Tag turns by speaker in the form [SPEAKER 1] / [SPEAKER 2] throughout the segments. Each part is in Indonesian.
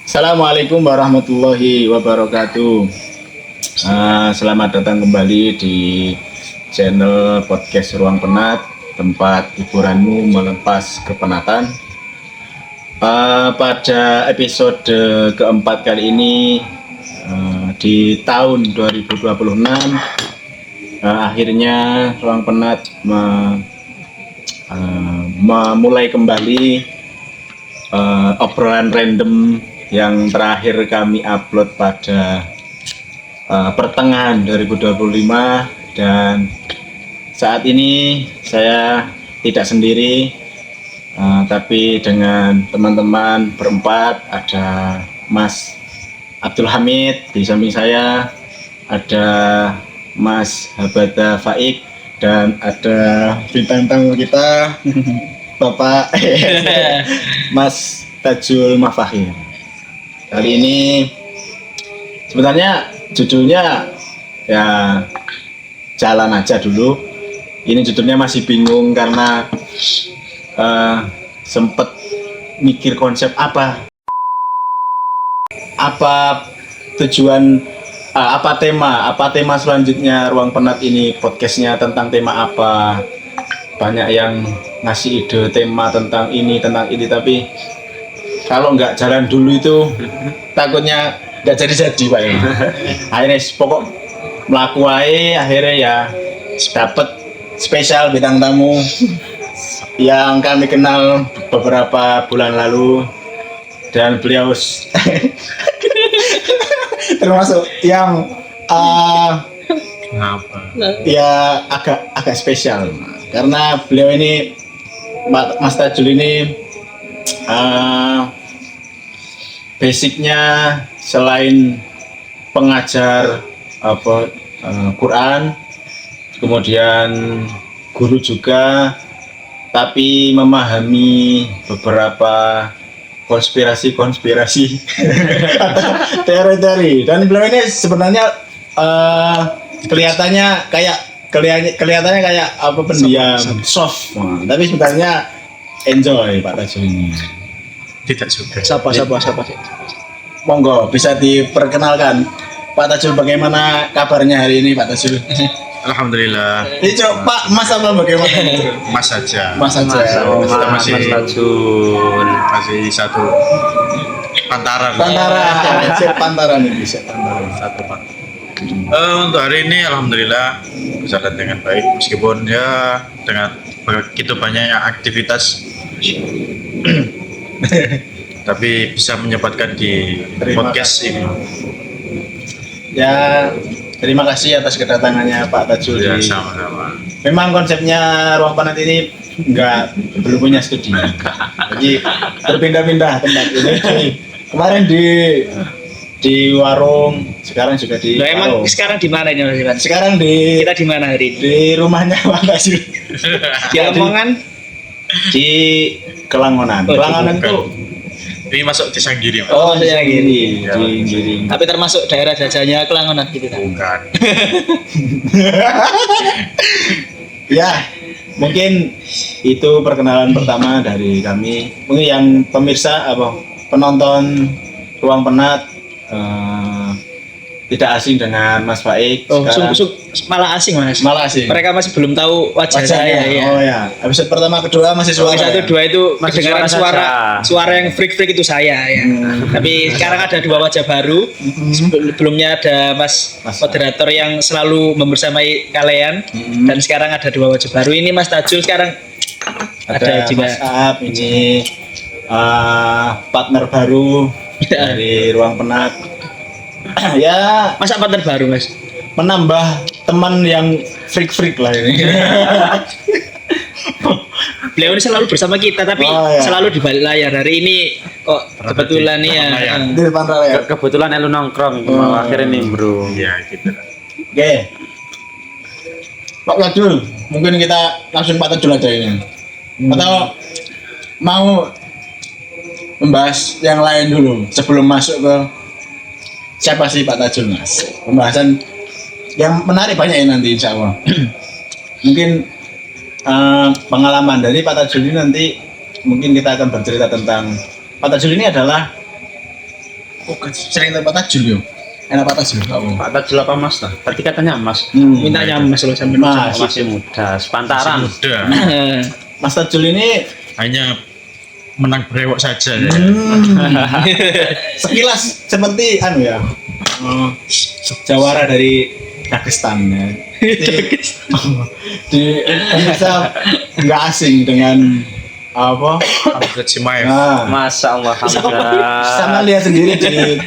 [SPEAKER 1] Assalamualaikum warahmatullahi wabarakatuh. Selamat datang kembali di channel podcast Ruang Penat, tempat hiburanmu melepas kepenatan. Pada episode keempat kali ini, di tahun 2026, akhirnya Ruang Penat memulai kembali obrolan random yang terakhir kami upload pada pertengahan 2025, dan saat ini saya tidak sendiri, tapi dengan teman-teman berempat. Ada Mas Abdul Hamid di samping saya, ada Mas Habada Faik, dan ada bintang tamu kita Bapak Mas Tajul Mafahir. Kali ini sebenarnya judulnya ya jalan aja dulu. Ini judulnya masih bingung karena sempet mikir konsep apa tujuan, apa tema selanjutnya Ruang Penat ini, podcastnya tentang tema apa. Banyak yang ngasih ide tema tentang ini, tapi kalau nggak jalan dulu itu takutnya nggak jadi Pak ya. Akhirnya pokok melaku aja, akhirnya ya dapat spesial bintang tamu yang kami kenal beberapa bulan lalu, dan beliau termasuk yang ya agak spesial karena beliau ini, Mas Tajul ini, basicnya selain pengajar Quran, kemudian guru juga, tapi memahami beberapa konspirasi atau teori-teori. Dan beliau ini sebenarnya kelihatannya kayak pendiam, soft. Tapi sebenarnya enjoy Pak Tajul ini.
[SPEAKER 2] Tidak juga.
[SPEAKER 1] Siapa sih? Monggo bisa diperkenalkan Pak Tajul, bagaimana kabarnya hari ini Pak Tajul?
[SPEAKER 2] Alhamdulillah.
[SPEAKER 1] Pak Mas apa bagaimana?
[SPEAKER 2] Mas saja.
[SPEAKER 1] Mas saja.
[SPEAKER 2] Kita masih
[SPEAKER 3] Mas Tajul.
[SPEAKER 2] masih satu pantaran.
[SPEAKER 1] Pantaran ini bisa pantaran.
[SPEAKER 2] Satu pantaran. Untuk hari ini alhamdulillah berjalan dengan baik, meskipun ya dengan begitu banyaknya aktivitas tapi bisa menyempatkan di podcast ini.
[SPEAKER 1] Ya, terima kasih atas kedatangannya Pak Tajul.
[SPEAKER 2] Ya, sama-sama.
[SPEAKER 1] Memang konsepnya Ruang Penat ini belum punya studio, jadi berpindah-pindah tempat ini. Kemarin di warung, sekarang juga di
[SPEAKER 3] Loh, emang
[SPEAKER 1] warung.
[SPEAKER 3] sekarang di mana ini Mas Iwan?
[SPEAKER 1] Sekarang
[SPEAKER 3] Kita di mana hari ini?
[SPEAKER 1] di rumahnya Pak Tajul.
[SPEAKER 3] Di Lamongan?
[SPEAKER 1] Di Kelangonan.
[SPEAKER 3] Oh,
[SPEAKER 1] Kelangonan
[SPEAKER 2] bukan.
[SPEAKER 1] itu
[SPEAKER 2] Ini masuk desa Giri, Mas.
[SPEAKER 1] oh
[SPEAKER 3] saya
[SPEAKER 1] Giri,
[SPEAKER 2] Ya.
[SPEAKER 1] di Giri.
[SPEAKER 3] Tapi termasuk daerah jajannya Kelangonan gitu kan?
[SPEAKER 2] Bukan.
[SPEAKER 1] Ya, mungkin itu perkenalan pertama dari kami. Mungkin yang pemirsa penonton Ruang Penat tidak asing dengan Mas Faik.
[SPEAKER 3] Oh,
[SPEAKER 1] Sekarang
[SPEAKER 3] malah asing Mas.
[SPEAKER 1] malah asing.
[SPEAKER 3] Mereka masih belum tahu wajah saya ya.
[SPEAKER 1] Oh ya, episode pertama kedua masih
[SPEAKER 3] Soalnya
[SPEAKER 1] suara.
[SPEAKER 3] satu
[SPEAKER 1] Ya?
[SPEAKER 3] dua itu
[SPEAKER 4] Masih
[SPEAKER 3] kedengaran
[SPEAKER 4] suara
[SPEAKER 3] suara yang freak itu saya ya. Tapi sekarang ada dua wajah baru. Sebelumnya ada Mas moderator yang selalu membersamai kalian, dan sekarang ada dua wajah baru. Ini Mas Tajul sekarang ada juga.
[SPEAKER 1] Mas Ab, ini partner baru dari Ruang Penat. Ya,
[SPEAKER 3] Masa partner baru Mas?
[SPEAKER 1] menambah teman yang freak lah ini.
[SPEAKER 3] Beliau ini selalu bersama kita, tapi
[SPEAKER 1] Oh, ya.
[SPEAKER 3] selalu di balik layar. Hari ini kok kebetulan nih ya.
[SPEAKER 2] depan layar.
[SPEAKER 1] Di depan layar.
[SPEAKER 4] Kebetulan elu nongkrong malah akhirnya nimbrung.
[SPEAKER 2] Ya, gitu.
[SPEAKER 1] Oke. Pak Tajul, mungkin kita langsung Pak Tajul aja ini. Atau mau membahas yang lain dulu sebelum masuk ke siapa sih Pak Tajul, Mas? Pembahasan yang menarik banyak ya nanti insya Allah. Mungkin pengalaman dari Pak Tajul ini nanti mungkin kita akan bercerita tentang Pak Tajul ini adalah Oh, sering tempat tajul yo. Enak Pak Tajul kamu.
[SPEAKER 4] Pak Tajul apa Mas lah? Tadi katanya Mas.
[SPEAKER 3] Mintanya Mas lo sampai
[SPEAKER 1] Mas.
[SPEAKER 4] Masih muda, sepantaran.
[SPEAKER 2] Muda.
[SPEAKER 1] Mas Tajul ini
[SPEAKER 2] Hanya menang brewok saja ya.
[SPEAKER 1] sekilas seperti ya. Jawara dari Dagestan ya. Di Indonesia nggak asing dengan apa?
[SPEAKER 2] Alfred Simaev.
[SPEAKER 1] Nah,
[SPEAKER 4] Masya Allah, alhamdulillah.
[SPEAKER 1] sama lihat sendiri di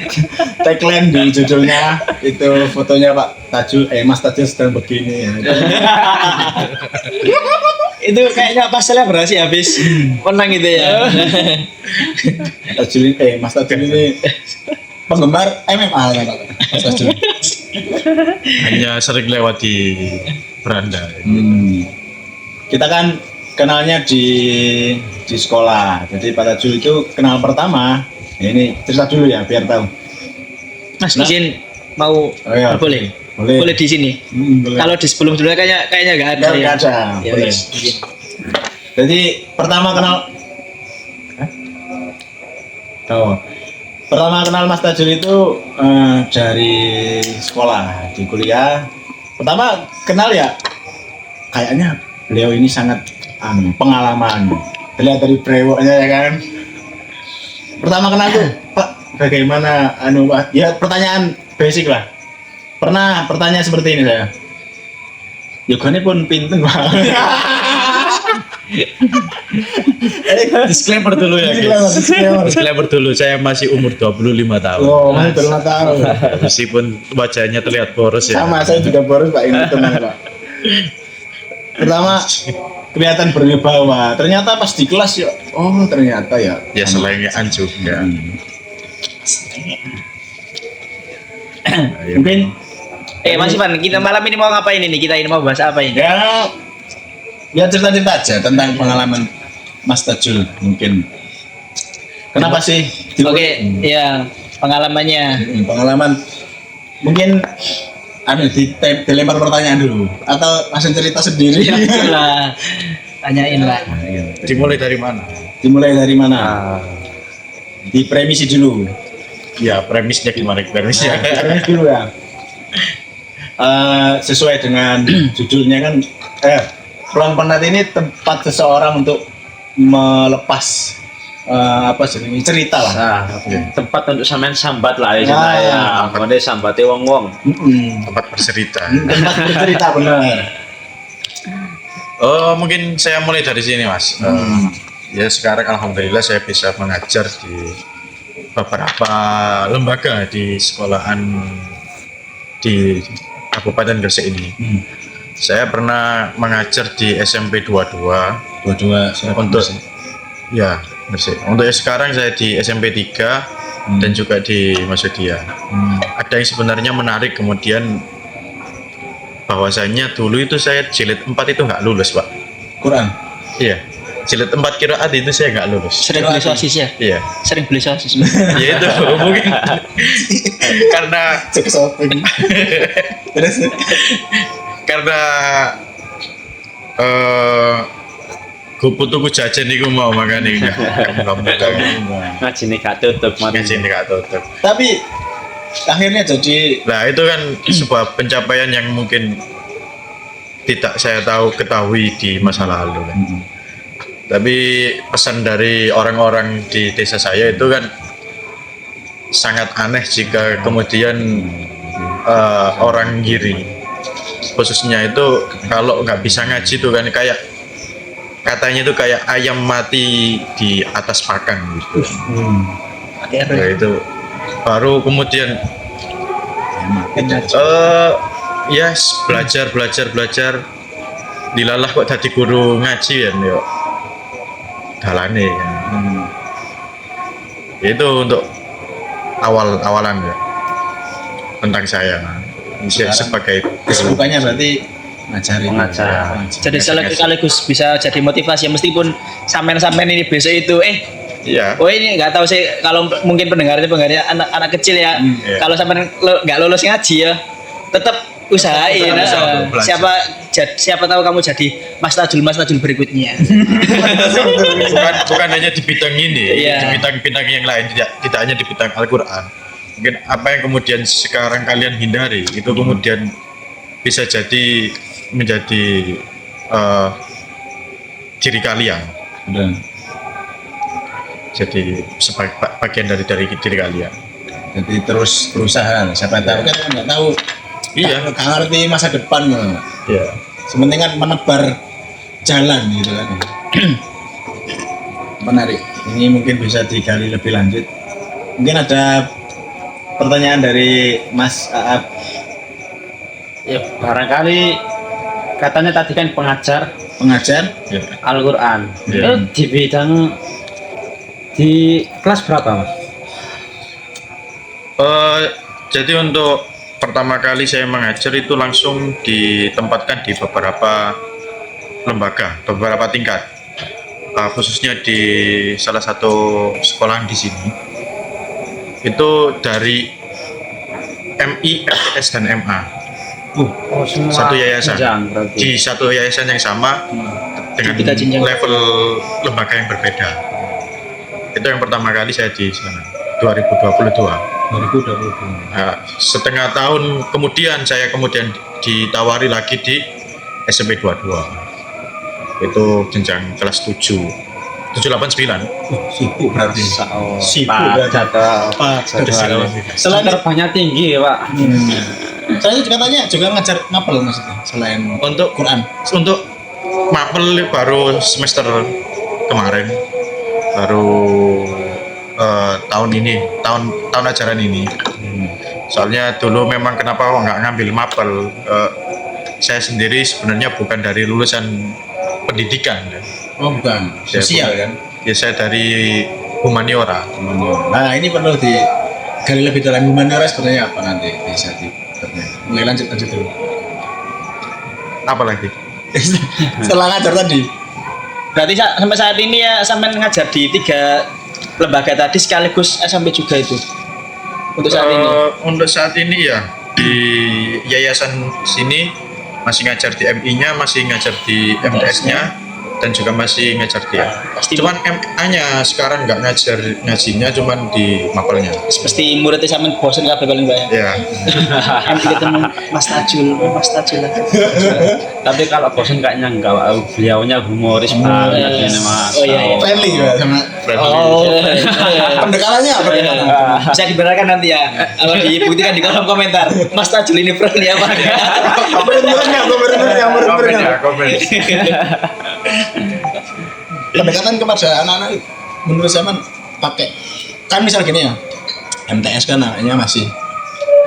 [SPEAKER 1] tagline di judulnya itu fotonya Pak Tajul, Mas Tajul sedang begini ya.
[SPEAKER 3] Itu kayaknya pas selebrasi habis menang gitu ya.
[SPEAKER 1] Tajul Mas Tajul ini penggemar MMA ya Pak Mas Tajul.
[SPEAKER 2] Hanya sering lewat di beranda.
[SPEAKER 1] Kita kan kenalnya di sekolah. Jadi Pak Tajul itu kenal pertama. Ya, ini cerita dulu ya biar tahu.
[SPEAKER 3] Mas izin mau
[SPEAKER 1] iya.
[SPEAKER 3] boleh?
[SPEAKER 1] Boleh.
[SPEAKER 3] Boleh di sini.
[SPEAKER 1] Boleh.
[SPEAKER 3] Kalau di sebelumnya kayaknya nggak ada.
[SPEAKER 1] Nggak ada.
[SPEAKER 3] Ya,
[SPEAKER 1] Boleh.
[SPEAKER 3] wes, izin.
[SPEAKER 1] Jadi pertama kenal pertama kenal Mas Tajul itu dari sekolah, di kuliah. Pertama kenal ya kayaknya beliau ini sangat pengalaman. Dilihat dari brewoknya ya kan. Pertama kenal tuh, Pak, bagaimana Pak? Ya pertanyaan basic lah. Pernah bertanya seperti ini saya. Yogane pun pinten, Pak.
[SPEAKER 2] Disclaimer dulu ya guys. Disclaimer dulu, saya masih umur 25 tahun.
[SPEAKER 1] Oh, masih belum tahu.
[SPEAKER 2] Meskipun wajahnya terlihat boros ya.
[SPEAKER 1] Sama, saya juga baru Pak ini teman Pak. Pertama kelihatan berwibawa. Ternyata pas di kelas ya, oh ternyata ya.
[SPEAKER 2] Ya selengean juga.
[SPEAKER 1] Mungkin
[SPEAKER 3] Mas Ivan, kita malam ini mau ngapain ini? Kita ini mau bahas apa ini?
[SPEAKER 1] ya cerita-cerita aja tentang pengalaman Mas Tajul mungkin. Kenapa sih?
[SPEAKER 3] Oke, ya pengalamannya.
[SPEAKER 1] Pengalaman mungkin dilempar pertanyaan dulu atau langsung cerita sendiri.
[SPEAKER 3] Lah, tanyain lah.
[SPEAKER 2] Dimulai dari mana?
[SPEAKER 1] Dimulai dari mana? Di premisi dulu.
[SPEAKER 2] Ya premisnya gimana premisnya?
[SPEAKER 1] Premis dulu ya. Sesuai dengan judulnya kan ruang penat ini tempat seseorang untuk melepas cerita lah.
[SPEAKER 4] Tempat untuk sampean sambat lah ya cerita ya. Ngene sambate wong-wong.
[SPEAKER 2] Tempat bercerita.
[SPEAKER 1] Tempat bercerita benar.
[SPEAKER 2] Oh mungkin saya mulai dari sini mas. Ya sekarang alhamdulillah saya bisa mengajar di beberapa lembaga di sekolahan di Kabupaten Gresik ini. Saya pernah mengajar di SMP 22 untuk ya Gresik. Untuk sekarang saya di SMP 3 dan juga di Masudia. Ada yang sebenarnya menarik kemudian bahwasanya dulu itu saya jilid 4 itu nggak lulus Pak.
[SPEAKER 1] Quran.
[SPEAKER 2] Iya. Jilid 4 qiraat itu saya nggak lulus.
[SPEAKER 3] Sering beli sosis ya?
[SPEAKER 2] Iya.
[SPEAKER 3] Sering beli sosis.
[SPEAKER 2] Ya itu mungkin karena
[SPEAKER 1] Cek shopping. Terus
[SPEAKER 2] karena tuku jajan iku mau makane kamu
[SPEAKER 4] Ngaji nih gak tutup mati.
[SPEAKER 2] ngaji ini gak tutup.
[SPEAKER 1] tapi akhirnya jadi
[SPEAKER 2] Nah itu kan sebuah pencapaian yang mungkin tidak saya ketahui di masa lalu kan. Tapi pesan dari orang-orang di desa saya itu kan sangat aneh jika kemudian orang giri khususnya itu kalau nggak bisa ngaji itu kan kayak katanya itu kayak ayam mati di atas pakan gitu. Nah, itu baru kemudian belajar dilalah kok tadi guru ngaji kan yuk dalane ya. Itu untuk awalan ya tentang saya sebagai
[SPEAKER 1] kesibukannya berarti ngajarin.
[SPEAKER 4] Mengajar.
[SPEAKER 3] Jadi sekaligus bisa jadi motivasi meskipun sampean ini besok itu
[SPEAKER 2] iya.
[SPEAKER 3] oh ini nggak tahu sih kalau mungkin pendengarnya anak kecil ya.
[SPEAKER 2] Iya.
[SPEAKER 3] Kalau sampean nggak lulus ngaji ya tetap usahain.
[SPEAKER 2] Tetap belajar.
[SPEAKER 3] Siapa tahu kamu jadi Mas Tajul berikutnya.
[SPEAKER 2] bukan hanya di bidang ini,
[SPEAKER 3] Iya.
[SPEAKER 2] di bidang-bidang yang lain tidak hanya di bidang Al-Qur'an. mungkin apa yang kemudian sekarang kalian hindari itu kemudian bisa jadi menjadi diri kalian,
[SPEAKER 1] Dan
[SPEAKER 2] jadi sebagai bagian dari diri kalian.
[SPEAKER 1] jadi terus berusaha, siapa tahu kan nggak tahu,
[SPEAKER 2] Iya.
[SPEAKER 1] nggak ngerti masa depan.
[SPEAKER 2] Iya.
[SPEAKER 1] Sementing kan menebar jalan gitu kan. Menarik. Ini mungkin bisa digali lebih lanjut. Mungkin ada pertanyaan dari Mas Aap.
[SPEAKER 4] Ya barangkali katanya tadi kan pengajar
[SPEAKER 1] Pengajar
[SPEAKER 2] Ya.
[SPEAKER 4] Al-Qur'an.
[SPEAKER 2] Iya.
[SPEAKER 4] Itu di bidang di kelas berapa, Mas?
[SPEAKER 2] Jadi untuk pertama kali saya mengajar itu langsung ditempatkan di beberapa lembaga, beberapa tingkat, khususnya di salah satu sekolah di sini. Itu dari MI, FTS dan MA.
[SPEAKER 4] Oh, semua
[SPEAKER 2] Satu yayasan.
[SPEAKER 4] jenjang berarti.
[SPEAKER 2] Di satu yayasan yang sama dengan
[SPEAKER 3] Tiga jenjang.
[SPEAKER 2] level lembaga yang berbeda. Itu yang pertama kali saya di sana, 2022.
[SPEAKER 1] 2022.
[SPEAKER 2] Nah, setengah tahun kemudian saya kemudian ditawari lagi di SMP 22. Itu jenjang kelas 7, 789.
[SPEAKER 1] Sibuk berarti.
[SPEAKER 4] Oh,
[SPEAKER 1] Sibuk
[SPEAKER 4] Pak
[SPEAKER 1] berarti.
[SPEAKER 4] Jadwal.
[SPEAKER 1] Selain
[SPEAKER 4] Terbangnya tinggi ya, Pak.
[SPEAKER 1] saya juga tanya juga ngajar mapel maksudnya selain
[SPEAKER 2] Untuk
[SPEAKER 1] Quran.
[SPEAKER 2] untuk mapel baru semester kemarin, baru tahun ini, tahun ajaran ini. Soalnya dulu memang kenapa kok nggak ngambil mapel, saya sendiri sebenarnya bukan dari lulusan pendidikan ya.
[SPEAKER 1] Oh bukan, sosial kan?
[SPEAKER 2] Ya saya dari humaniora.
[SPEAKER 1] Nah ini perlu digali lebih dalam humaniora sebenarnya apa nanti bisa dipertanyakan. Mulai lanjut dulu.
[SPEAKER 2] Apalagi?
[SPEAKER 1] Setelah ngajar tadi.
[SPEAKER 3] Berarti sampai saat ini ya sampai ngajar di 3 lembaga tadi sekaligus SMP juga itu untuk saat ini.
[SPEAKER 2] Untuk saat ini ya di yayasan sini masih ngajar di MI-nya, masih ngajar di MTS-nya, dan juga masih ngajar di
[SPEAKER 3] Pasti
[SPEAKER 2] cuman MA-nya sekarang nggak ngajar, ngajinya cuman di mapelnya.
[SPEAKER 3] pasti muridnya sampai bosen kabeh paling banyak.
[SPEAKER 2] Ya,
[SPEAKER 3] Nanti ketemu Mas Tajul lah.
[SPEAKER 4] Tapi kalau bosan kayaknya enggak, beliaunya humoris banget ini, Mas.
[SPEAKER 3] Oh, iya, iya.
[SPEAKER 1] Friendly ya sama
[SPEAKER 3] Oh,
[SPEAKER 1] pendekatannya apa gimana?
[SPEAKER 3] bisa dibenarkan nanti ya. Kalau dibuktikan di kolom komentar. Mas Tajul ini friendly apa enggak?
[SPEAKER 2] komen ya, komen.
[SPEAKER 1] Pendekatan kepada anak-anak itu menurut saya pakai kan misal gini ya, MTS kan anaknya masih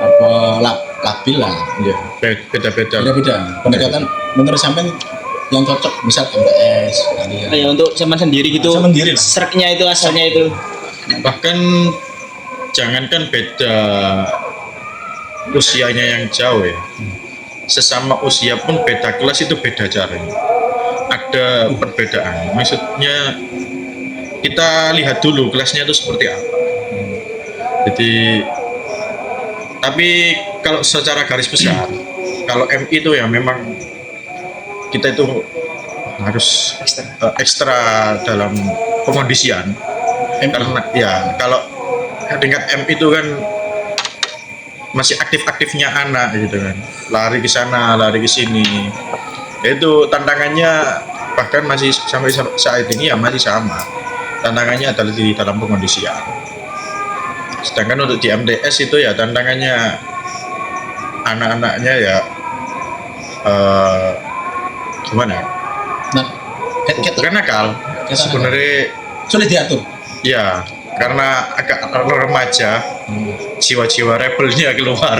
[SPEAKER 1] apa labil lah,
[SPEAKER 2] Ya, beda-beda.
[SPEAKER 1] beda-beda. Pendekatan menurut sampean yang cocok misal MTS kalian.
[SPEAKER 3] Ya untuk zaman sendiri gitu.
[SPEAKER 1] Zaman sendiri lah.
[SPEAKER 3] Serknya itu asalnya itu.
[SPEAKER 2] Bahkan jangankan beda usianya yang jauh ya, sesama usia pun beda kelas itu beda caranya, ada perbedaan. Maksudnya kita lihat dulu kelasnya itu seperti apa. Jadi tapi kalau secara garis besar, kalau MI itu ya memang kita itu harus ekstra dalam pengondisian. Karena ya kalau tingkat M itu kan masih aktif-aktifnya anak gitu kan, lari ke sana lari ke sini, itu tantangannya bahkan masih sampai saat ini ya masih sama, tantangannya adalah di dalam pengondisian. Sedangkan untuk di MTS itu ya tantangannya anak-anaknya ya gimana ya?
[SPEAKER 1] Nah,
[SPEAKER 2] Bukan nakal sebenarnya
[SPEAKER 1] sulit diatur.
[SPEAKER 2] ya, karena agak remaja, jiwa-jiwa rebelnya keluar.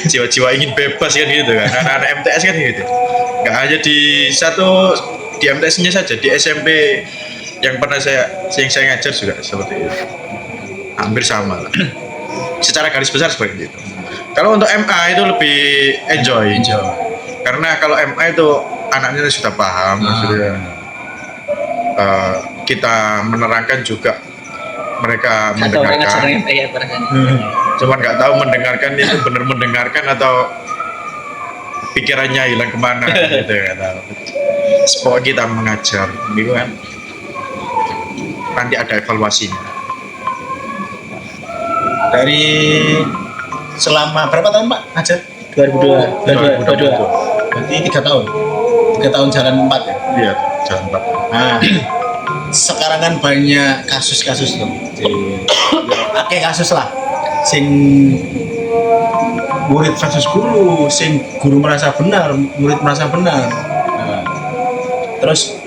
[SPEAKER 2] Jiwa-jiwa ingin bebas kan gitu kan. Anak-anak MTS kan gitu. Nggak hanya di MTS-nya saja, di SMP yang pernah yang saya ngajar juga seperti itu. Hampir sama lah. Secara garis besar seperti itu. Kalau untuk MA itu lebih enjoy. Karena kalau MA itu anaknya sudah paham, sudah kita menerangkan juga mereka
[SPEAKER 3] Atau orang ngajar
[SPEAKER 2] mendengarkan.
[SPEAKER 3] yang ya barangkali.
[SPEAKER 2] Cuman nggak tahu mendengarkan itu benar mendengarkan atau pikirannya hilang kemana gitu, nggak tahu. Pokoknya kita mengajar, gitu kan. Nanti ada evaluasinya.
[SPEAKER 1] Dari selama berapa tahun Pak ngajar?
[SPEAKER 3] 2002.
[SPEAKER 1] Berarti 3 tahun. 3 tahun jalan 4 ya?
[SPEAKER 2] Iya, jalan Pak.
[SPEAKER 1] Nah, sekarang kan banyak kasus-kasus tuh. Oke, kasus lah. Sing murid versus guru, sing guru merasa benar, murid merasa benar. Nah, terus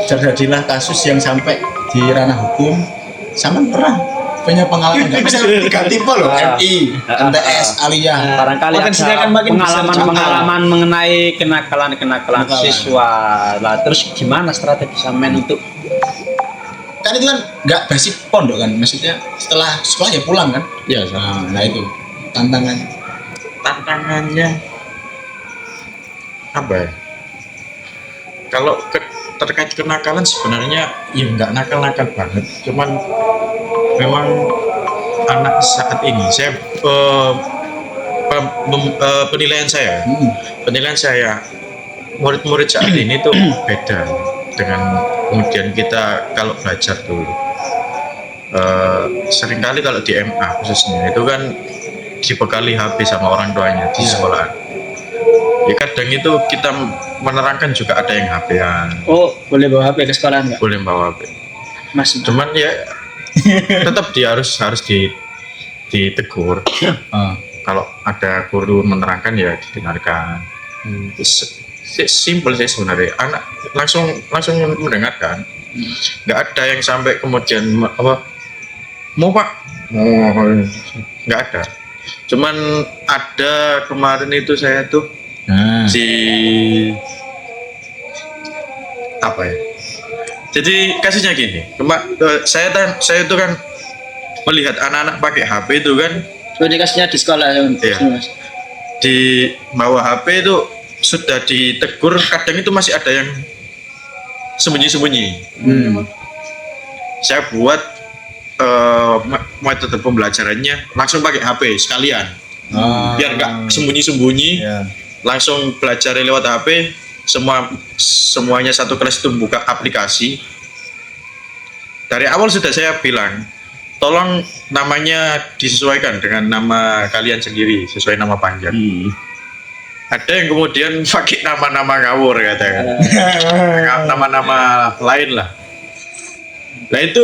[SPEAKER 1] terjadilah kasus yang sampai di ranah hukum. Sama pernah punya pengalaman nggak? Misalnya 3 tipe loh, MI, MTS, Aliyah.
[SPEAKER 4] Barangkali
[SPEAKER 3] Potensinya
[SPEAKER 4] ada
[SPEAKER 3] kan makin besar.
[SPEAKER 4] pengalaman mengenai kenakalan siswa. Lah terus gimana strategi sampean untuk
[SPEAKER 1] Kan itu kan nggak basic pondok kan, maksudnya setelah sekolah ya pulang kan?
[SPEAKER 2] Iya,
[SPEAKER 1] Nah itu tantangan.
[SPEAKER 2] tantangannya apa ya? Kalau terkait kenakalan sebenarnya ya nggak nakal-nakal banget, cuman memang anak saat ini saya penilaian saya murid-murid saat ini tuh beda dengan kemudian kita kalau belajar dulu. Seringkali kalau di MA khususnya itu kan dibekali HP sama orang tuanya di sekolah. Ya kadang itu kita menerangkan juga ada yang HP-an.
[SPEAKER 3] Oh, boleh bawa HP ke sekolah enggak?
[SPEAKER 2] Boleh bawa HP.
[SPEAKER 3] Mas.
[SPEAKER 2] Cuman ya tetap dia harus ditegur. Kalau ada guru menerangkan ya didengarkan. Simple sih sebenarnya. Anak langsung mendengarkan. Nggak ada yang sampai kemudian apa mau Pak, nggak ada. Cuman ada kemarin itu saya tuh si apa ya? Jadi kasusnya gini, saya itu kan melihat anak-anak pakai HP itu kan.
[SPEAKER 3] Ini kasusnya di sekolah ya.
[SPEAKER 2] Iya. Di bawah HP itu sudah ditegur, kadang itu masih ada yang sembunyi-sembunyi. Saya buat metode pembelajarannya langsung pakai HP sekalian, biar nggak sembunyi-sembunyi. Langsung belajar lewat HP. Semuanya satu kelas itu buka aplikasi. Dari awal sudah saya bilang, tolong namanya disesuaikan dengan nama kalian sendiri, sesuai nama panjang. Ada yang kemudian pakai nama-nama ngawur katanya, nama-nama lain lah. Nah itu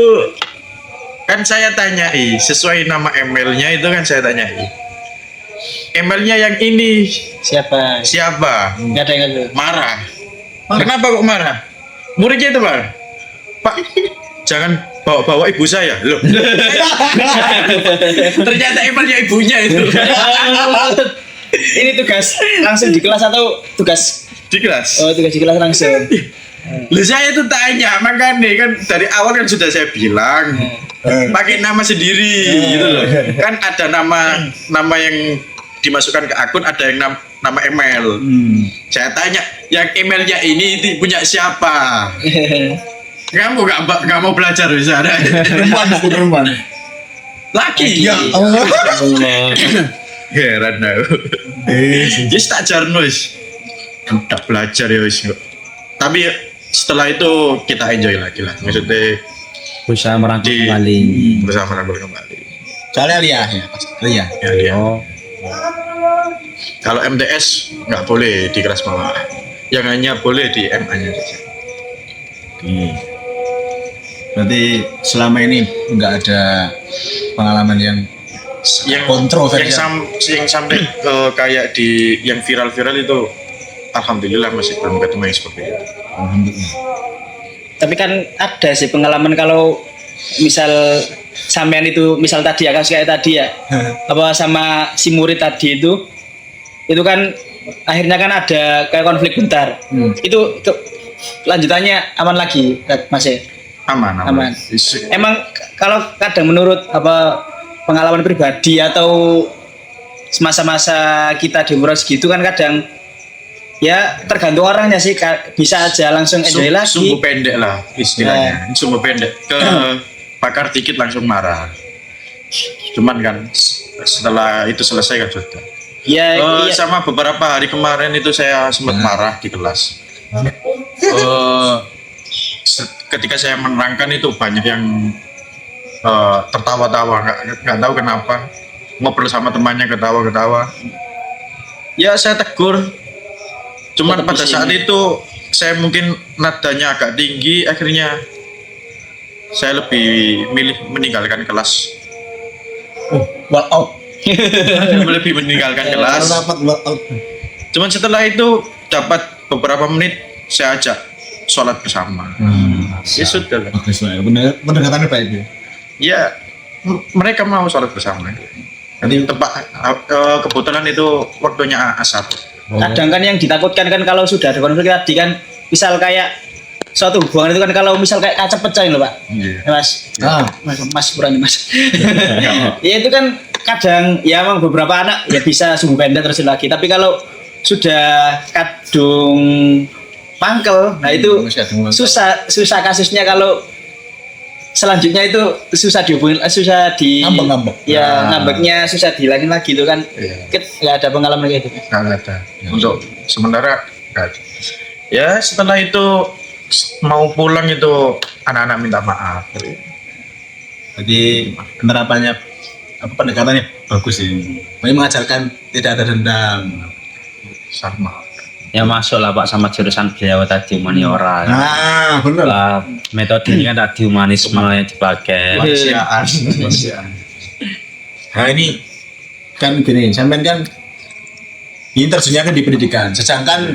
[SPEAKER 2] kan saya tanyai sesuai nama emailnya itu kan saya tanyai. Emailnya yang ini
[SPEAKER 3] Siapa?
[SPEAKER 2] siapa?
[SPEAKER 3] Enggak ada yang ngaku.
[SPEAKER 2] Marah. Kenapa kok marah? Muridnya itu marah. Pak, jangan bawa ibu saya. Loh. Ternyata emailnya ibunya itu.
[SPEAKER 3] Ini tugas langsung di kelas atau tugas?
[SPEAKER 2] Di kelas.
[SPEAKER 3] Oh, tugas di kelas langsung.
[SPEAKER 2] Lu saya itu tanya, makanya kan dari awal kan sudah saya bilang pakai nama sendiri gitu loh. Kan ada nama yang dimasukkan ke akun, ada yang nama email. Saya tanya, yang emailnya ini punya siapa? Kamu nggak mau belajar bisa ada?
[SPEAKER 1] Rumah.
[SPEAKER 2] Laki.
[SPEAKER 1] Ya Allah.
[SPEAKER 2] Heran aku. Yes tak jarno wis. Tak belajar ya wis. Tapi setelah itu kita enjoy lagi lah. Maksudnya
[SPEAKER 4] berusaha merangkul
[SPEAKER 2] Di-
[SPEAKER 4] kembali?
[SPEAKER 2] bersama merangkul kembali.
[SPEAKER 1] Soalnya Aliyah ya, Mas. Aliyah.
[SPEAKER 2] Ya, dia.
[SPEAKER 4] Oh,
[SPEAKER 2] Kalau MTS nggak boleh di kelas bawah. Yang hanya boleh di MA-nya saja.
[SPEAKER 1] Berarti selama ini nggak ada pengalaman yang kontroversial.
[SPEAKER 2] yang sampai kayak di yang viral-viral itu alhamdulillah masih belum ketemu yang seperti itu.
[SPEAKER 1] Alhamdulillah.
[SPEAKER 3] Tapi kan ada sih pengalaman kalau misal sampean itu misal tadi ya kasus kayak tadi ya apa sama si murid tadi itu kan akhirnya kan ada kayak konflik bentar. Itu lanjutannya aman lagi Mas ya? Aman. Emang kalau kadang menurut apa pengalaman pribadi atau semasa-masa kita di umur segitu kan kadang ya tergantung orangnya sih, bisa aja langsung enjoy lagi.
[SPEAKER 2] Sumbu pendek lah istilahnya. Sumbu pendek ke pakar dikit langsung marah. Cuman kan setelah itu selesai kan sudah.
[SPEAKER 3] Ya, iya.
[SPEAKER 2] Sama beberapa hari kemarin itu saya sempat marah di kelas. Ketika saya menerangkan itu banyak yang tertawa-tawa, nggak tahu kenapa, ngobrol sama temannya ketawa-ketawa. Ya saya tegur, cuman
[SPEAKER 3] Tetap
[SPEAKER 2] pada
[SPEAKER 3] di sini.
[SPEAKER 2] saat itu saya mungkin nadanya agak tinggi, akhirnya saya lebih milih meninggalkan kelas.
[SPEAKER 1] Walk out.
[SPEAKER 2] Lebih meninggalkan kelas.
[SPEAKER 1] Rapat walk out.
[SPEAKER 2] Cuman setelah itu dapat beberapa menit saya ajak sholat bersama. Ya sudah lah.
[SPEAKER 1] Bagus lah. Pendekatannya baik ya.
[SPEAKER 2] Ya mereka mau sholat bersama. Nanti kebetulan itu waktunya asar.
[SPEAKER 3] Kadang kan yang ditakutkan kan kalau sudah ada konflik tadi kan, misal kayak suatu hubungan itu kan kalau misal kayak kaca pecah loh Pak.
[SPEAKER 2] Iya.
[SPEAKER 3] Ya, Mas. Mas kurang Mas. Ya itu kan kadang ya emang beberapa anak ya bisa sumbu pendek terus lagi. Tapi kalau sudah kadung pangkel, nah itu susah kasusnya kalau selanjutnya itu susah dihubungin, susah di
[SPEAKER 1] Ngambek-ngambek.
[SPEAKER 3] Ya ngambeknya susah dihilangin lagi itu kan.
[SPEAKER 2] Iya.
[SPEAKER 3] Nggak ada pengalaman kayak gitu.
[SPEAKER 2] Nggak ada. Untuk sementara nggak ada. Ya setelah itu mau pulang itu anak-anak minta maaf.
[SPEAKER 1] Jadi penerapannya pendekatannya bagus sih. Ini mengajarkan tidak ada dendam.
[SPEAKER 2] Sama.
[SPEAKER 4] Ya masuk lah Pak sama jurusan beliau tadi humaniora.
[SPEAKER 1] Nah, benar.
[SPEAKER 4] Metode ini kan tadi humanisme yang dipakai.
[SPEAKER 2] Kemanusiaan.
[SPEAKER 1] Nah ini kan gini, sampean kan ini terjunnya kan di pendidikan, sedangkan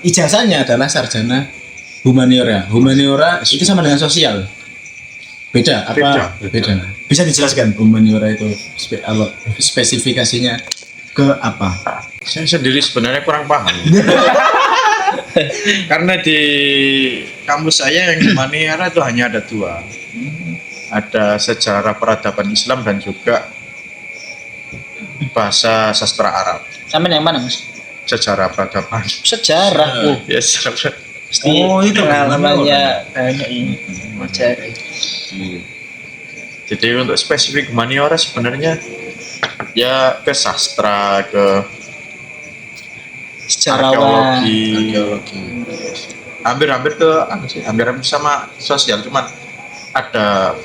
[SPEAKER 1] ijazahnya adalah sarjana humaniora. Humaniora itu sama dengan sosial. Beda apa? Beda. Bisa dijelaskan humaniora itu spesifikasinya ke apa?
[SPEAKER 2] Saya sendiri sebenarnya kurang paham. Karena di kampus saya yang humaniora itu hanya ada 2. Ada sejarah peradaban Islam dan juga bahasa sastra Arab.
[SPEAKER 3] Sampai yang mana Mas?
[SPEAKER 2] Sejarah peradaban.
[SPEAKER 3] Sejarah.
[SPEAKER 2] Ya, sejarah.
[SPEAKER 3] Pasti
[SPEAKER 1] itu
[SPEAKER 3] pengalamannya banyak ini. Sejarah.
[SPEAKER 2] Jadi untuk spesifik humaniora sebenarnya ya ke sastra, ke
[SPEAKER 3] Sejarawan.
[SPEAKER 2] arkeologi. Hampir-hampir ke hampir sama sosial, cuman ada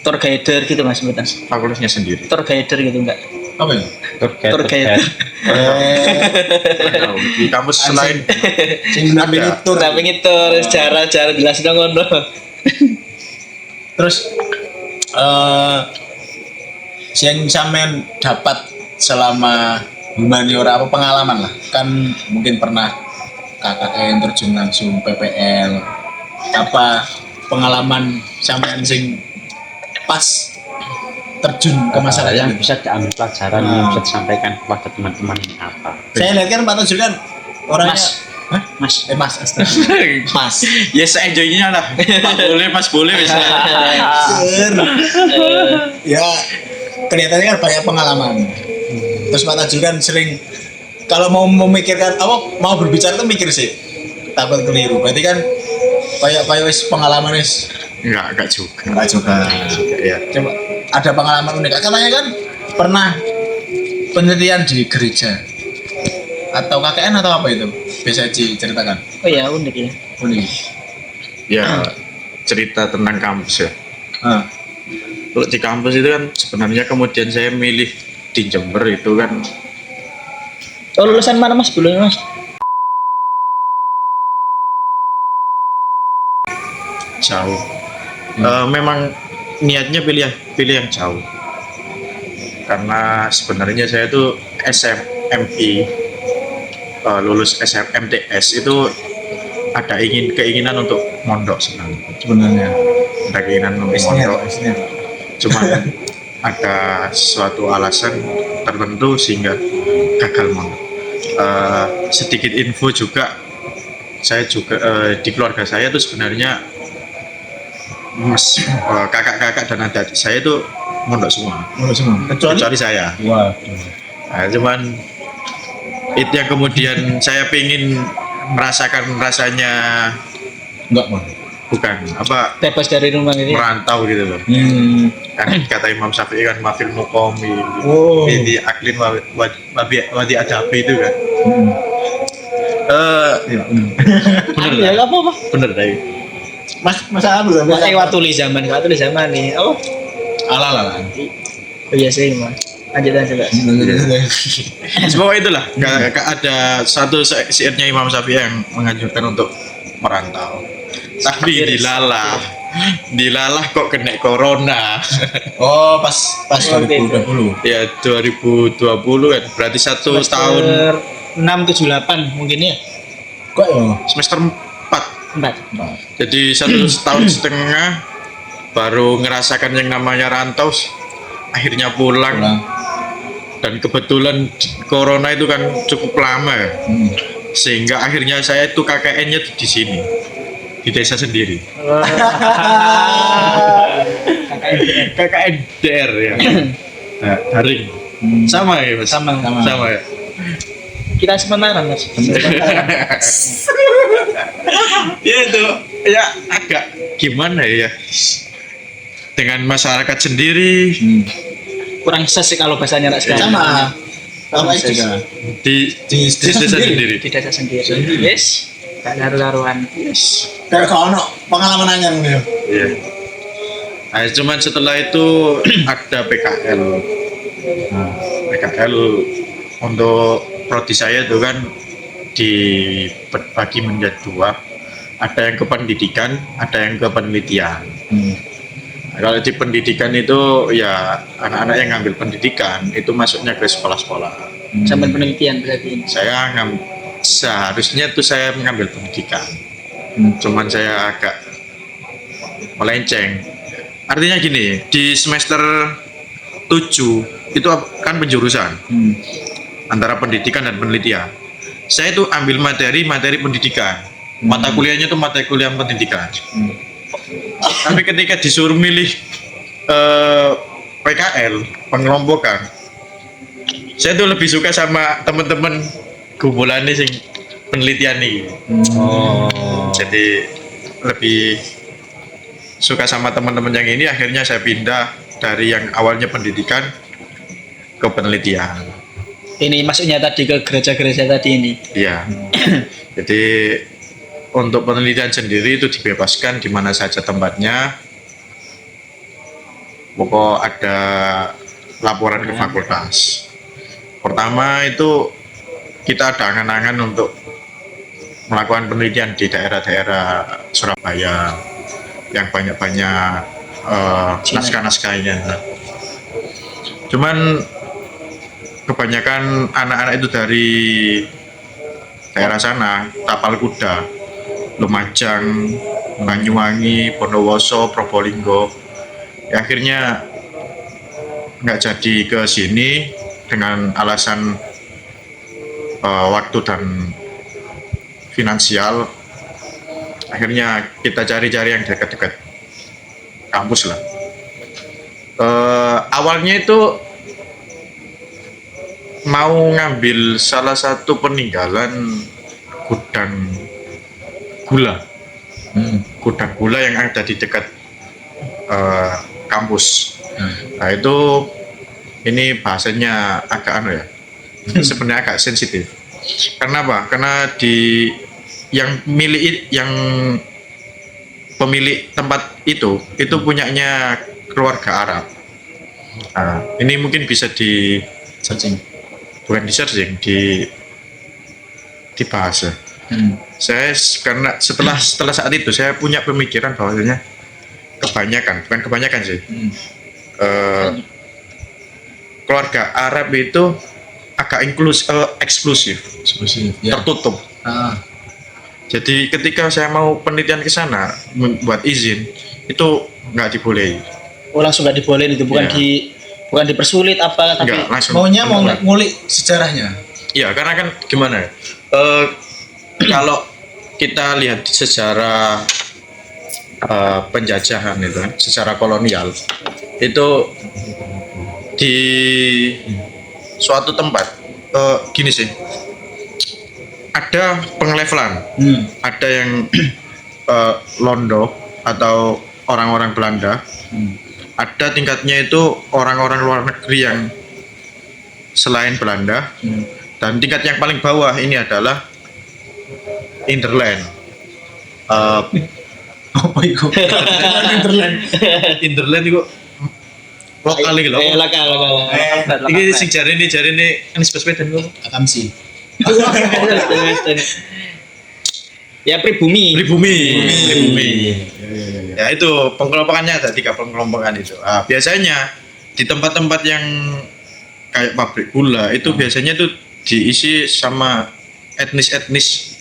[SPEAKER 3] Tour guider gitu Mas sebutan.
[SPEAKER 2] fakultasnya sendiri.
[SPEAKER 3] Tour guider gitu enggak?
[SPEAKER 1] Apa ya?
[SPEAKER 3] Tour guider.
[SPEAKER 2] Di kampus selain
[SPEAKER 1] Sing nampingi tur.
[SPEAKER 3] Tapi itu sejarah jelas dong ngono.
[SPEAKER 1] Terus yang sampean dapat selama humaniora apa pengalaman lah, kan mungkin pernah KKN terjun langsung PPL, apa pengalaman sampean sing pas terjun ke masalah
[SPEAKER 4] yang
[SPEAKER 1] itu?
[SPEAKER 4] bisa diambil pelajaran yang bisa disampaikan kepada teman-teman ini apa?
[SPEAKER 1] Saya lihat kan Pak Tajul kan orangnya
[SPEAKER 3] Mas.
[SPEAKER 1] Hah?
[SPEAKER 3] Mas.
[SPEAKER 1] Mas astaga. Mas
[SPEAKER 2] ya se-enjoy-nya lah. Mas boleh bisa.
[SPEAKER 1] ya kelihatannya kan banyak pengalaman. Terus Pak Tajul kan sering kalau mau memikirkan apa mau berbicara tuh mikir sih, takut keliru. Berarti kan kayak wis pengalaman wis
[SPEAKER 2] Enggak juga.
[SPEAKER 1] enggak juga.
[SPEAKER 2] Ya.
[SPEAKER 1] Coba ada pengalaman unik. Katanya kan pernah penelitian di gereja atau KKN atau apa itu? Bisa diceritakan.
[SPEAKER 3] Oh ya unik ya.
[SPEAKER 1] Unik.
[SPEAKER 2] Ya cerita tentang kampus ya.
[SPEAKER 1] Ah.
[SPEAKER 2] Kalau di kampus itu kan sebenarnya kemudian saya milih di Jember itu kan
[SPEAKER 3] Oh lulusan mana Mas? Belum Mas.
[SPEAKER 2] jauh. Memang niatnya pilih yang jauh. Karena sebenarnya saya itu SMMI lulus SMMTS itu ada keinginan untuk mondok sebenarnya. Ada keinginan untuk mondok. Cuma ada suatu alasan tertentu sehingga gagal mondok. Sedikit info juga, saya juga di keluarga saya itu sebenarnya kakak-kakak dan adik saya itu mondok semua. Kecuali saya.
[SPEAKER 1] Wah.
[SPEAKER 2] Nah, cuman itu yang kemudian saya pingin merasakan rasanya
[SPEAKER 1] Enggak mau.
[SPEAKER 2] bukan apa
[SPEAKER 3] Bebas dari rumah gitu. Ya?
[SPEAKER 2] merantau gitu loh. Kan kata Imam Syafi'i kan mafil muqami
[SPEAKER 1] Oh.
[SPEAKER 2] di aklin wadi adabi itu kan.
[SPEAKER 1] Iya.
[SPEAKER 2] Bener
[SPEAKER 3] Ya
[SPEAKER 2] lah.
[SPEAKER 3] apa?
[SPEAKER 2] Bener tadi.
[SPEAKER 1] Masa aku lah.
[SPEAKER 3] Watuli zaman nih. Oh,
[SPEAKER 1] Ala.
[SPEAKER 3] iya sih mas. Lanjut aja Pak.
[SPEAKER 2] Semoga itulah ada satu syairnya Imam Syafi'i yang menganjurkan untuk merantau. Tapi dilalah kok kena corona.
[SPEAKER 1] Oh, pas 2020.
[SPEAKER 2] Ya 2020 kan berarti satu tahun
[SPEAKER 3] 6, 7, 8 mungkin ya.
[SPEAKER 1] Kok ya?
[SPEAKER 2] semester 4.
[SPEAKER 3] 4.
[SPEAKER 2] Jadi satu tahun setengah baru ngerasakan yang namanya rantau, akhirnya pulang. Dan kebetulan corona itu kan cukup lama ya. Sehingga akhirnya saya itu KKN-nya tuh di sini. Di desa sendiri. KKN DR ya. Nah, daring. Sama ya Mas?
[SPEAKER 3] Sama.
[SPEAKER 2] Sama ya.
[SPEAKER 3] Kita sementara mas.
[SPEAKER 2] Ya itu ya agak gimana ya dengan masyarakat sendiri
[SPEAKER 3] Kurang ses sih kalau bahasanya nak sekarang.
[SPEAKER 1] Sama juga.
[SPEAKER 2] di desa sendiri.
[SPEAKER 3] Di desa sendiri. Yes. Gak karu-karuan.
[SPEAKER 2] Yes.
[SPEAKER 1] Kayak kau ono pengalaman anyar nih.
[SPEAKER 2] Iya. Nah, cuman setelah itu ada PKL. Nah, PKL untuk prodi saya itu kan dibagi menjadi 2. Ada yang ke pendidikan, ada yang ke penelitian. Nah, kalau di pendidikan itu ya anak-anak yang ngambil pendidikan itu masuknya ke sekolah-sekolah.
[SPEAKER 3] Sampai penelitian berarti.
[SPEAKER 2] Saya seharusnya tuh saya mengambil pendidikan. Cuman saya agak melenceng. Artinya gini, di semester 7 itu kan penjurusan antara pendidikan dan penelitian. Saya itu ambil materi pendidikan. Mata kuliahnya tuh mata kuliah pendidikan. Tapi ketika disuruh milih PKL, pengelompokan, saya tuh lebih suka sama teman-teman kumpulan sing penelitian nih. Jadi lebih suka sama teman-teman yang ini, akhirnya saya pindah dari yang awalnya pendidikan ke penelitian.
[SPEAKER 3] Ini masuknya tadi ke gereja-gereja tadi ini.
[SPEAKER 2] Iya. Jadi untuk penelitian sendiri itu dibebaskan di mana saja tempatnya. Pokok ada laporan ke fakultas. Pertama itu kita ada angan-angan untuk melakukan penelitian di daerah-daerah Surabaya yang banyak-banyak naskah-naskahnya. Cuman kebanyakan anak-anak itu dari daerah sana, Tapal Kuda, Lumajang, Banyuwangi, Bondowoso, Probolinggo. Ya, akhirnya nggak jadi ke sini dengan alasan waktu dan finansial. Akhirnya kita cari-cari yang dekat-dekat kampus lah. Awalnya itu mau ngambil salah satu peninggalan gudang gula yang ada di dekat kampus. Nah itu ini bahasanya agak sebenarnya agak sensitif. Karena apa? Karena yang pemilik tempat itu punyanya keluarga Arab. Nah, ini mungkin bisa di searching, bukan di searching, dibahas. Saya karena setelah saat itu saya punya pemikiran bahwasanya bukan kebanyakan sih, keluarga Arab itu agak eksklusif, ya. Tertutup. Jadi ketika saya mau penelitian ke sana buat izin itu nggak dibolehi.
[SPEAKER 3] Oh, langsung nggak dibolehin itu, bukan dipersulit apa, tapi
[SPEAKER 1] maunya mau ngulik sejarahnya.
[SPEAKER 2] Iya, karena kan gimana ya? Kalau kita lihat sejarah penjajahan itu kan, secara kolonial itu di suatu tempat gini sih, ada penglevelan, ada yang Londo atau orang-orang Belanda, ada tingkatnya itu orang-orang luar negeri yang selain Belanda, dan tingkat yang paling bawah ini adalah Interland,
[SPEAKER 1] Apa iku? Interland.
[SPEAKER 2] Interland itu lokal iki lho.
[SPEAKER 3] Lokal.
[SPEAKER 2] Iki sing jarene Anies Baswedan kok.
[SPEAKER 1] Akamsi.
[SPEAKER 3] Ya pribumi.
[SPEAKER 2] Ya itu pengelompokannya ada 3 pengelompokan itu. Biasanya di tempat-tempat yang kayak pabrik gula itu biasanya tuh diisi sama etnis-etnis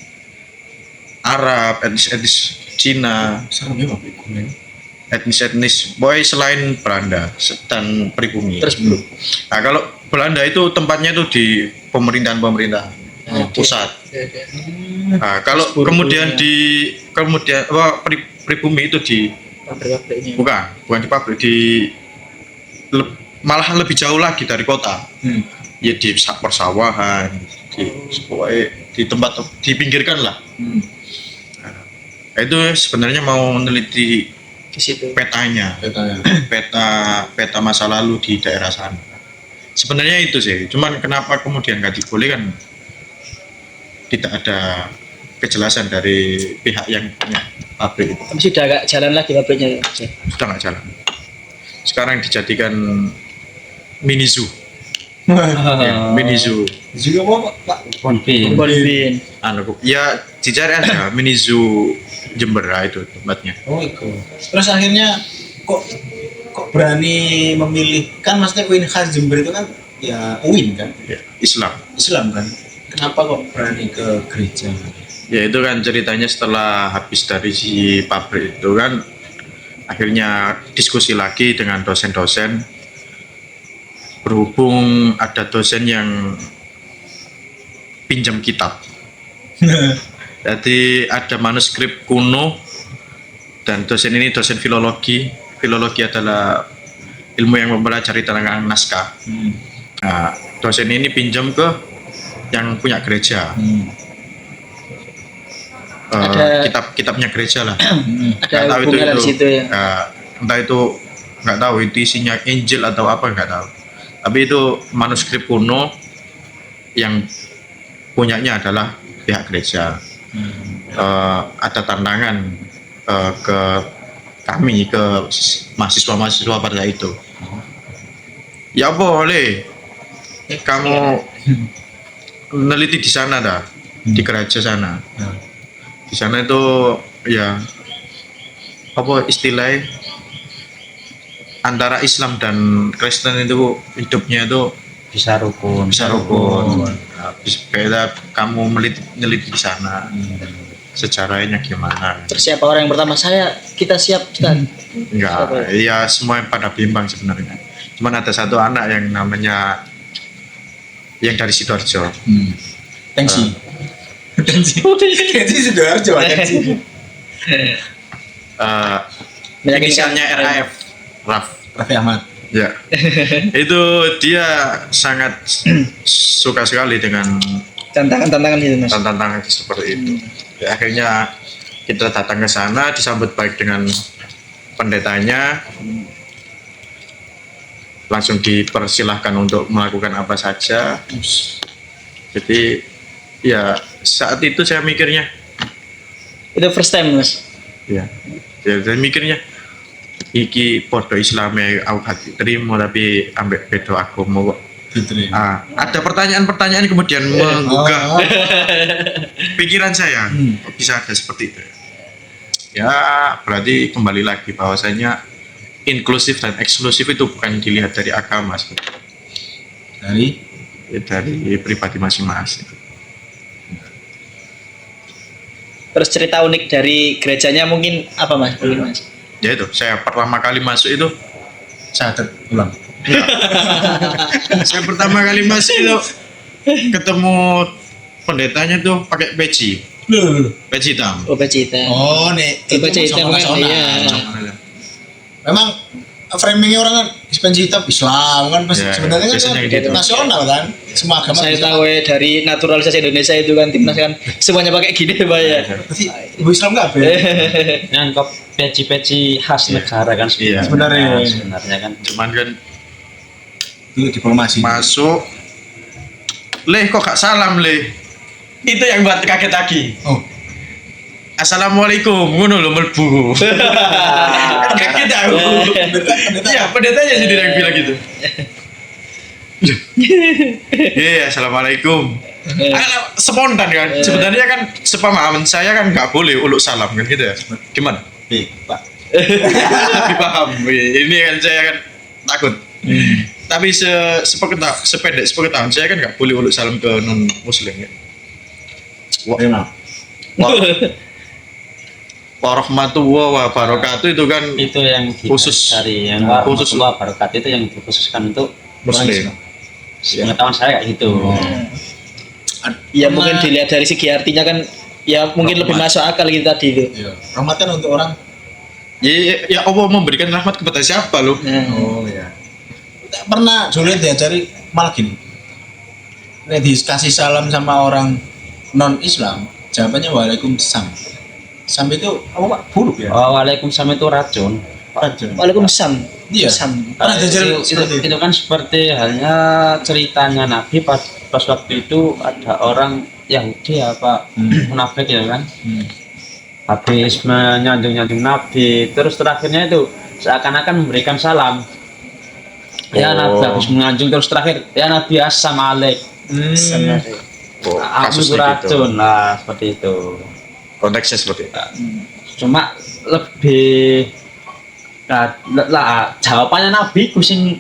[SPEAKER 2] Arab, etnis-etnis Cina,
[SPEAKER 1] Serem ya pabrik gula.
[SPEAKER 2] etnis-etnis boy selain Belanda dan pribumi.
[SPEAKER 3] Terus belum.
[SPEAKER 2] Nah, kalau Belanda itu tempatnya tuh di pemerintahan pusat. Nah, kalau kemudian pribumi itu di
[SPEAKER 3] Pabrik-pabriknya.
[SPEAKER 2] bukan di pabrik malah lebih jauh lagi dari kota. Ya di persawahan, di tempat dipinggirkan lah. Nah, itu sebenarnya mau meneliti
[SPEAKER 3] Di situ.
[SPEAKER 2] petanya, peta masa lalu di daerah sana. Sebenarnya itu sih, cuman kenapa kemudian nggak dibolehkan? Tidak ada kejelasan dari pihak yang punya pabrik itu.
[SPEAKER 3] Tapi sudah agak jalan lagi pabriknya.
[SPEAKER 2] Sudah nggak jalan. Sekarang dijadikan mini zoo. Ya, mini zoo.
[SPEAKER 1] Juga apa Pak?
[SPEAKER 4] Bonbin.
[SPEAKER 3] Bonbin.
[SPEAKER 2] Ya dicari aja mini zoo Jember itu tempatnya.
[SPEAKER 1] Oh itu. Terus akhirnya kok berani memilih, kan maksudnya UIN khas Jember itu kan ya UIN kan,
[SPEAKER 2] Ya, Islam.
[SPEAKER 1] Islam kan. Kenapa kok berani ke gereja?
[SPEAKER 2] Ya itu kan ceritanya setelah habis dari si pabrik itu kan akhirnya diskusi lagi dengan dosen-dosen. Berhubung ada dosen yang pinjam kitab. Jadi ada manuskrip kuno dan dosen ini dosen filologi. Filologi adalah ilmu yang mempelajari tentang naskah. Nah, dosen ini pinjam ke yang punya gereja. Kitab-kitabnya gereja lah.
[SPEAKER 3] Ada hubungan di situ ya.
[SPEAKER 2] Entah itu nggak tahu itu isinya Injil atau apa, nggak tahu. Tapi itu manuskrip kuno yang punyanya adalah pihak gereja. Ada tantangan ke kami, ke mahasiswa-mahasiswa pada itu. Ya boleh, kamu meneliti di sana dah, di gereja sana. Di sana itu ya apa istilahnya, antara Islam dan Kristen itu hidupnya itu
[SPEAKER 4] Bisa rukun.
[SPEAKER 2] Nah, beda kamu meneliti di sana. Sejarahnya gimana?
[SPEAKER 3] Terus siapa orang yang pertama? Kita siap, Ustaz.
[SPEAKER 2] Enggak, ya semua yang pada bimbang sebenarnya. Cuman ada satu anak yang namanya yang dari Sidoarjo.
[SPEAKER 1] Tensi. Tensi Sidoarjo.
[SPEAKER 2] Inisialnya RAF, Raf.
[SPEAKER 1] Raffi Ahmad.
[SPEAKER 2] Ya, itu dia sangat suka sekali dengan
[SPEAKER 3] Tantangan itu, Mas.
[SPEAKER 2] tantangan seperti itu. Ya, akhirnya kita datang ke sana, disambut baik dengan pendetanya, langsung dipersilahkan untuk melakukan apa saja. Jadi ya saat itu saya mikirnya,
[SPEAKER 3] Itu first time, Mas.
[SPEAKER 2] ya saya mikirnya iki podo Islame aku hati terima tapi ambek bedo agama kok. Ada pertanyaan-pertanyaan kemudian menggugah pikiran saya, kok bisa ada seperti itu. Ya berarti kembali lagi bahwasanya inklusif dan eksklusif itu bukan dilihat dari agama, dari pribadi masing-masing.
[SPEAKER 3] Terus cerita unik dari gerejanya mungkin apa, Mas? Mungkin, Mas.
[SPEAKER 2] Ya itu, saya pertama kali masuk itu
[SPEAKER 1] Syahadat ulang.
[SPEAKER 2] saya pertama kali masuk itu ketemu pendetanya tuh pakai peci hitam.
[SPEAKER 3] Oh, Pecita.
[SPEAKER 1] Oh, nih.
[SPEAKER 3] Oh, Pecita kan, iya.
[SPEAKER 1] Memang framingnya orang kan penci hitam Islam kan pasti
[SPEAKER 2] Ya,
[SPEAKER 1] sebenarnya kan
[SPEAKER 2] biasanya gitu.
[SPEAKER 1] nasional kan, semua agama.
[SPEAKER 3] Saya
[SPEAKER 1] bisa.
[SPEAKER 3] tahu ya, dari naturalisasi Indonesia itu kan timnas kan semuanya pakai gini, Pak ya.
[SPEAKER 1] Berarti ibu Islam nggak apa?
[SPEAKER 4] Nganggap peci-peci khas negara kan
[SPEAKER 2] Iya.
[SPEAKER 4] sebenarnya kan.
[SPEAKER 2] Cuman kan
[SPEAKER 1] Itu diplomasi.
[SPEAKER 2] masuk, leh kok gak salam leh. Itu yang buat kaget lagi.
[SPEAKER 1] Oh,
[SPEAKER 2] Assalamualaikum, ngono lho mlebu. Kaget aku. Iya, pendetanya sendiri yang bilang gitu. Iya, assalamualaikum. Spontan kan. Sebenarnya kan sepemahaman saya kan nggak boleh uluk salam kan gitu ya. Gimana?
[SPEAKER 1] Pak.
[SPEAKER 2] Lebih paham. Ini kan saya kan takut. Tapi sependek sepengetahuan saya kan nggak boleh uluk salam ke non muslim ya.
[SPEAKER 1] Gimana?
[SPEAKER 2] Warahmatullahi wabarakatuh itu kan
[SPEAKER 4] Itu yang
[SPEAKER 2] Khusus.
[SPEAKER 4] dari yang
[SPEAKER 2] Khusus.
[SPEAKER 4] barokat itu yang dikhususkan untuk
[SPEAKER 2] muslim.
[SPEAKER 4] pengetahuan saya kayak gitu.
[SPEAKER 3] Ya mungkin dilihat dari segi artinya kan ya mungkin lebih masuk akal gitu tadi itu.
[SPEAKER 1] Iya. Rahmat kan untuk orang.
[SPEAKER 2] Ya Allah memberikan rahmat kepada siapa loh?
[SPEAKER 1] Oh iya. Tak pernah sulit diajari malah gini. Nek dikasih salam sama orang non Islam, jawabannya waalaikumsalam. Sam itu apa Pak? Buruk ya?
[SPEAKER 4] Waalaikumsalam itu racun.
[SPEAKER 3] Waalaikumsalam.
[SPEAKER 1] Iya.
[SPEAKER 3] Sam.
[SPEAKER 1] Pernah diajari
[SPEAKER 4] itu,
[SPEAKER 1] seperti itu.
[SPEAKER 4] itu kan seperti halnya ceritanya Nabi pas waktu itu ada orang Yahudi apa munafik ya kan, habis menyanjung Nabi, terus terakhirnya itu seakan-akan memberikan salam. Ya Nabi habis menyanjung terus terakhir ya Nabi assalamualaikum.
[SPEAKER 2] Oh,
[SPEAKER 4] Aku
[SPEAKER 2] kasusnya gitu.
[SPEAKER 4] racun lah seperti itu.
[SPEAKER 2] Konteksnya seperti itu.
[SPEAKER 4] Cuma lebih lah jawabannya Nabi kucing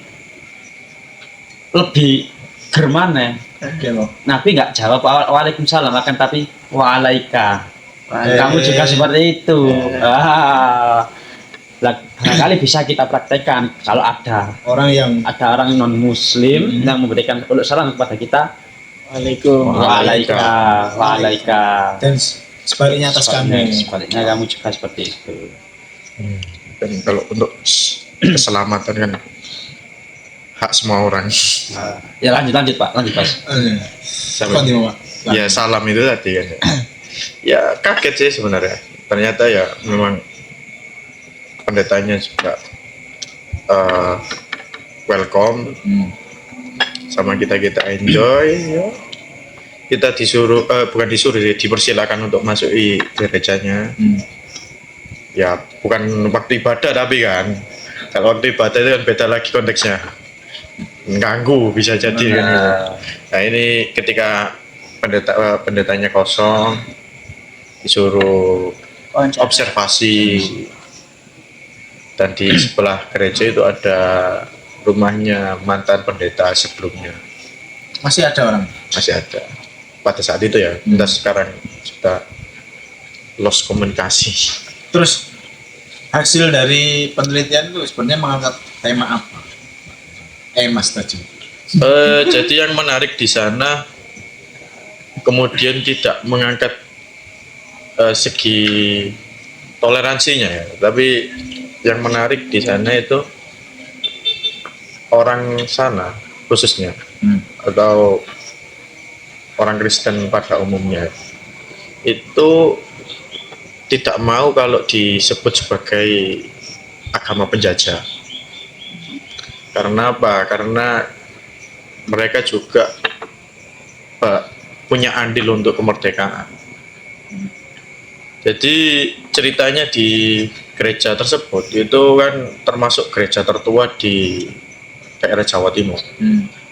[SPEAKER 4] lebih germane.
[SPEAKER 1] Oke loh.
[SPEAKER 4] Nabi nggak jawab waalaikumsalam akan tapi waalaikum. Kamu juga seperti itu. Barangkali bisa kita praktekkan kalau ada
[SPEAKER 1] Orang yang
[SPEAKER 4] orang non muslim yang memberikan salam kepada kita. Waalaikum.
[SPEAKER 1] dan sebaliknya atas kami.
[SPEAKER 4] Sebaliknya kamu juga seperti itu.
[SPEAKER 2] Dan kalau untuk keselamatan kan hak semua orang.
[SPEAKER 4] Ya lanjut Pak, lanjut Mas.
[SPEAKER 1] Apa nih Pak?
[SPEAKER 2] Ya salam itu tadi kan. Ya kaget sih sebenarnya. Ternyata ya memang pendetanya juga welcome sama kita enjoy. Ya. Kita disuruh bukan disuruh sih, dipersilakan untuk masuk di gerejanya. Ya bukan waktu ibadah tapi kan kalau waktu ibadah itu kan beda lagi konteksnya, ganggu bisa jadi kan gitu. Nah ini ketika pendetanya kosong disuruh observasi dan di sebelah gereja itu ada rumahnya mantan pendeta sebelumnya,
[SPEAKER 1] Masih ada orang.
[SPEAKER 2] masih ada pada saat itu ya. Entah sekarang sudah lost komunikasi.
[SPEAKER 1] Terus hasil dari penelitian itu sebenarnya mengangkat tema apa? Mas tadi.
[SPEAKER 2] Jadi yang menarik di sana kemudian tidak mengangkat segi toleransinya ya, tapi yang menarik di sana itu orang sana khususnya atau orang Kristen pada umumnya itu tidak mau kalau disebut sebagai agama penjajah. Karena apa? Karena mereka juga punya andil untuk kemerdekaan. Jadi ceritanya di gereja tersebut itu kan termasuk gereja tertua di daerah Jawa Timur.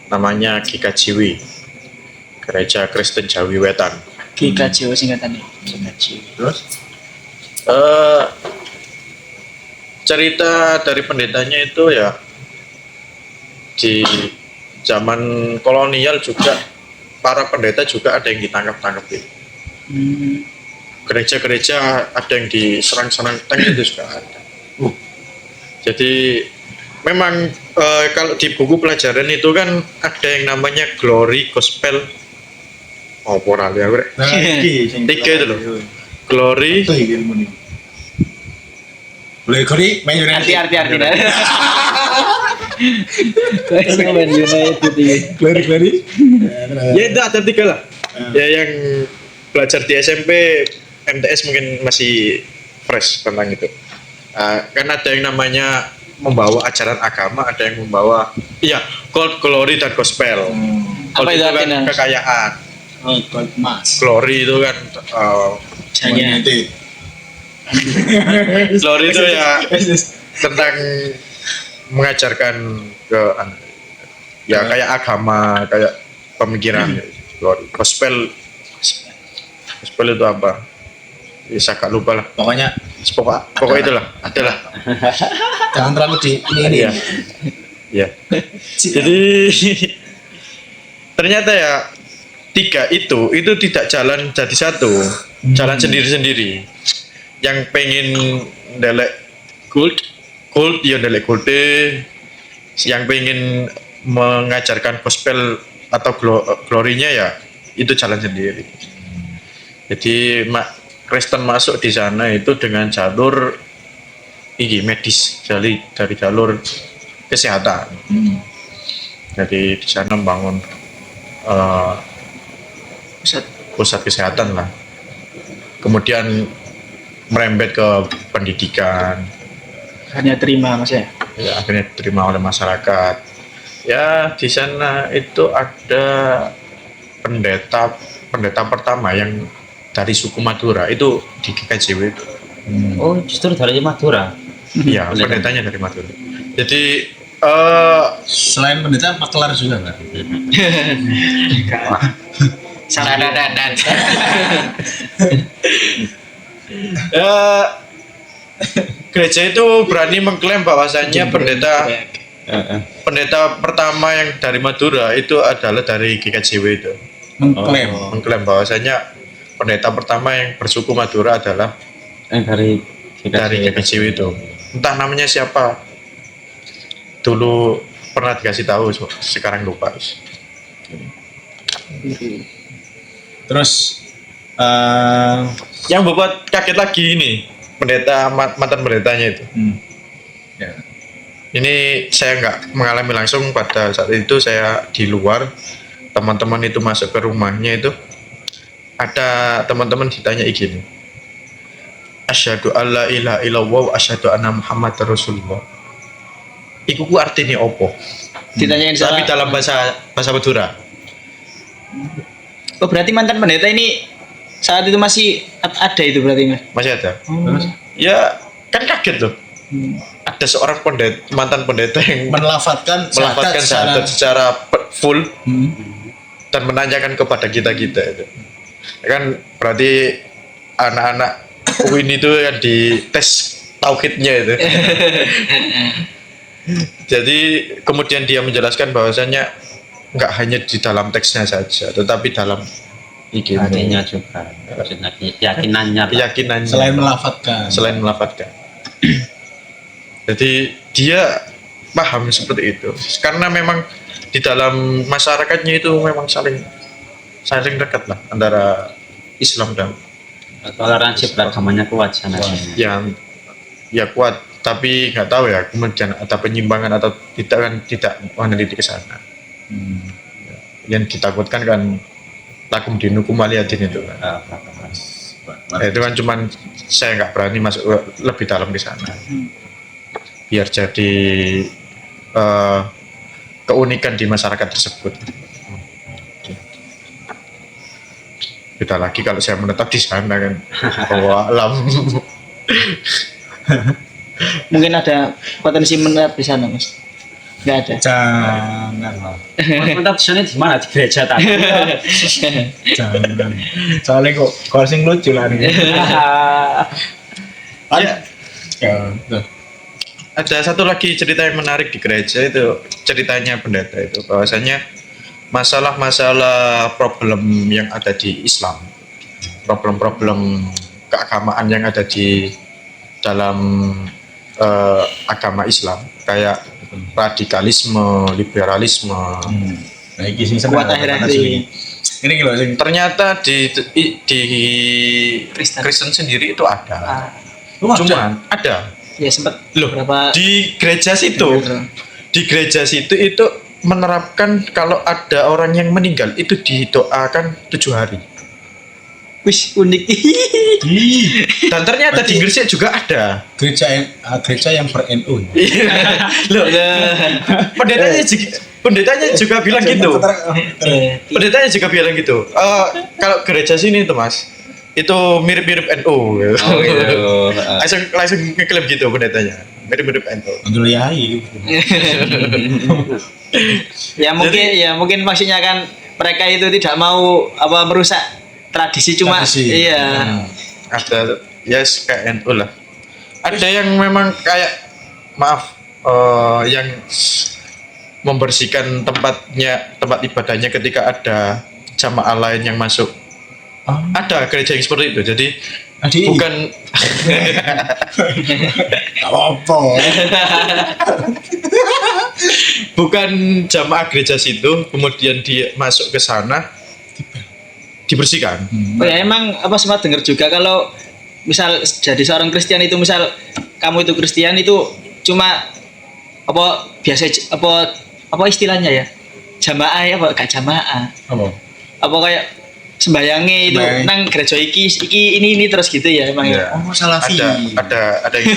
[SPEAKER 2] Namanya GKJW, Gereja Kristen Jawi Wetan.
[SPEAKER 3] GKJW singkatannya.
[SPEAKER 1] Terus
[SPEAKER 2] Cerita dari pendetanya itu ya di zaman kolonial juga para pendeta juga ada yang ditangkap-tangkap itu. Gereja-gereja ada yang diserang-serang tank itu juga ada. Jadi memang kalau di buku pelajaran itu kan ada yang namanya glory gospel. Oh, moral ya, bre. Tiga itu loh. Glory,
[SPEAKER 1] itu ilmu nih. Boleh kori main
[SPEAKER 3] Arti dah. Kau main United ini.
[SPEAKER 1] Glory.
[SPEAKER 2] ya itu ada tiga lah. Ya yang belajar di SMP, MTS mungkin masih fresh tentang itu. Kan ada yang namanya membawa ajaran agama, ada yang membawa gold, glory dan gospel. Gold
[SPEAKER 3] Apa itu
[SPEAKER 2] itu kan
[SPEAKER 3] artinya?
[SPEAKER 2] kekayaan.
[SPEAKER 1] Gold mas.
[SPEAKER 2] Glory itu kan
[SPEAKER 3] Jaya.
[SPEAKER 1] Itu.
[SPEAKER 2] Glory itu ya tentang mengajarkan ke ya kayak agama, kayak pemikiran. Glory. Gospel itu apa? Ya, saya agak lupa lah.
[SPEAKER 1] Pokoknya
[SPEAKER 2] Pokoknya itulah, adalah.
[SPEAKER 1] jangan terlalu di ini.
[SPEAKER 2] Iya. Ya. Jadi ternyata ya tiga itu tidak jalan jadi satu, jalan sendiri-sendiri. Yang pengen ndelek kult ya ndelek kulte, yang pengen mengajarkan gospel atau glorinya ya itu jalan sendiri. Jadi Kristen masuk di sana itu dengan jalur medis, dari jalur kesehatan. Jadi di sana membangun pusat kesehatan lah. Kemudian merembet ke pendidikan.
[SPEAKER 3] Hanya terima Mas ya.
[SPEAKER 2] Ya, akhirnya diterima oleh masyarakat. Ya di sana itu ada pendeta pertama yang dari suku Madura itu di GKJW itu.
[SPEAKER 4] Oh, justru dari Madura.
[SPEAKER 2] Iya, pendetanya dari Madura. Jadi
[SPEAKER 1] Selain pendeta maklar juga kan?
[SPEAKER 3] Salah dan.
[SPEAKER 2] gereja itu berani mengklaim bahwasannya pendeta pertama yang dari Madura itu adalah dari GKJW itu. Mengklaim bahwasannya pendeta pertama yang bersuku Madura adalah dari GKJW itu. Entah namanya siapa. Dulu pernah dikasih tahu, sekarang lupa.
[SPEAKER 1] Terus
[SPEAKER 2] Yang membuat kaget lagi ini mantan pendetanya itu.
[SPEAKER 1] ya.
[SPEAKER 2] Ini saya nggak mengalami langsung, pada saat itu saya di luar, teman-teman itu masuk ke rumahnya itu, ada teman-teman ditanya gini, asyhadu alla ilaha illallah wa asyhadu anna muhammadar rasulullah. Iku ku artinya opo?
[SPEAKER 3] Ditanyain
[SPEAKER 2] Tapi dalam bahasa Madura.
[SPEAKER 3] Oh berarti mantan pendeta ini saat itu masih ada itu berarti Mas?
[SPEAKER 2] Masih ada.
[SPEAKER 1] Terus
[SPEAKER 2] Ya kan kaget loh. Ada seorang mantan pendeta yang
[SPEAKER 1] melafatkan
[SPEAKER 2] syahadat secara full dan menanyakan kepada kita itu. Kan berarti anak-anak UIN itu yang dites tauhidnya itu. Jadi kemudian dia menjelaskan bahwasannya nggak hanya di dalam teksnya saja, tetapi dalam
[SPEAKER 4] artinya juga, maksudnya keyakinannya.
[SPEAKER 1] selain melafatkan.
[SPEAKER 2] Jadi dia paham seperti itu, karena memang di dalam masyarakatnya itu memang saling dekat lah antara Islam dan
[SPEAKER 4] toleransi beragamanya kuat sana.
[SPEAKER 2] yang ya kuat, tapi nggak tahu ya kemudian ada penyimpangan atau tidak meneliti ke sana. Yang ditakutkan kan takum dinukum aliadin itu kan. Itu kan cuman saya nggak berani masuk lebih dalam ke sana. Biar jadi keunikan di masyarakat tersebut. Beda lagi kalau saya menetap di sana kan, bahwa alam.
[SPEAKER 3] Mungkin ada potensi menetap di sana Mas? Nggak ada.
[SPEAKER 1] Jangan lah.
[SPEAKER 4] Menetap di sana di mana? Di gereja tadi.
[SPEAKER 1] Jangan. Soalnya kok sing lucu lah nih.
[SPEAKER 2] Ada satu lagi cerita yang menarik di gereja itu, ceritanya pendeta itu bahwasanya masalah-masalah problem yang ada di Islam, problem-problem keagamaan yang ada di dalam agama Islam, kayak radikalisme, liberalisme.
[SPEAKER 1] Nah, iki sing
[SPEAKER 3] Kuat akhir-akhir ini.
[SPEAKER 1] Ini gitu sing
[SPEAKER 2] Ternyata di Kristen sendiri itu ada. Cuman ada.
[SPEAKER 3] Ya sempat
[SPEAKER 2] Loh,
[SPEAKER 3] berapa
[SPEAKER 2] di gereja situ itu menerapkan kalau ada orang yang meninggal itu didoakan 7 hari.
[SPEAKER 3] wis unik.
[SPEAKER 2] Dan ternyata di Gresik juga ada.
[SPEAKER 1] gereja yang ber-NU.
[SPEAKER 2] Loh, pendetanya juga bilang gitu. Pendetanya juga bilang gitu. Kalau gereja sini itu Mas, itu mirip-mirip NU gitu.
[SPEAKER 4] Oh gitu.
[SPEAKER 2] langsung ngeklaim gitu pendetanya, mirip-mirip NU.
[SPEAKER 1] Andul Yai.
[SPEAKER 3] Mungkin maksudnya kan mereka itu tidak mau merusak tradisi cuma
[SPEAKER 1] Tradisi.
[SPEAKER 3] iya.
[SPEAKER 2] Ada kayak NU lah. Ada yang memang kayak maaf yang membersihkan tempat ibadahnya ketika ada jamaah lain yang masuk. Ada gereja yang seperti itu. Jadi bukan
[SPEAKER 1] apa?
[SPEAKER 2] bukan jamaah gereja situ kemudian dia masuk ke sana dibersihkan.
[SPEAKER 3] Oh ya emang sempat dengar juga kalau misal jadi seorang Kristen itu misal kamu itu Kristen itu cuma biasa apa istilahnya ya jamaah ya gak jamaah
[SPEAKER 1] Apa?
[SPEAKER 3] Kayak sembayangnya itu
[SPEAKER 1] Sembayang.
[SPEAKER 3] nang gereja iki ini terus gitu ya emang ya.
[SPEAKER 1] Oh, Salafi.
[SPEAKER 2] Ada yang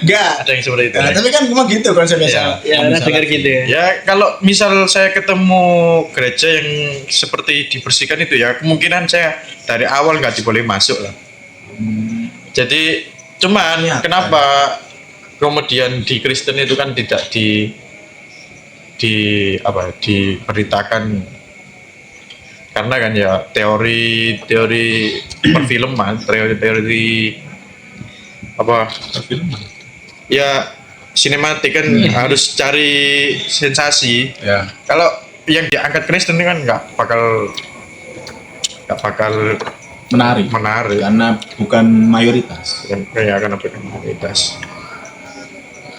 [SPEAKER 1] Enggak.
[SPEAKER 2] ada yang seperti itu.
[SPEAKER 1] Nah, tapi kan memang gitu konsepnya.
[SPEAKER 2] Iya.
[SPEAKER 3] Ya pernah dengar gitu ya.
[SPEAKER 2] Ya kalau misal saya ketemu gereja yang seperti dibersihkan itu ya kemungkinan saya dari awal nggak diboleh masuk lah. Jadi cuman
[SPEAKER 1] Iya,
[SPEAKER 2] kenapa kemudian di Kristen itu kan tidak diberitakan karena kan ya teori perfilman, teori
[SPEAKER 1] Perfilman.
[SPEAKER 2] ya sinematik kan harus cari sensasi.
[SPEAKER 1] Ya.
[SPEAKER 2] Kalau yang diangkat Kristen kan nggak bakal
[SPEAKER 1] Menarik. Karena bukan mayoritas.
[SPEAKER 2] kayak akan apa mayoritas.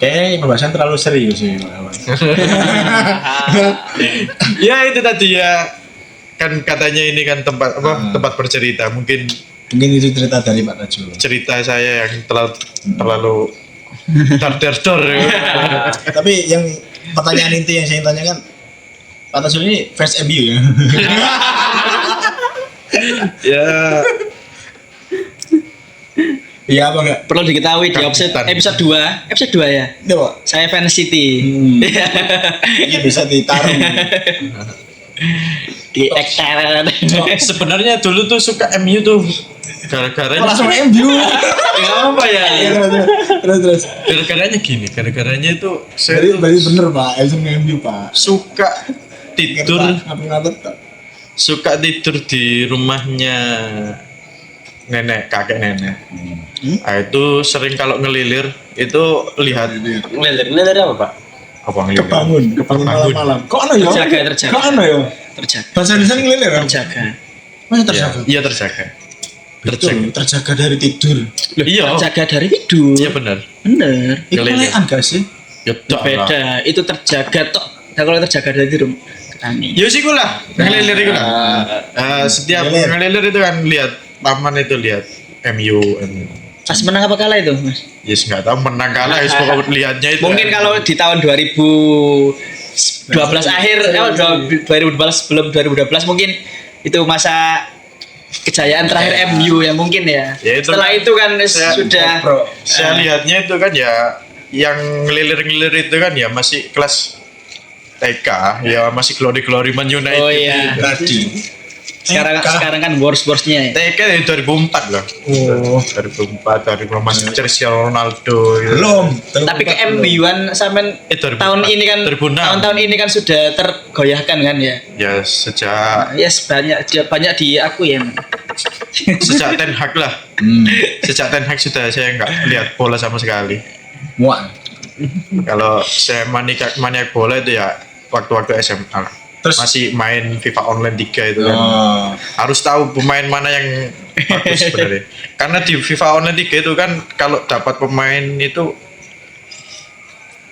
[SPEAKER 1] Pembahasan terlalu serius sih.
[SPEAKER 2] Ya itu tadi ya kan katanya ini kan tempat bercerita, mungkin
[SPEAKER 1] Mungkin itu cerita dari Pak Rajul.
[SPEAKER 2] cerita saya yang terlalu dar-dar.
[SPEAKER 1] Tapi yang pertanyaan inti yang saya tanyakan, Pak Rajul ini fans MU ya?
[SPEAKER 2] Ya
[SPEAKER 1] Iya apa enggak?
[SPEAKER 3] Perlu diketahui di
[SPEAKER 2] Kapitan.
[SPEAKER 3] episode 2 ya.
[SPEAKER 1] Itu Pak.
[SPEAKER 3] Saya fans City.
[SPEAKER 1] Ini bisa ditaruh.
[SPEAKER 3] Di ekstern.
[SPEAKER 2] sebenarnya dulu tuh suka MU tuh gara-garanya
[SPEAKER 1] Langsung MU.
[SPEAKER 2] apa ya?
[SPEAKER 1] Terus.
[SPEAKER 2] Gara-garanya itu saya
[SPEAKER 1] Berarti bener Pak, langsung MU Pak.
[SPEAKER 2] suka tidur
[SPEAKER 1] Ngatur-ngatur.
[SPEAKER 2] suka tidur di rumahnya kakek nenek. Nah, itu sering kalau ngelilir itu lihat
[SPEAKER 4] Ngelir apa Pak?
[SPEAKER 2] apa ngelilir?
[SPEAKER 1] Kebangun malam-malam. Kok ano ya?
[SPEAKER 3] Terjaga.
[SPEAKER 1] Kok ano ya?
[SPEAKER 3] Terjaga.
[SPEAKER 1] Bahasa Indonesia ngelir kan?
[SPEAKER 3] Terjaga.
[SPEAKER 1] Masa
[SPEAKER 2] Iya,
[SPEAKER 1] terjaga?
[SPEAKER 2] iya terjaga.
[SPEAKER 1] Betul, terjaga dari tidur.
[SPEAKER 2] Iya.
[SPEAKER 3] Terjaga dari tidur.
[SPEAKER 2] Iya benar.
[SPEAKER 3] Bener.
[SPEAKER 1] Itu
[SPEAKER 2] Ngelilir.
[SPEAKER 1] kalian gak sih?
[SPEAKER 2] Ya tak lah.
[SPEAKER 3] Beda. Itu terjaga tok. Nah, kalau terjaga dari tidur. Ketani.
[SPEAKER 2] Ya sih lah, ngelilir itu lah. Setiap
[SPEAKER 1] Ngelilir.
[SPEAKER 2] ngelilir itu kan lihat paman itu lihat MU.
[SPEAKER 3] Pas menang apa kalah itu, Mas?
[SPEAKER 2] Yes nggak tahu menang kalah, ya pokoknya lihatnya itu.
[SPEAKER 3] Mungkin kalau di tahun 2012 akhir, 2012 sebelum 2012 mungkin itu masa kejayaan terakhir MU ya mungkin ya.
[SPEAKER 2] Ya, itu
[SPEAKER 3] Setelah
[SPEAKER 2] kan
[SPEAKER 3] itu kan
[SPEAKER 2] saya-
[SPEAKER 3] sudah
[SPEAKER 2] Saya lihatnya itu kan ya yang ngelilir-ngelilir itu kan ya masih kelas TK, ya masih glory Man United.
[SPEAKER 3] Oh, iya.
[SPEAKER 1] Tadi.
[SPEAKER 3] sekarang kan worst-worstnya ya.
[SPEAKER 2] TK dari 2004 loh.
[SPEAKER 1] Oh.
[SPEAKER 2] 2004 dari masih Cristiano Ronaldo gitu.
[SPEAKER 1] Belum.
[SPEAKER 3] Tapi ke MU-an sampai
[SPEAKER 2] 2004.
[SPEAKER 3] tahun ini kan
[SPEAKER 2] 2006.
[SPEAKER 3] tahun-tahun ini kan sudah tergoyahkan kan ya.
[SPEAKER 2] Ya sejak
[SPEAKER 3] Yes, banyak di aku ya.
[SPEAKER 2] sejak Ten Hag lah. Sejak Ten Hag sudah saya nggak lihat bola sama sekali.
[SPEAKER 1] Muak.
[SPEAKER 2] Kalau saya maniak bola itu ya waktu-waktu SMA lah.
[SPEAKER 1] Terus
[SPEAKER 2] Masih main FIFA Online 3 itu kan.
[SPEAKER 1] oh.
[SPEAKER 2] Harus tahu pemain mana yang bagus sebenarnya. Karena di FIFA Online 3 itu kan kalau dapat pemain itu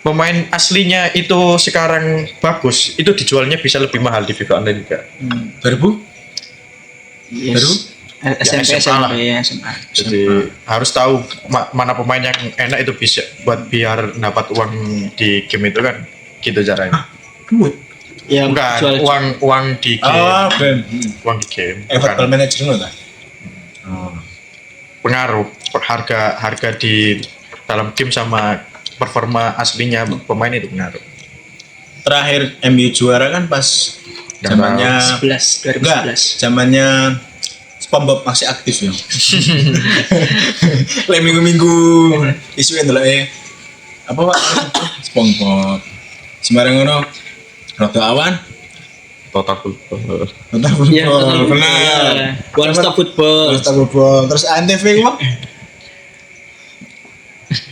[SPEAKER 2] pemain aslinya itu sekarang bagus, itu dijualnya bisa lebih mahal di FIFA Online 3.
[SPEAKER 1] 2000? Baru?
[SPEAKER 3] SMP,
[SPEAKER 2] SMA lah.
[SPEAKER 3] SMA.
[SPEAKER 2] Jadi harus tahu mana pemain yang enak itu bisa buat biar dapat uang di game itu kan. Gitu caranya.
[SPEAKER 1] Duit.
[SPEAKER 3] Ya,
[SPEAKER 2] Bukan uang di game.
[SPEAKER 1] Ah, ben.
[SPEAKER 2] Uang di game.
[SPEAKER 1] Football
[SPEAKER 2] Bukan.
[SPEAKER 1] manager ngono ta? Oh.
[SPEAKER 2] Pengaruh harga di dalam game sama performa aslinya pemain itu pengaruh.
[SPEAKER 1] Terakhir MU juara kan pas zamannya
[SPEAKER 3] 2011.
[SPEAKER 1] enggak, zamannya SpongeBob masih aktif ya. Lek minggu-minggu isu ndelok apa Pak? SpongeBob. Sembarang ngono. Rada awan.
[SPEAKER 2] Total football.
[SPEAKER 1] Total
[SPEAKER 3] Iya,
[SPEAKER 1] football. Benar.
[SPEAKER 3] One Stop Football.
[SPEAKER 1] Total football. Terus ANTV ku, Pak?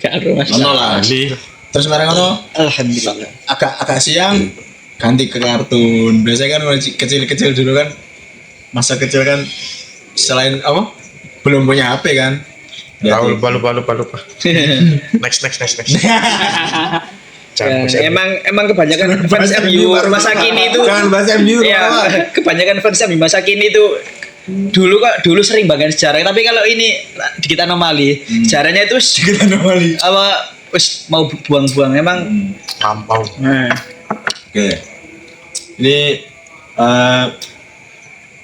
[SPEAKER 3] Karo Mas.
[SPEAKER 1] Ono lah. Terus sembarang ngono
[SPEAKER 3] Alhamdulillah.
[SPEAKER 1] agak siang ganti ke kartun. Biasanya kan masih kecil-kecil dulu kan. Masa kecil kan selain apa? Belum punya HP kan.
[SPEAKER 2] Lupa. Next. Jangan
[SPEAKER 3] Ya, emang kebanyakan fans MU masa kini itu
[SPEAKER 1] Jangan bahas MU.
[SPEAKER 3] ya, kebanyakan fans MU masa kini itu dulu sering banget sejarah, tapi kalau ini dikit anomali. Sejarahnya itu
[SPEAKER 1] Kita normali.
[SPEAKER 3] apa wis mau buang-buang emang
[SPEAKER 2] lampau.
[SPEAKER 1] Oke. Ini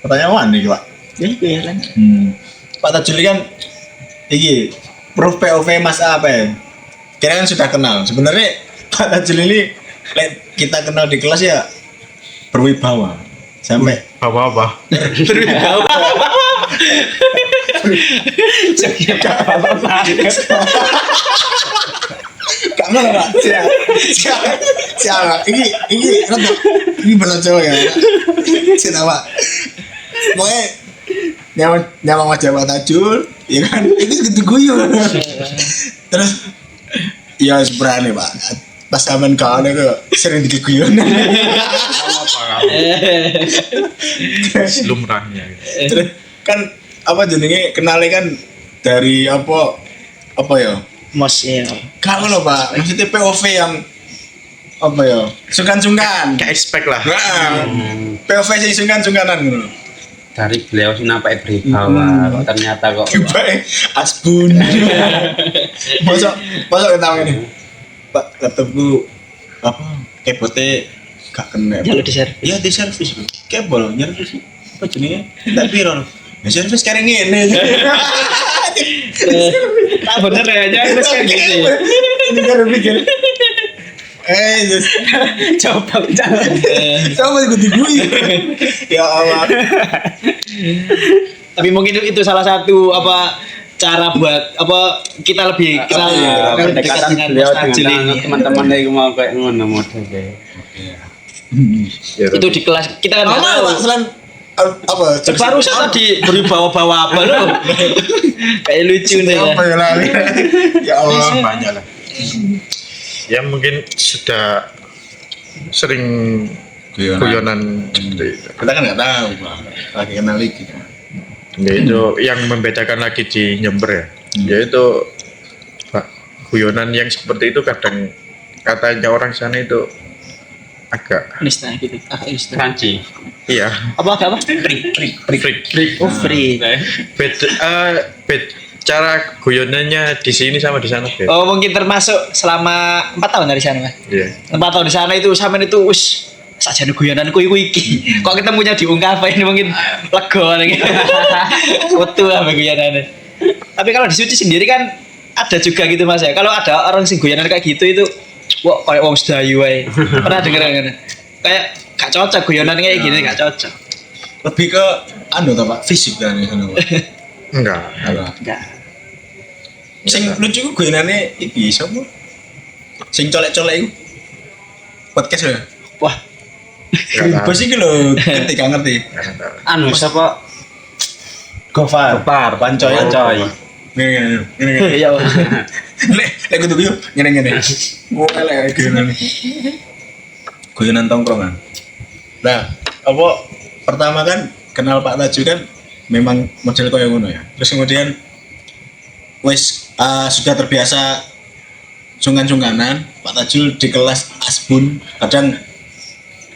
[SPEAKER 1] pertanyaan nih, Pak.
[SPEAKER 3] ya kan.
[SPEAKER 1] Pak Tajul ini kan iki Prof POV Mas apa ya? Kira kan sudah kenal. Sebenarnya Pak Tajul ini kita kenal di kelas ya berwibawa sampai
[SPEAKER 2] Apa?
[SPEAKER 1] kamu lah Pak. Siapa? Ini benar cowok ya. Siapa Pak? Pokoknya nyawa wajah Pak Tajul, ya kan? Itu gitu guyu. Terus ya sebenarnya Pak. Pas zaman kawan itu sering diguyon.
[SPEAKER 2] Lumrahnya.
[SPEAKER 1] Terus kan apa jenenge kenalnya kan dari apa ya?
[SPEAKER 3] Mos ya.
[SPEAKER 1] Kamu loh Pak, maksudnya POV yang apa ya? Sungkan-sungkan.
[SPEAKER 2] Gak expect lah.
[SPEAKER 1] Nah, POV sing sungkan-sungkanan ngono.
[SPEAKER 4] Dari beliau sih nampak berwibawa, kok ternyata kok
[SPEAKER 1] Baik, asbun. Masa tahu ini. Pak, laptopku apa? Keyboardnya gak kena.
[SPEAKER 3] Jalur di servis.
[SPEAKER 1] Iya di servis. Kebol nyervis. Apa jenenge? Tak piro. Ya servis sekarang ini.
[SPEAKER 3] Tak bener ya aja terus kayak gitu.
[SPEAKER 1] Ini kan pikir. Yes.
[SPEAKER 3] Coba jalan.
[SPEAKER 1] Sama ikut gue. Ya Allah.
[SPEAKER 3] Tapi mungkin itu salah satu apa cara buat apa kita lebih kenal
[SPEAKER 1] iya,
[SPEAKER 3] dekat
[SPEAKER 4] pendekatan
[SPEAKER 3] dengan
[SPEAKER 4] beliau
[SPEAKER 3] Mas Tajil
[SPEAKER 4] dengan
[SPEAKER 3] ini.
[SPEAKER 4] teman-teman yang mau kayak ngono model kayak.
[SPEAKER 3] Itu di kelas kita kan nggak tahu.
[SPEAKER 1] Pak selain apa?
[SPEAKER 3] Barusan tadi berbawa-bawa apa lo? Kayak lucu nih ya.
[SPEAKER 1] Apa ya lali? Ya Allah.
[SPEAKER 2] Banyak lah. Ya mungkin sudah sering guyonan seperti itu.
[SPEAKER 1] Kita kan nggak tahu Pak. Lagi kenal lagi.
[SPEAKER 2] Yaitu yang membedakan lagi di Jember ya. Yaitu Pak, guyonan yang seperti itu kadang katanya orang sana itu agak
[SPEAKER 3] Nista gitu. Ah, Nista.
[SPEAKER 4] Crunchy.
[SPEAKER 2] iya
[SPEAKER 3] Apa apa?
[SPEAKER 2] freak.
[SPEAKER 3] Oh, free.
[SPEAKER 2] Cara guyonannya di sini sama di sana beda.
[SPEAKER 3] Oh, mungkin termasuk selama 4 tahun dari sana, Mas.
[SPEAKER 2] Iya.
[SPEAKER 3] 4 tahun di sana itu sampean itu wis sajane guyonanku iki. Kok ketemunya diungkapin mungkin lega nih. Wetu apa guyonane. Tapi kalau di Suci sendiri kan ada juga gitu Mas ya. Kalau ada orang sing guyonan kayak gitu itu wah kayak wong sedayu wae. Pernah denger kan? Kayak gak cocok guyonan kayak gini gak cocok.
[SPEAKER 1] Lebih ke anu ta Pak, fisik kan ya sana Pak.
[SPEAKER 2] Enggak.
[SPEAKER 3] Enggak.
[SPEAKER 1] Sing lucu ku guyonane iki sapa? Sing colek-colek iku. Podcast ya.
[SPEAKER 3] Wah,
[SPEAKER 1] Bos iki lho, ketika ngerti.
[SPEAKER 4] Anu siapa?
[SPEAKER 1] Gofar.
[SPEAKER 4] Gopar,
[SPEAKER 1] Pancoy.
[SPEAKER 4] Pancoy.
[SPEAKER 1] Ngene.
[SPEAKER 3] ya.
[SPEAKER 1] Lek kudu yo ngene. Gua elek guyonane. Guyonan tongkrongan. Nah, apa pertama kan kenal Pak Tajul kan memang model koyo ngono ya. Terus kemudian wis sudah terbiasa sungkan-sungkanan. Pak Tajul di kelas asbun kadang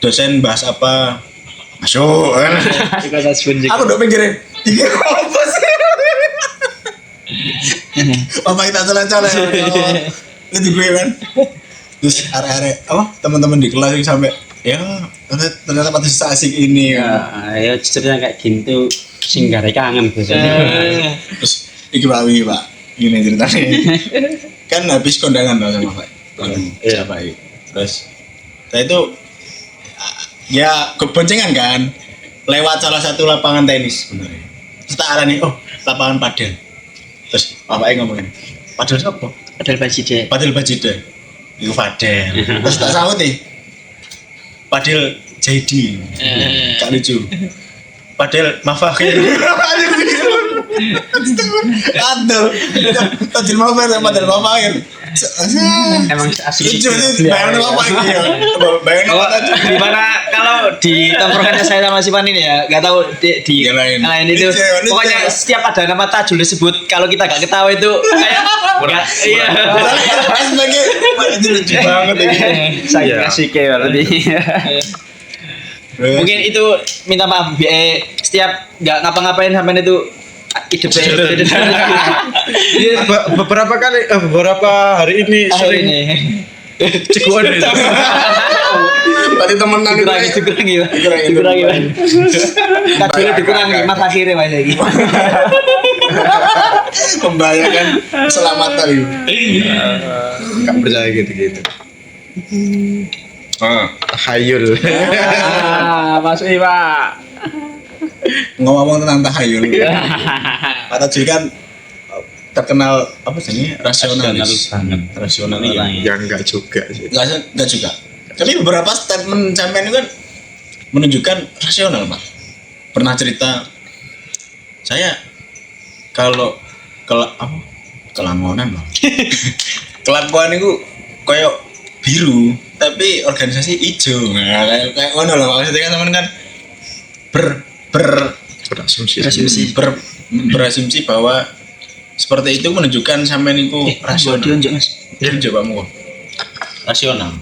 [SPEAKER 1] dosen bahas apa masuk.
[SPEAKER 3] Juga tasbun juga.
[SPEAKER 1] Aku udah pikirin iki apa sih? Apa kita jalan-jalan itu gue kan. Terus arek-arek apa teman-teman di kelas yang sampai ya ternyata pada asik ini ya.
[SPEAKER 4] Ya ceritanya kayak gitu singgare kangen biasanya.
[SPEAKER 1] Terus iki Pak Wi Pak gini ceritanya kan habis kondangan lah sama Pak siapa ini terus saya itu ya keboncengan kan lewat salah satu lapangan tenis sebenarnya kita arani lapangan padel. Terus bapaknya ngomongin, padel siapa?
[SPEAKER 3] Padahal Bajide.
[SPEAKER 1] Padel Bajide. Iku Fadel. Terus tak sahut nih. Padel Jaidi. Gak lucu. Padel Mafakir. Aduh. Padel Mafakir.
[SPEAKER 3] Emang asik.
[SPEAKER 1] Lucu itu bayangin apa ini ya? Bayangin
[SPEAKER 3] Oh,
[SPEAKER 1] apa tadi?
[SPEAKER 3] gimana kalau di tongkrongannya saya sama si Pan ini ya, nggak tahu di
[SPEAKER 1] Yang lain.
[SPEAKER 3] itu.
[SPEAKER 1] Lucu.
[SPEAKER 3] Pokoknya setiap ada nama Tajul disebut, kalau kita nggak ketawa itu kayak iya.
[SPEAKER 1] Sebagai itu lucu banget ini.
[SPEAKER 3] Saya
[SPEAKER 2] Iya.
[SPEAKER 3] kasih ke berarti. Mungkin itu minta maaf setiap nggak ngapa-ngapain sampai itu hidup
[SPEAKER 2] beberapa hari ini sering
[SPEAKER 3] ini.
[SPEAKER 2] cekuan itu.
[SPEAKER 1] Berarti temenan
[SPEAKER 3] Dikurangi. Tajulnya dikurangi, mas akhirnya mas lagi.
[SPEAKER 1] membahayakan keselamatan itu.
[SPEAKER 2] Gak percaya gitu. Hayul.
[SPEAKER 3] Mas Iwa.
[SPEAKER 1] Ngomong tentang tahayul. Pak Tajul kan terkenal apa sih rasionalis. Rasionalis.
[SPEAKER 2] Yang enggak juga sih.
[SPEAKER 1] Enggak juga. Tapi beberapa statement sampean itu kan menunjukkan rasional, Pak. Pernah cerita saya kalau kelamonan, Pak. Kelakuan itu kayak biru, tapi organisasi hijau. Nah, kayak ngono loh, maksudnya kan teman kan berasumsi bahwa seperti itu menunjukkan sampean itu rasional.
[SPEAKER 3] Mas.
[SPEAKER 1] Ya, coba mu. Rasional.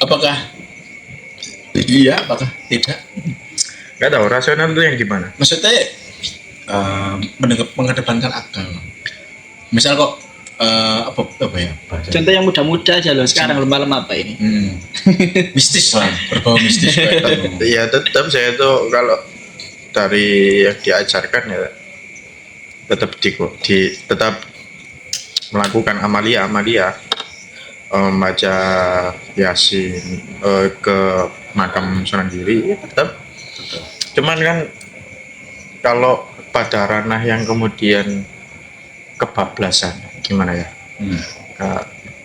[SPEAKER 1] Apakah iya, apakah tidak?
[SPEAKER 2] Gak tahu rasional itu yang gimana?
[SPEAKER 1] Maksudnya mengedepankan akal. Misal kok apa ya? bahasa-
[SPEAKER 3] Contoh yang muda-muda aja loh, sekarang lemah-lemah apa ini?
[SPEAKER 1] Mistis lah, berbau mistis kayak gitu.
[SPEAKER 2] Ya tetap saya tuh kalau dari yang diajarkan ya tetap melakukan amalia membaca Yasin ke makam Sunan Giri ya tetap. Cuman kan kalau pada ranah yang kemudian kebablasan gimana ya?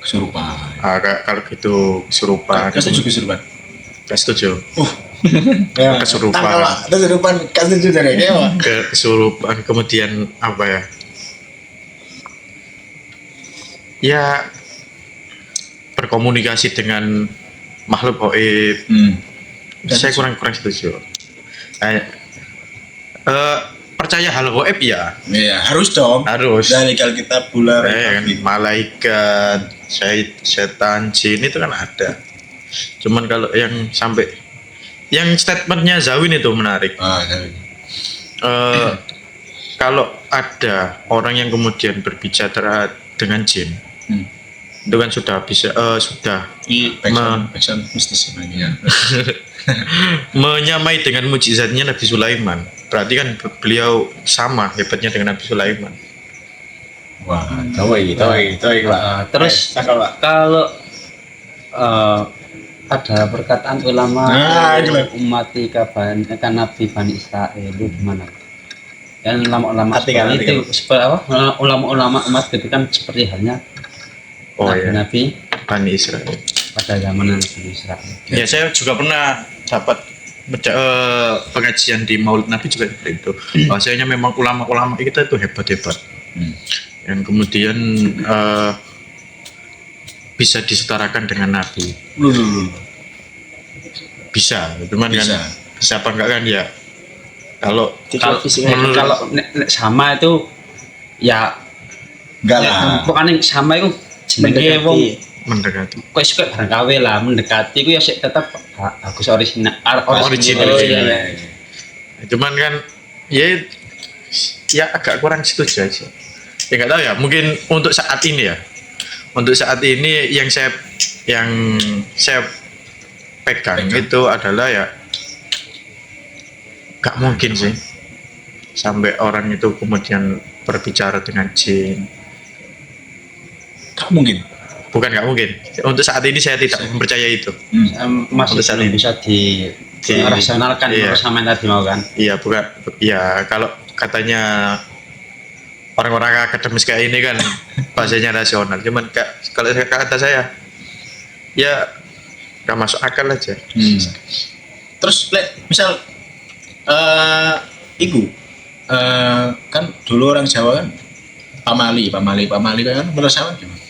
[SPEAKER 1] Kesurupan.
[SPEAKER 2] Kalau gitu kesurupan.
[SPEAKER 1] Kasih juga kesurupan.
[SPEAKER 2] Gak setuju.
[SPEAKER 1] Ya,
[SPEAKER 2] Kesurupan.
[SPEAKER 1] Kesurupan kasih juga kayak apa?
[SPEAKER 2] Kesurupan kemudian apa ya? Ya berkomunikasi dengan makhluk gaib. Saya kurang setuju. Percaya hal gaib ya
[SPEAKER 1] Iya, harus dong.
[SPEAKER 2] harus.
[SPEAKER 1] Dari kalau kita bulan
[SPEAKER 2] Kan, malaikat, setan, jin itu kan ada. Cuman kalau yang sampai yang statementnya Zawin itu menarik. Kalau ada orang yang kemudian berbicara dengan jin, itu kan sudah bisa sudah
[SPEAKER 1] backsound mistis sebenarnya.
[SPEAKER 2] menyamai dengan mukjizatnya Nabi Sulaiman. Berarti kan beliau sama hebatnya dengan Nabi Sulaiman.
[SPEAKER 1] Wah, tahu Pak.
[SPEAKER 3] Terus kalau ada perkataan ulama umati kan Nabi Bani Israel itu gimana? Dan ulama-ulama seperti itu seperti apa? Ulama-ulama umat itu kan seperti halnya Nabi
[SPEAKER 2] Bani Israel
[SPEAKER 3] pada zaman Nabi Israel.
[SPEAKER 2] ya saya juga pernah dapat pengajian di Maulid Nabi juga seperti itu. Bahasanya memang ulama-ulama kita itu hebat-hebat yang kemudian bisa disetarakan dengan Nabi. Bisa, cuman kan bisa apa enggak kan ya kalau
[SPEAKER 3] sama itu ya
[SPEAKER 1] enggak lah.
[SPEAKER 3] pokoknya sama itu jenenge wong
[SPEAKER 2] mendekati
[SPEAKER 3] kok suka barang kawe lah mendekati itu ya sih tetap bagus original.
[SPEAKER 2] Cuman kan ya agak kurang setuju aja. Ya nggak tahu ya, mungkin untuk saat ini yang saya pegang itu adalah ya nggak mungkin sih sampai orang itu kemudian berbicara dengan jin.
[SPEAKER 1] Gak mungkin.
[SPEAKER 2] Bukan nggak mungkin. Untuk saat ini saya tidak mempercaya itu.
[SPEAKER 3] Masih belum bisa
[SPEAKER 4] rasional kan
[SPEAKER 2] Iya.
[SPEAKER 4] menurut sampean tadi mau kan.
[SPEAKER 2] Iya bukan, ya kalau katanya orang-orang akademis kayak ini kan bahasanya rasional, cuman kalau kata saya ya nggak masuk akal aja.
[SPEAKER 1] Terus misal iku kan dulu orang Jawa kan pamali kan menurut sama gimana?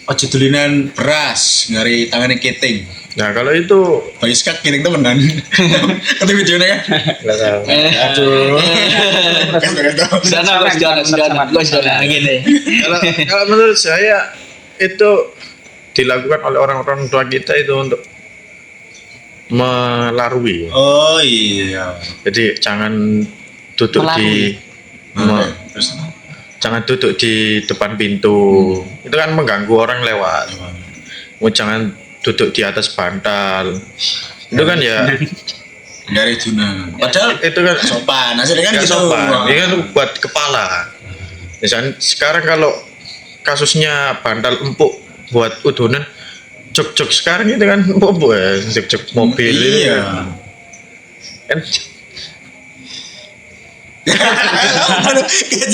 [SPEAKER 1] Ojo dulinan beras ngari tangannya keting.
[SPEAKER 2] Nah kalau itu
[SPEAKER 1] Bayi skak keting temenan. Ketemu videonya kan?
[SPEAKER 2] nggak tahu.
[SPEAKER 1] Aduh.
[SPEAKER 3] Sudah gini.
[SPEAKER 2] Kalau menurut saya itu dilakukan oleh orang-orang tua kita itu untuk melarui.
[SPEAKER 1] Oh iya.
[SPEAKER 2] Jadi jangan duduk di
[SPEAKER 1] Terus
[SPEAKER 2] jangan duduk di depan pintu. Itu kan mengganggu orang lewat. Jangan duduk di atas bantal. Itu kan ya
[SPEAKER 1] dari Juna. Padahal
[SPEAKER 2] itu kan
[SPEAKER 1] sopan. Hasilnya kan
[SPEAKER 2] nggak
[SPEAKER 1] gitu.
[SPEAKER 2] sopan. Ini kan buat kepala. Misalnya sekarang kalau kasusnya bantal empuk buat udunan, jok-jok sekarang itu kan empuk ya, jok-jok mobil ini
[SPEAKER 1] Iya.
[SPEAKER 2] kan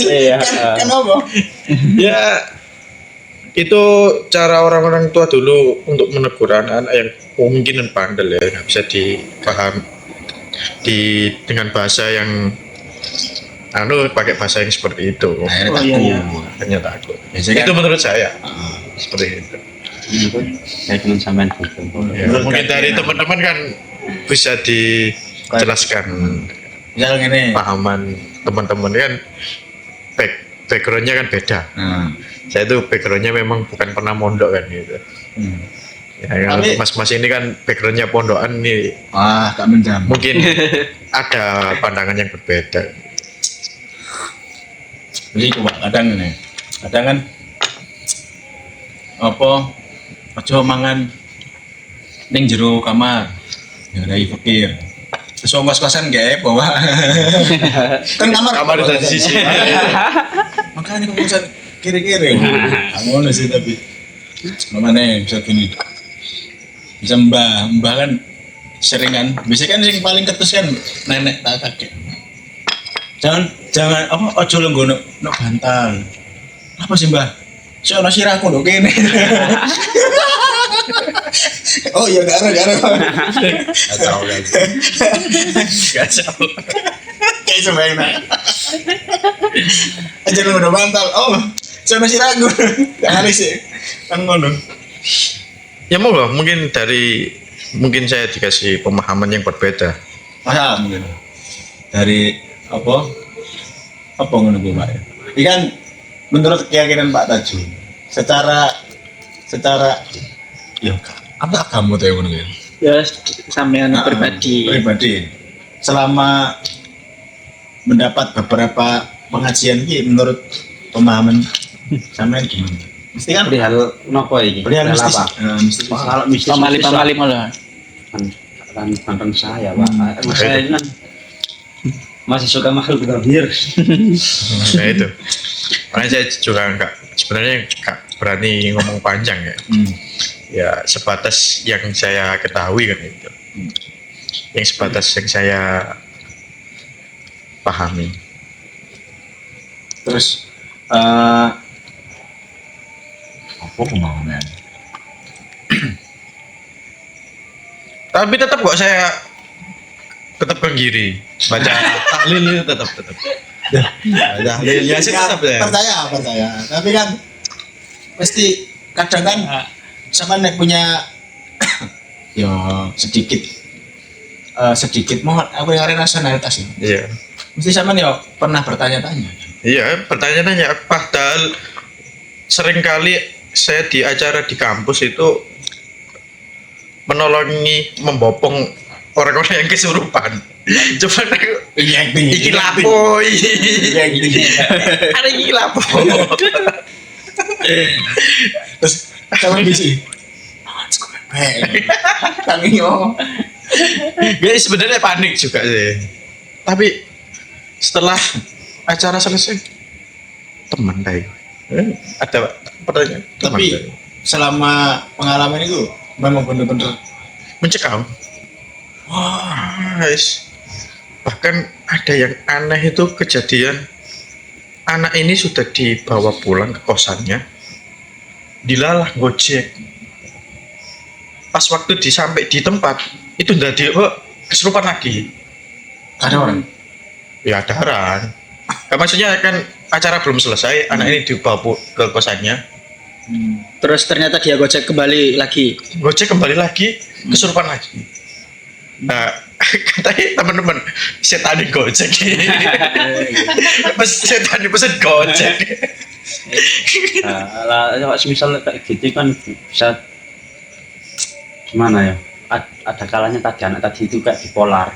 [SPEAKER 4] Iya.
[SPEAKER 1] Kan apa?
[SPEAKER 2] ya itu cara orang-orang tua dulu untuk menegur anak-anak yang kemungkinan bandel ya, nggak bisa dipaham dengan bahasa yang pakai bahasa yang seperti itu.
[SPEAKER 1] Akhirnya
[SPEAKER 2] Hanya takut.
[SPEAKER 1] Biasanya
[SPEAKER 2] Itu
[SPEAKER 1] kan-
[SPEAKER 2] menurut saya seperti itu.
[SPEAKER 4] Saya cuma sampean gitu.
[SPEAKER 2] Ya, mungkin dari teman-teman kan bisa dijelaskan
[SPEAKER 1] Misal gini.
[SPEAKER 2] pahaman teman-teman kan backgroundnya kan beda.
[SPEAKER 1] Nah.
[SPEAKER 2] Saya itu backgroundnya memang bukan pernah mondok kan gitu. Ya, kalau
[SPEAKER 1] Tapi-
[SPEAKER 2] mas-mas ini kan backgroundnya pondokan nih,
[SPEAKER 1] Wah, gak menjam.
[SPEAKER 2] mungkin ada pandangan yang berbeda.
[SPEAKER 1] Jadi coba kadang ini. Kadang kan apa ojo mangan ning jero kamar. Ya dari fakir. Terus wong kos-kosan gak bawa. Kan kamar
[SPEAKER 2] Kamar di sisi.
[SPEAKER 1] Makanya kos-kosan kiri-kiri. Ngono sih tapi. Mana bisa gini. Bisa mbah kan sering kan. Biasanya kan yang paling ketus kan nenek tak kakek. Jangan apa ojo lenggono no bantal. Apa sih mbah? Si ono sirahku lho kene. Oh iya gak ada. Gak tahu lagi. Gak tahu. Kayak sebenarnya. Aja lenggono bantal. Oh, si ono sirahku. Jangan sih. Kan ngono.
[SPEAKER 2] Ya mungkin mungkin saya dikasih pemahaman yang berbeda.
[SPEAKER 1] Masa mungkin dari apa ngono gue Pak ya. Ini kan menurut keyakinan Pak Taju secara ya apa kamu tuh yang ngono ya?
[SPEAKER 3] Ya sampean pribadi.
[SPEAKER 1] Selama mendapat beberapa pengajian ini menurut pemahaman sampean gimana? Mesti kan
[SPEAKER 4] Perihal nopo iki?
[SPEAKER 1] perihal
[SPEAKER 4] Perihal
[SPEAKER 1] mistis.
[SPEAKER 4] apa?
[SPEAKER 1] Mistis.
[SPEAKER 4] Kalau mistis
[SPEAKER 3] Pamali malah.
[SPEAKER 4] kan saya Pak. Saya ini kan masih suka makhluk gambir.
[SPEAKER 2] Nah itu. Makanya saya juga sebenarnya nggak berani ngomong panjang ya. Ya sebatas yang saya ketahui kan itu. Yang sebatas yang saya pahami.
[SPEAKER 1] Terus apa pemahaman?
[SPEAKER 2] Tapi tetap kok saya tetap kegiri baca tahlil itu tetap tahlilnya sih tetap ya.
[SPEAKER 1] Percaya. Tapi kan pasti kadang kan sama nek punya ya sedikit mohon aku yang rasionalitas ya.
[SPEAKER 2] Iya.
[SPEAKER 1] Mesti sama ya pernah bertanya-tanya.
[SPEAKER 2] Iya, pertanyaannya padahal seringkali saya di acara di kampus itu menolongi membopong orang-orang yang kesurupan. Cuman aku iki lapo ada iki lapo.
[SPEAKER 1] Terus sama bisi. Kami yo.
[SPEAKER 2] Guys sebenarnya panik juga sih. Tapi setelah acara selesai teman kayak ada pertanyaan teman
[SPEAKER 1] Tapi
[SPEAKER 2] kayak.
[SPEAKER 1] selama pengalaman itu memang benar-benar
[SPEAKER 2] Mencekam Wah, guys. Bahkan ada yang aneh itu kejadian anak ini sudah dibawa pulang ke kosannya, dilalah Gojek. Pas waktu sampai di tempat itu udah kesurupan lagi.
[SPEAKER 1] Ada orang.
[SPEAKER 2] Ya ada orang. Nah, maksudnya kan acara belum selesai, anak ini dibawa ke kosannya.
[SPEAKER 3] Terus ternyata dia Gojek kembali lagi.
[SPEAKER 2] Gojek kembali lagi, kesurupan lagi. Nah, katanya teman-teman setan di Gojek. Setan di pesen Gojek.
[SPEAKER 4] Lah misal kayak gitu kan bisa gimana ya? Ada kalanya tadi anak tadi itu kayak bipolar.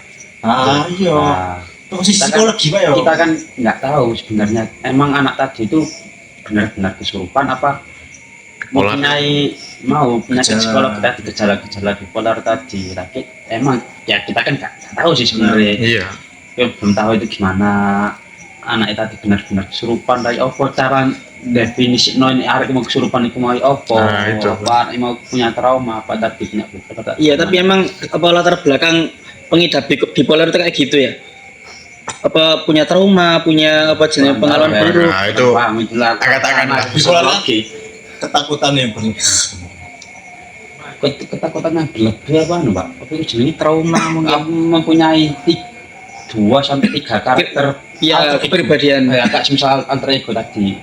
[SPEAKER 1] Iya.
[SPEAKER 4] Nah,
[SPEAKER 1] Posisi psikologi Pak ya.
[SPEAKER 4] kita kan nggak tahu sebenarnya emang anak tadi itu benar-benar kesurupan apa
[SPEAKER 2] Bipolar.
[SPEAKER 4] mau penyakit
[SPEAKER 1] Gejala.
[SPEAKER 4] psikolog tadi gejala-gejala bipolar tadi tapi emang ya kita kan nggak tahu sih sebenarnya.
[SPEAKER 2] Iya.
[SPEAKER 4] Ya, belum tahu itu gimana anak itu tadi benar-benar kesurupan dari opo cara definisi ini arek mau kesurupan itu mau opo
[SPEAKER 2] Nah, itu.
[SPEAKER 4] apa mau punya trauma apa tadi punya bipolar.
[SPEAKER 3] Iya, tapi emang apa latar belakang pengidap bipolar itu kayak gitu ya? Apa punya trauma, punya apa jenis pengalaman buruk?
[SPEAKER 2] Nah, itu angkat-angkat lah.
[SPEAKER 1] Bipolar lagi. Ketakutan yang berlebihan.
[SPEAKER 4] ketakutan yang berlebih apa anu Pak? Apa itu jenis trauma mempunyai 2 sampai 3 karakter
[SPEAKER 3] Ya, kepribadian.
[SPEAKER 4] kayak misal alter ego tadi.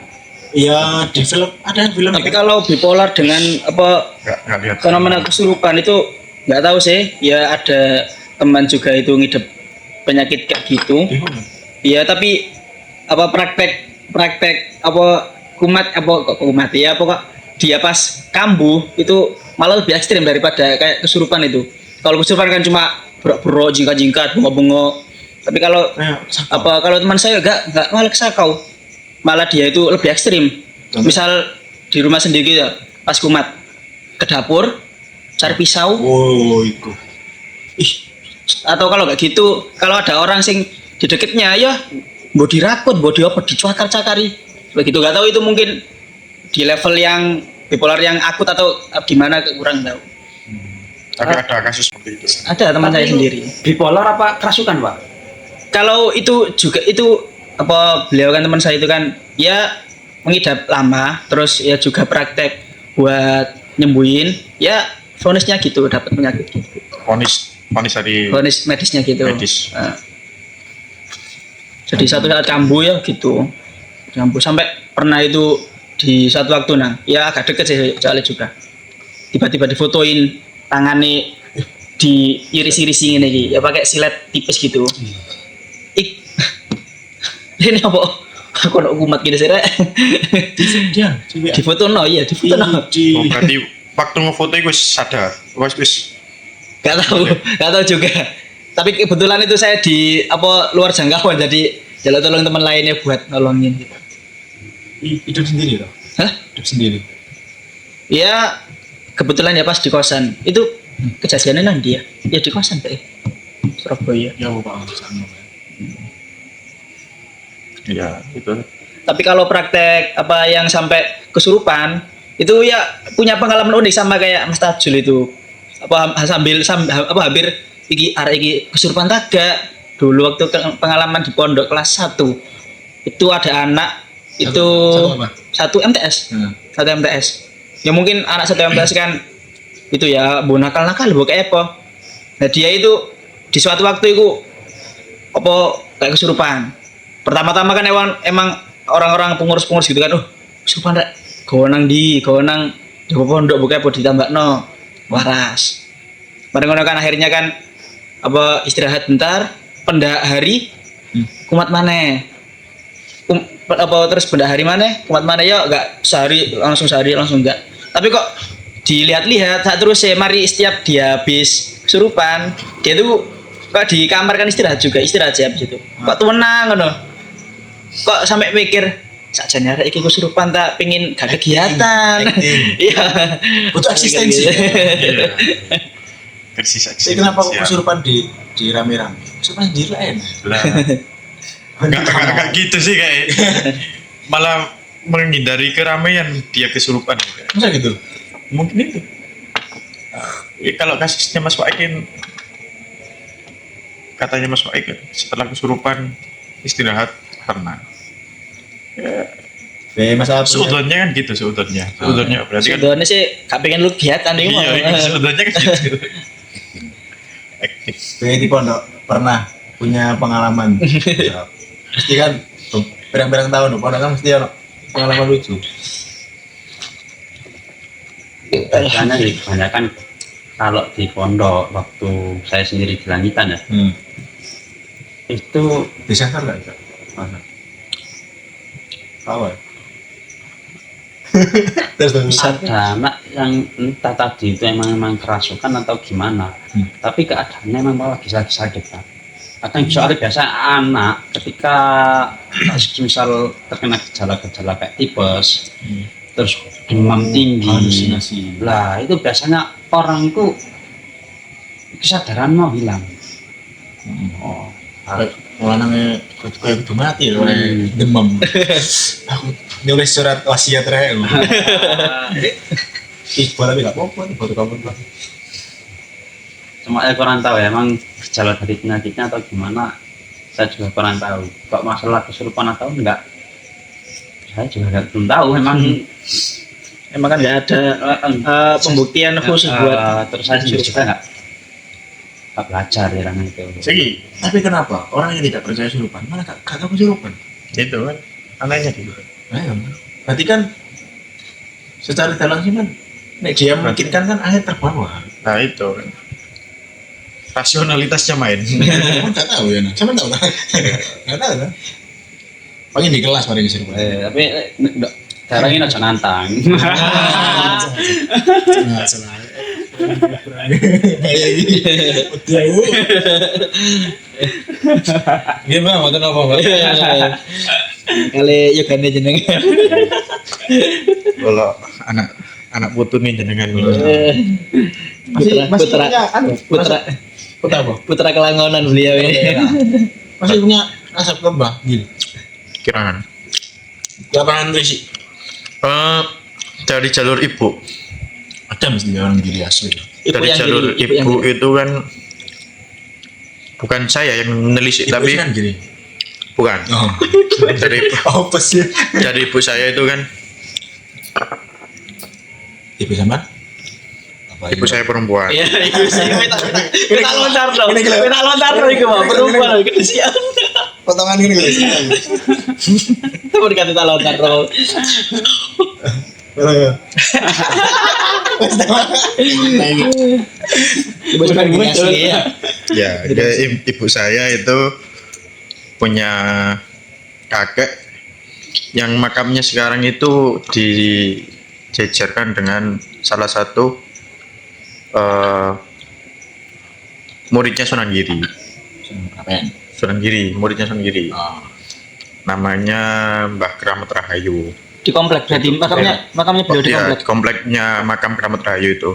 [SPEAKER 1] Iya, di film ada film.
[SPEAKER 3] Tapi kalau bipolar dengan apa
[SPEAKER 2] Nggak lihat.
[SPEAKER 3] fenomena kesurupan itu nggak tahu sih. Ya ada teman juga itu ngidap penyakit kayak gitu. Iya, tapi apa praktek apa kumat ya pokok dia pas kambuh itu malah lebih ekstrim daripada kayak kesurupan itu. Kalau kesurupan kan cuma berok-berok, jingkat-jingkat, bengok-bengok. Tapi kalau kalau teman saya enggak malah kesakau. Malah dia itu lebih ekstrim. Misal di rumah sendiri ya, pas kumat ke dapur cari pisau.
[SPEAKER 1] Oh, itu. Ih,
[SPEAKER 3] Atau kalau nggak gitu, kalau ada orang sing di dekatnya ya mau dirakut, mau diapa, dicuakar-cakari begitu. Nggak tahu itu mungkin di level yang bipolar yang akut atau gimana, kurang tahu.
[SPEAKER 2] Tapi ada kasus seperti itu.
[SPEAKER 3] Ada teman saya sendiri.
[SPEAKER 4] Bipolar apa kerasukan Pak?
[SPEAKER 3] Kalau itu juga itu apa beliau kan teman saya itu kan ya mengidap lama, terus ya juga praktek buat nyembuhin, ya vonisnya gitu, dapat penyakit gitu.
[SPEAKER 2] Vonis dari
[SPEAKER 3] Vonis medisnya gitu.
[SPEAKER 2] medis.
[SPEAKER 3] Nah. Jadi satu saat kambuh ya gitu. Kambuh sampai pernah itu di satu waktu ya agak deket sih soalnya juga. Tiba-tiba difotoin tangannya diiris-irisin ini ya pakai silet tipis gitu. Ini apa? Aku nak kumat gitu sih, Rek.
[SPEAKER 1] dia
[SPEAKER 3] Di foto no, iya di foto no.
[SPEAKER 1] di
[SPEAKER 2] Oh, berarti waktu ngefoto itu sadar. Wis
[SPEAKER 3] Gak tahu juga. Tapi kebetulan itu saya di apa luar jangkauan, jadi jalan tolong teman lainnya buat nolongin gitu.
[SPEAKER 1] hidup sendiri loh.
[SPEAKER 3] Hah?
[SPEAKER 1] Hidup sendiri.
[SPEAKER 3] Ya kebetulan ya pas di kosan itu kejadiannya nanti ya di kosan Pak. Surabaya.
[SPEAKER 1] Ya, Pak. Sama.
[SPEAKER 2] ya itu.
[SPEAKER 3] Tapi kalau praktek apa yang sampai kesurupan itu ya punya pengalaman unik sama kayak Mas Tajul itu. Apa apa hampir iki kesurupan taga dulu waktu pengalaman di pondok kelas 1. Itu ada anak itu
[SPEAKER 1] Satu apa?
[SPEAKER 3] satu MTS. Satu MTS. Ya mungkin anak satu MTS kan itu ya bu nakal-nakal bu kayak apa. Nah dia itu di suatu waktu itu apa kayak kesurupan. Pertama-tama kan emang orang-orang pengurus-pengurus gitu kan, kesurupan rek, gawenang Jawa pondok buka apa ditambah no waras. Bareng kan akhirnya kan apa istirahat bentar, pendak hari kumat maneh. Apa terus pendak hari maneh, kumat maneh ya enggak sehari langsung enggak. Tapi kok dilihat-lihat saat terus mari setiap dia habis kesurupan, dia tuh kok di kamar kan istirahat siap situ. Kok tenang ngono. Kok sampai mikir sakjane arek iki kesurupan tak pengin gak kegiatan. Iya.
[SPEAKER 1] Butuh eksistensi.
[SPEAKER 2] Persis
[SPEAKER 1] Jadi kenapa kok kesurupan di rame-rame? Kesurupan sendiri lah enak.
[SPEAKER 2] Lah. Enggak gitu sih kayak. Malah menghindari keramaian dia kesurupan.
[SPEAKER 1] Masa gitu?
[SPEAKER 2] Mungkin itu. Kalau kasusnya Mas Wakin katanya Mas Waik kan, setelah kesurupan istirahat karena
[SPEAKER 1] masalah
[SPEAKER 2] seudahnya kan gitu seudahnya berarti kan
[SPEAKER 3] Sebenarnya sih gak pengen lu giatan nih
[SPEAKER 2] iya seudahnya kan gitu aktif
[SPEAKER 1] di pondok pernah punya pengalaman. Ya, pasti kan tuh, berang-berang tahun pondok kan mesti ada pengalaman lucu.
[SPEAKER 4] Karena kebanyakan kalau di pondok waktu saya sendiri di langitan ya, itu
[SPEAKER 1] Disasar nggak? Mana? Tahu ya? Terus
[SPEAKER 4] ada anak yang entah tadi itu emang kerasukan atau gimana, tapi keadaannya memang lagi sakit Pak. Kadang soalnya biasa anak ketika misal terkena gejala-gejala kayak tipes, terus demam tinggi,
[SPEAKER 1] halusinasi.
[SPEAKER 4] lah itu biasanya orang itu kesadaran mau hilang. Oh,
[SPEAKER 1] Lanangnya kayak udah mati ya, kayak demam. Aku nulis surat wasiat rek. Iqbal tapi nggak apa-apa, foto kamu lah.
[SPEAKER 4] cuma saya kurang tahu ya emang gejala dari penyakitnya atau gimana, saya juga kurang tahu. Kok masalah kesurupan atau enggak, saya juga belum tahu.
[SPEAKER 3] Emang kan nggak ada pembuktian khusus buat
[SPEAKER 4] terus saya sendiri juga nggak belajar ya kan itu.
[SPEAKER 2] segi
[SPEAKER 1] Tapi kenapa orang yang tidak percaya kesurupan malah gak tahu kesurupan?
[SPEAKER 2] itu kan anehnya gitu
[SPEAKER 1] Ayo, berarti kan secara tidak langsung kan, nek dia memungkinkan kan akhir terbawa.
[SPEAKER 2] nah itu kan rasionalitasnya main
[SPEAKER 1] Kamu nggak tahu ya, nah. Sama tahu lah. Nggak tahu lah. Paling di kelas paling kesurupan.
[SPEAKER 4] Tapi sekarang ini aja nantang.
[SPEAKER 1] Kayak gitu. Gimana mau tahu apa?
[SPEAKER 3] kali yogane jenengan.
[SPEAKER 2] kalau anak putu nih jenengan
[SPEAKER 3] Putra Kelangonan beliau ini.
[SPEAKER 1] Masih punya asap lebah gitu.
[SPEAKER 2] kirangan
[SPEAKER 1] Lapangan risik.
[SPEAKER 2] dari jalur ibu
[SPEAKER 1] Ada mesti orang giri asli.
[SPEAKER 2] dari jalur ibu itu kan bukan saya yang menelisik tapi
[SPEAKER 1] kan gini.
[SPEAKER 2] bukan
[SPEAKER 1] Oh.
[SPEAKER 2] dari
[SPEAKER 1] Apa sih?
[SPEAKER 2] dari ibu saya itu kan
[SPEAKER 1] Ibu sama? Apa
[SPEAKER 2] ibu saya perempuan
[SPEAKER 3] Iya, itu sih kita lontar loh. Kita lontar loh iku mau perempuan gitu siap.
[SPEAKER 1] potongan ini guys.
[SPEAKER 3] Mau dikata kita lontar loh. Ibu sampai muncul ya.
[SPEAKER 2] ya ibu saya itu punya kakek yang makamnya sekarang itu dijejerkan dengan salah satu muridnya Sunan Giri. Sunan Giri, muridnya Sunan Giri. Namanya Mbah Kramat Rahayu.
[SPEAKER 3] Di komplek berarti makamnya beliau di
[SPEAKER 2] Ya,
[SPEAKER 3] komplek.
[SPEAKER 2] kompleknya makam Kramat Rahayu itu.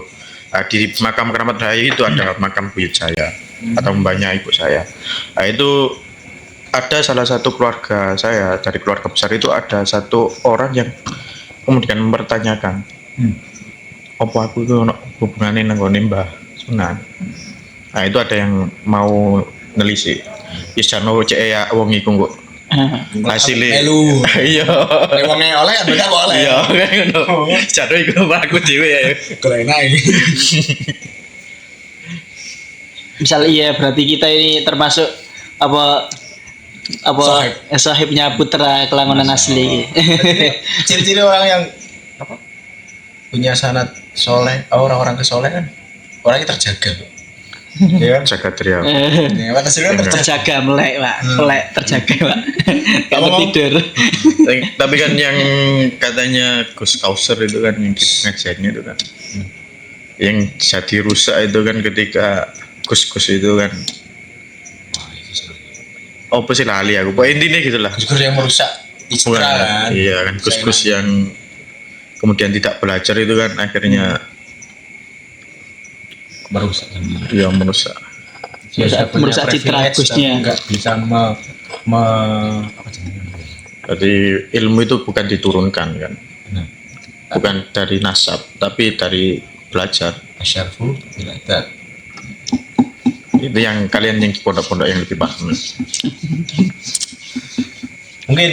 [SPEAKER 2] Nah, di makam Kramat Rahayu itu ada makam buyut saya atau mbahnya ibu saya. Nah, itu ada salah satu keluarga saya, dari keluarga besar itu ada satu orang yang kemudian mempertanyakan, apa aku itu ono hubungannya nanggone Mbah Sunan. Nah, itu ada yang mau nelisik. Isano cek ya wong iku kok hasilnya
[SPEAKER 1] Melu.
[SPEAKER 2] iya
[SPEAKER 1] Wonge oleh kan beda kok oleh.
[SPEAKER 2] iya kayak ngono jatuh iku aku dhewe ya
[SPEAKER 1] Kelena ini.
[SPEAKER 3] Misal iya berarti kita ini termasuk apa
[SPEAKER 1] Sahib.
[SPEAKER 3] sahibnya putra Kelangonan asli.
[SPEAKER 1] Ciri-ciri orang yang apa? Punya sanad soleh, orang-orang kesolehan, orangnya terjaga. Iya kan?
[SPEAKER 2] jaga teriak
[SPEAKER 1] Ya, kan hasilnya terjaga.
[SPEAKER 3] Terjaga melek pak, melek terjaga pak. Gak
[SPEAKER 1] Ngomong.
[SPEAKER 3] tidur.
[SPEAKER 2] tapi kan yang katanya Gus Kauser itu kan yang ngajarnya itu kan yang jadi rusak itu kan ketika Gus itu kan apa sih lali aku pokoknya intinya gitu lah
[SPEAKER 1] Gus yang merusak
[SPEAKER 2] bukan
[SPEAKER 1] Isra kan.
[SPEAKER 2] iya kan Gus yang kemudian tidak belajar itu kan akhirnya
[SPEAKER 1] Merusak.
[SPEAKER 2] ya merusak
[SPEAKER 3] Merusak citra Gusnya.
[SPEAKER 1] Enggak bisa apa namanya?
[SPEAKER 2] jadi ilmu itu bukan diturunkan kan
[SPEAKER 1] Benar.
[SPEAKER 2] bukan dari nasab tapi dari belajar
[SPEAKER 1] Asyarfu bila tak.
[SPEAKER 2] Itu yang kalian yang di pondok-pondok yang lebih paham.
[SPEAKER 1] Mungkin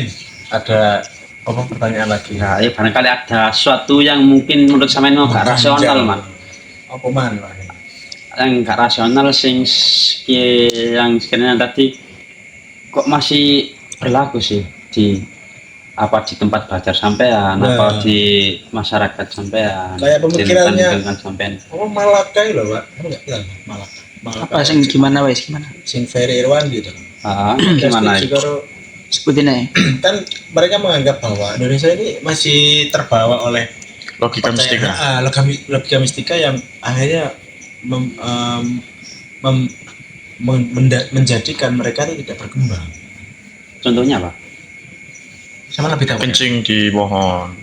[SPEAKER 1] ada apa pertanyaan lagi?
[SPEAKER 4] Ya, barangkali ada sesuatu yang mungkin menurut sampean nggak rasional, Man.
[SPEAKER 1] Apa man lah?
[SPEAKER 4] Yang nggak rasional yang sekiranya tadi kok masih berlaku sih di tempat belajar sampean, apa di masyarakat sampean,
[SPEAKER 1] Kayak pemikirannya.
[SPEAKER 4] di lingkungan sampean.
[SPEAKER 1] Oh Malaka itu loh, Pak. Enggak bilang Malaka.
[SPEAKER 3] Apa sing gimana wes gimana?
[SPEAKER 1] Sing Ferry Irwan gitu.
[SPEAKER 4] Gimana?
[SPEAKER 1] Setuju karo-
[SPEAKER 3] Sebutin aja.
[SPEAKER 1] kan mereka menganggap bahwa Indonesia ini masih terbawa oleh
[SPEAKER 2] Logika mistika.
[SPEAKER 1] logika mistika yang akhirnya menjadikan mereka itu tidak berkembang.
[SPEAKER 4] Contohnya apa?
[SPEAKER 1] Sama lebih tahu.
[SPEAKER 2] Kencing di pohon.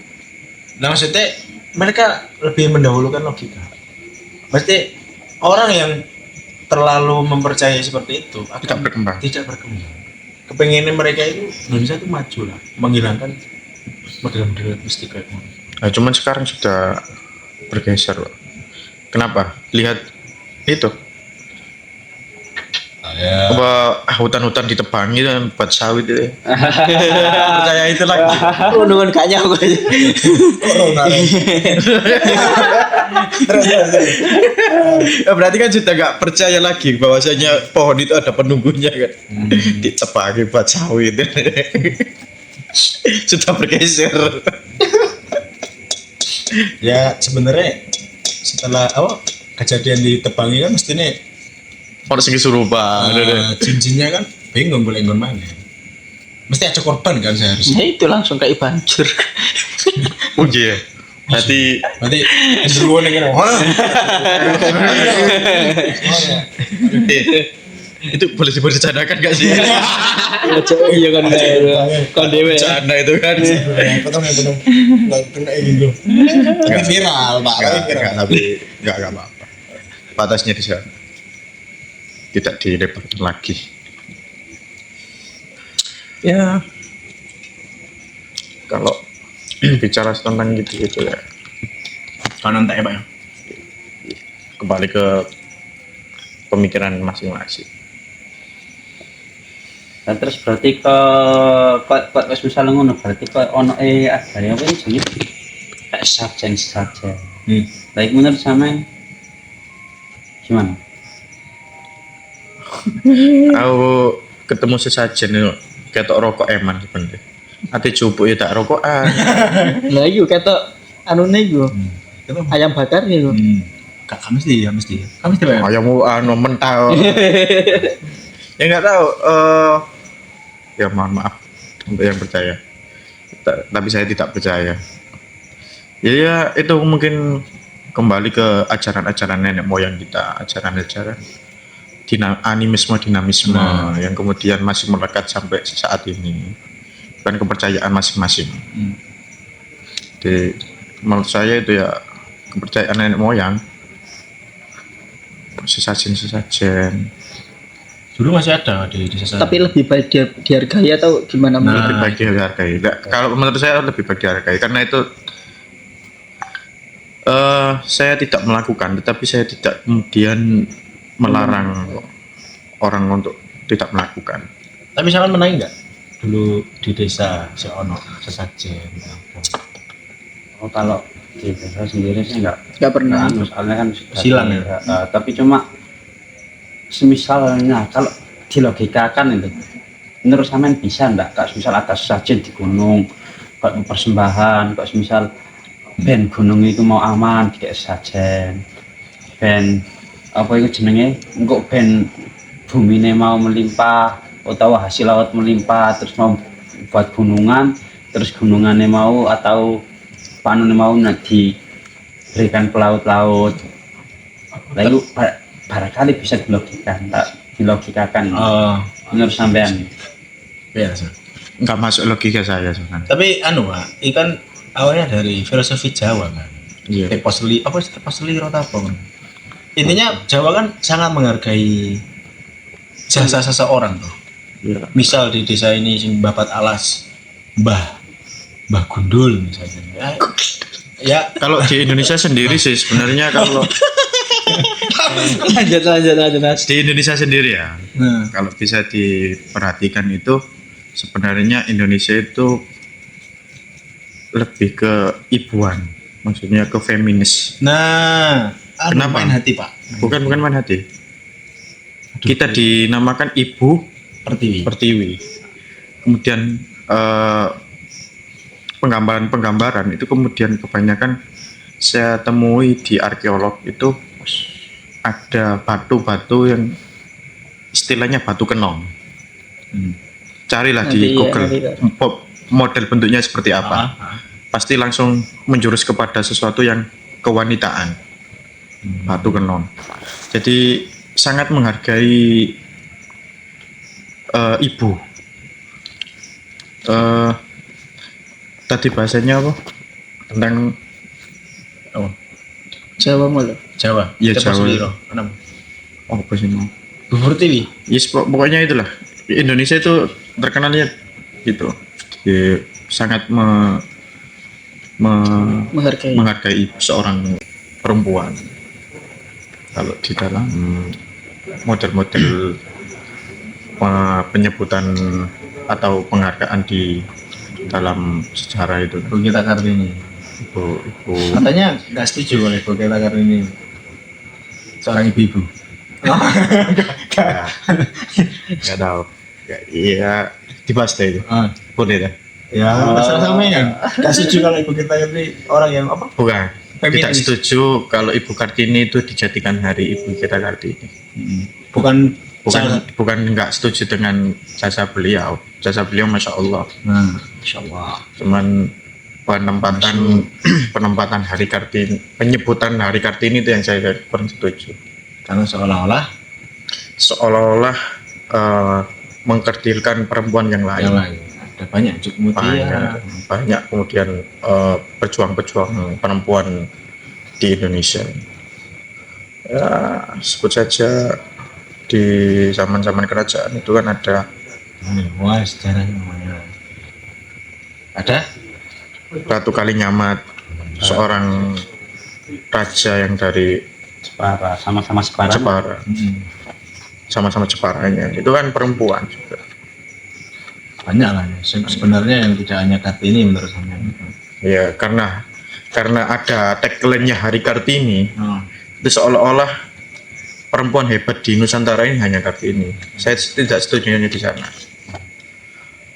[SPEAKER 1] Nah maksudnya mereka lebih mendahulukan logika. Pasti orang yang terlalu mempercayai seperti itu akan
[SPEAKER 2] Tidak berkembang.
[SPEAKER 1] Tidak berkembang. Kepengennya mereka itu Indonesia itu maju lah, menghilangkan model-model mistika itu.
[SPEAKER 2] Nah, cuman sekarang sudah bergeser, Pak. Kenapa? Lihat itu.
[SPEAKER 1] Ya.
[SPEAKER 2] Apa hutan-hutan ditebangi dan buat sawit itu. Percaya itu lagi.
[SPEAKER 3] Oh, nungun gak nyawa gue.
[SPEAKER 2] Berarti kan sudah gak percaya lagi bahwasanya pohon itu ada penunggunya kan. Ditebangi buat sawit. Sudah bergeser.
[SPEAKER 1] Ya sebenarnya setelah kejadian di Tebangi kan mestinya
[SPEAKER 2] Orang sing kesurupan.
[SPEAKER 1] cincinnya kan bingung boleh nggon mana. Mesti ada korban kan seharusnya.
[SPEAKER 3] Ya itu langsung kayak banjir.
[SPEAKER 2] Oh iya. Berarti
[SPEAKER 1] Berarti gendruwo ning kene. Wah.
[SPEAKER 2] itu boleh dibercadakan gak sih?
[SPEAKER 3] Iya kan kon dewe.
[SPEAKER 2] Bercanda itu kan.
[SPEAKER 1] Potong ya potong. Enggak kena gitu. Tapi viral, Pak.
[SPEAKER 2] Tapi enggak apa-apa. Batasnya di sana. Tidak dilebarkan lagi. Ya. Kalau bicara tentang gitu ya.
[SPEAKER 1] Kanan tak ya, Pak ya.
[SPEAKER 2] Kembali ke pemikiran masing-masing.
[SPEAKER 4] Dan terus berarti kok wis misal ngono berarti kok ono adane apa ini jenenge kayak sarjen. Baik menurut sampean gimana?
[SPEAKER 2] Aku ketemu sesajen itu ketok rokok eman sebenarnya. Ati jupuk ya tak rokokan.
[SPEAKER 3] Lah iya ketok anune iku. Ayam bakar iku.
[SPEAKER 1] Kak mesti ya mesti. Kamu mesti Pak.
[SPEAKER 2] Ayammu mentah. Ya nggak tahu. Ya mohon maaf untuk yang percaya. Tapi saya tidak percaya. Ya itu mungkin kembali ke ajaran-ajaran nenek moyang kita, ajaran-ajaran dinamisme yang kemudian masih melekat sampai saat ini. Bukan kepercayaan masing-masing. Jadi menurut saya itu ya kepercayaan nenek moyang. Sesajen.
[SPEAKER 1] Dulu masih ada di desa.
[SPEAKER 3] Tapi lebih baik dihargai atau gimana
[SPEAKER 1] Nah.
[SPEAKER 2] Lebih baik dihargai. Kalau menurut saya lebih baik dihargai karena itu saya tidak melakukan, tetapi saya tidak kemudian melarang orang untuk tidak melakukan.
[SPEAKER 1] Tapi sampean menang enggak? Dulu di desa si ono sesajen.
[SPEAKER 4] Oh kalau di desa sendiri sih enggak
[SPEAKER 3] pernah.
[SPEAKER 4] soalnya kan sudah
[SPEAKER 1] Silang ya?
[SPEAKER 4] tapi cuma semisalnya kalau dilogikakan itu menurut sampean bisa enggak kak misal atas sajen di gunung kok persembahan kok misal ben gunung itu mau aman kayak sajen ben apa itu jenenge engko ben bumine mau melimpah atau hasil laut melimpah terus mau buat gunungan terus gunungannya mau atau panune mau diberikan ke laut-laut lalu barangkali bisa dilogikakan menurut sampean
[SPEAKER 1] Biasa.
[SPEAKER 2] Nggak masuk logika saya sebenarnya.
[SPEAKER 1] Tapi Pak, ikan awalnya dari filosofi Jawa kan.
[SPEAKER 2] Iya.
[SPEAKER 1] Posliro apa kan? Intinya Jawa kan sangat menghargai jasa seseorang tuh.
[SPEAKER 2] Iya.
[SPEAKER 1] Misal di desa ini sing babat alas Mbah Gundul misalnya. Ya,
[SPEAKER 2] Kalau di Indonesia sendiri sih sebenarnya kalau
[SPEAKER 3] lanjut Mas.
[SPEAKER 2] Di Indonesia sendiri ya,
[SPEAKER 1] Nah.
[SPEAKER 2] kalau bisa diperhatikan itu sebenarnya Indonesia itu lebih ke ibuan, maksudnya ke feminis.
[SPEAKER 1] Nah,
[SPEAKER 2] Kenapa?
[SPEAKER 1] main hati Pak.
[SPEAKER 2] Bukan main hati. Kita dinamakan Ibu
[SPEAKER 1] Pertiwi.
[SPEAKER 2] Pertiwi. Kemudian penggambaran itu kemudian kebanyakan saya temui di arkeolog itu ada batu-batu yang istilahnya batu kenong. Carilah
[SPEAKER 3] Nanti
[SPEAKER 2] di
[SPEAKER 3] iya,
[SPEAKER 2] Google
[SPEAKER 3] nanti.
[SPEAKER 2] model bentuknya seperti apa.
[SPEAKER 1] Ah.
[SPEAKER 2] Pasti langsung menjurus kepada sesuatu yang kewanitaan. Batu kenong. Jadi sangat menghargai ibu. Tadi bahasanya apa? Tentang
[SPEAKER 1] Oh,
[SPEAKER 3] Jawa malu.
[SPEAKER 1] Jawa.
[SPEAKER 2] Iya,
[SPEAKER 1] Tepo
[SPEAKER 2] Jawa.
[SPEAKER 1] Suliro. Kenapa?
[SPEAKER 2] apa sih mau?
[SPEAKER 1] Bu Pertiwi.
[SPEAKER 2] Yes, pokoknya itulah. Indonesia itu terkenalnya gitu. Sangat
[SPEAKER 3] Menghargai.
[SPEAKER 2] menghargai seorang perempuan. Kalau di dalam model-model penyebutan atau penghargaan di dalam sejarah itu,
[SPEAKER 1] Bu Gita Kartini.
[SPEAKER 2] ibu
[SPEAKER 1] Katanya nggak setuju oleh Bu Gita Kartini. Seorang ibu-ibu.
[SPEAKER 2] nggak tahu. Iya, dibahas deh itu.
[SPEAKER 1] Ah.
[SPEAKER 2] Boleh dah.
[SPEAKER 1] Ya, masalah sama kan. Nggak setuju kalau Ibu Gita Kartini orang yang apa?
[SPEAKER 2] Bukan.
[SPEAKER 1] Feminis.
[SPEAKER 2] Tidak setuju kalau Ibu Kartini itu dijadikan hari Ibu kita Kartini.
[SPEAKER 1] Bukan
[SPEAKER 2] Bukan nggak setuju dengan jasa beliau. Jasa beliau masya Allah.
[SPEAKER 1] Nah, insyaallah.
[SPEAKER 2] Cuman penempatan hari Kartini, penyebutan hari Kartini itu yang saya kurang setuju.
[SPEAKER 1] Karena seolah-olah
[SPEAKER 2] Seolah-olah mengkerdilkan perempuan yang lain.
[SPEAKER 1] yang lain ada banyak Cuk Mutia.
[SPEAKER 2] Banyak kemudian pejuang-pejuang perempuan di Indonesia. Ya, sebut saja di zaman-zaman kerajaan itu kan ada
[SPEAKER 1] Wah, sejarahnya namanya. Ada?
[SPEAKER 2] Ratu Kalinyamat, seorang raja yang dari
[SPEAKER 4] Jepara, sama-sama Jepara.
[SPEAKER 2] Jepara, sama-sama Jeparanya. Itu kan perempuan juga.
[SPEAKER 1] Banyak lah ya. Sebenarnya yang tidak hanya Kartini menurut saya.
[SPEAKER 2] Ya, karena ada tagline-nya Hari Kartini,
[SPEAKER 1] Oh.
[SPEAKER 2] itu seolah-olah perempuan hebat di Nusantara ini hanya Kartini. Saya tidak setuju di sana.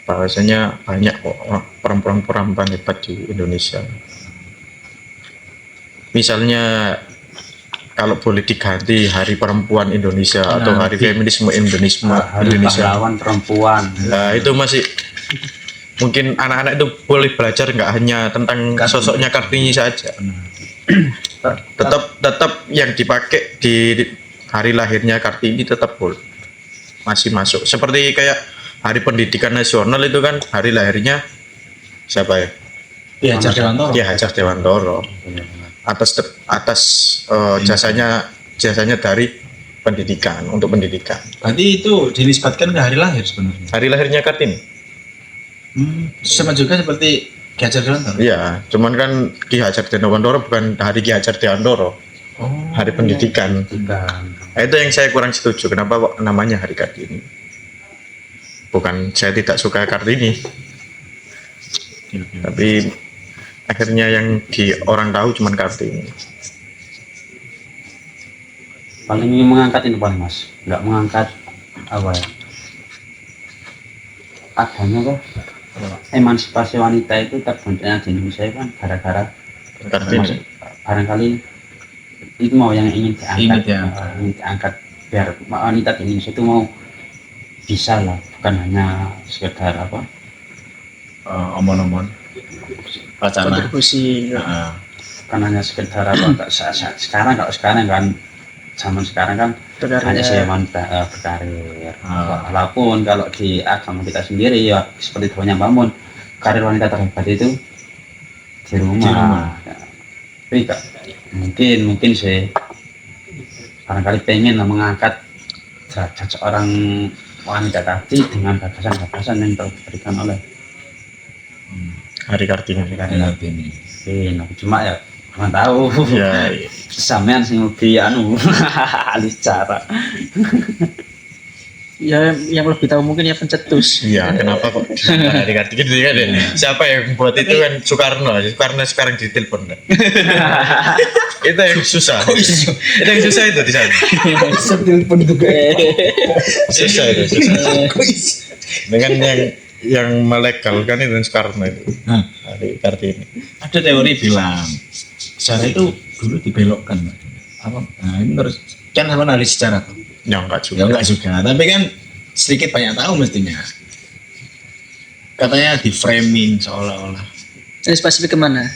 [SPEAKER 2] Bahwasanya banyak kok perempuan-perempuan hebat di Indonesia. Misalnya kalau boleh diganti Hari Perempuan Indonesia atau Hari Feminisme Indonesia.
[SPEAKER 4] Hari pahlawan perempuan.
[SPEAKER 2] Nah, itu masih mungkin anak-anak itu boleh belajar nggak hanya tentang sosoknya Kartini saja. Tetap yang dipakai di hari lahirnya Kartini tetap boleh, masih masuk. Seperti kayak Hari Pendidikan Nasional itu kan hari lahirnya siapa ya?
[SPEAKER 1] Ki Hajar Dewantoro.
[SPEAKER 2] Ki Hajar Dewantoro. Atas jasanya dari pendidikan, untuk pendidikan.
[SPEAKER 1] Berarti itu dinisbatkan ke hari lahir sebenarnya.
[SPEAKER 2] Hari lahirnya Kartini.
[SPEAKER 1] Sama juga seperti Ki Hajar Dewantoro.
[SPEAKER 2] Iya, cuman kan Ki Hajar Dewantoro bukan hari Ki Hajar Dewantoro.
[SPEAKER 1] Oh.
[SPEAKER 2] Hari pendidikan.
[SPEAKER 4] Bukan.
[SPEAKER 2] Nah, itu yang saya kurang setuju. Kenapa kok namanya Hari Kartini? Bukan saya tidak suka Kartini, tapi akhirnya yang orang tahu cuman Kartini.
[SPEAKER 4] Paling ingin mengangkat ini paling mas, nggak mengangkat apa ya? Adanya kok emansipasi wanita itu terbentuknya di Indonesia kan gara-gara
[SPEAKER 2] Kartini.
[SPEAKER 4] barangkali itu mau yang ingin diangkat,
[SPEAKER 1] Ingin
[SPEAKER 4] ingin diangkat biar wanita di Indonesia itu mau bisa lah, bukan hanya sekedar apa
[SPEAKER 1] Omon-omon. Wacana.
[SPEAKER 3] Kontribusi.
[SPEAKER 1] Heeh.
[SPEAKER 4] bukan hanya sekedar apa sekarang kalau sekarang kan zaman sekarang kan
[SPEAKER 3] Berkarya.
[SPEAKER 4] hanya saya wanita berkarir.
[SPEAKER 1] Ah.
[SPEAKER 4] Walaupun kalau di agama kita sendiri ya seperti banyak bangun karir wanita terhebat itu di rumah.
[SPEAKER 1] Di rumah.
[SPEAKER 4] Ya. Tapi enggak, mungkin sih barangkali pengen lah mengangkat derajat seorang wanita tadi dengan gagasan-gagasan yang telah diberikan oleh
[SPEAKER 2] Hari Kartini.
[SPEAKER 1] Hari Kartini.
[SPEAKER 4] Cuma ya Nggak tahu.
[SPEAKER 2] Ya,
[SPEAKER 4] Sampean sing lebih ahli cara.
[SPEAKER 3] Ya yang lebih tahu mungkin ya pencetus.
[SPEAKER 2] iya, kenapa kok dikatakan gitu kan ya? Siapa yang buat itu kan Soekarno sekarang ditelepon kan? Itu yang susah. Itu yang susah itu di sana.
[SPEAKER 1] Telepon juga.
[SPEAKER 2] Susah itu, susah. Dengan yang melegalkan itu Soekarno itu.
[SPEAKER 1] Nah,
[SPEAKER 2] Di Kartini.
[SPEAKER 1] ada teori bilang sejarah itu dulu dibelokkan. Apa? Nah, ini menurut kan sama analis sejarah tuh.
[SPEAKER 2] Ya enggak juga.
[SPEAKER 1] Ya enggak juga, tapi kan sedikit banyak tahu mestinya. Katanya di framing seolah-olah.
[SPEAKER 3] Ini spesifik kemana?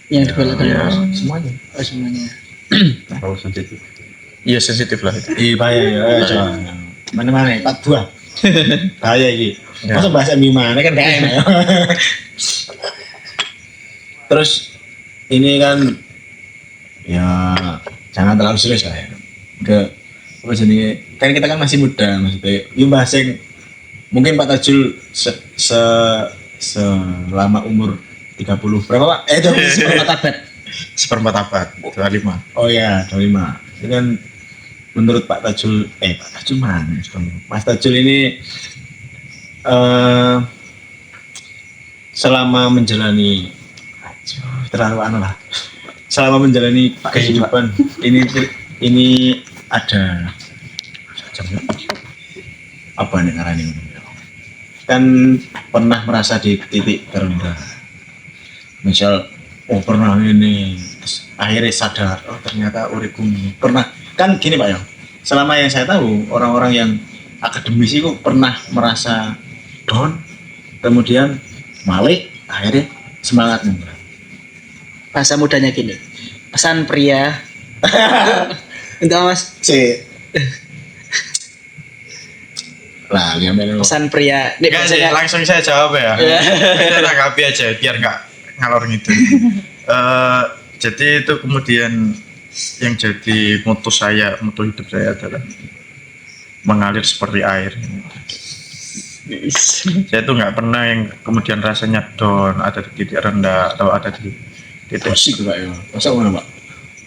[SPEAKER 3] Yang dibelokkan?
[SPEAKER 2] ya.
[SPEAKER 1] Semuanya.
[SPEAKER 3] Oh, semuanya.
[SPEAKER 4] Terlalu sensitif.
[SPEAKER 2] Iya sensitif lah itu.
[SPEAKER 1] Iya bahaya ya, coba. Mana-mana ya, 42. Bahaya iki.
[SPEAKER 2] Ya.
[SPEAKER 1] Masa bahasa gimana kan gak enak ya. Terus ini kan ya jangan terlalu serius lah ya. Apa jenenge? Kan kita kan masih muda maksudnya. Ini bahas yang mungkin Pak Tajul selama umur 30 berapa Pak?
[SPEAKER 3] 4 abad.
[SPEAKER 2] Seperempat abad, 25.
[SPEAKER 1] Oh ya, 25. Ini kan menurut Pak Tajul, Pak Tajul mana? Mas Tajul ini selama menjalani, terlalu anu lah. Selama menjalani kehidupan ini ada apa nih ngarani? Kan pernah merasa di titik terendah. Misal pernah ini terus akhirnya sadar ternyata uripku ini pernah kan gini Pak ya, selama yang saya tahu orang-orang yang akademis itu pernah merasa down kemudian balik akhirnya semangat nih.
[SPEAKER 3] Bahasa mudanya gini. Pesan pria. Untuk Mas.
[SPEAKER 1] C lah lihat
[SPEAKER 3] Pesan pria. Ini
[SPEAKER 2] Enggak sih,
[SPEAKER 3] bahasanya-
[SPEAKER 2] langsung saya jawab ya. Saya tanggapi aja biar nggak ngalor gitu. Jadi itu kemudian yang jadi moto hidup saya adalah mengalir seperti air. Saya tuh nggak pernah yang kemudian rasanya down, ada di titik rendah atau ada di titik.
[SPEAKER 1] Asik Pak ya, masa mana Pak?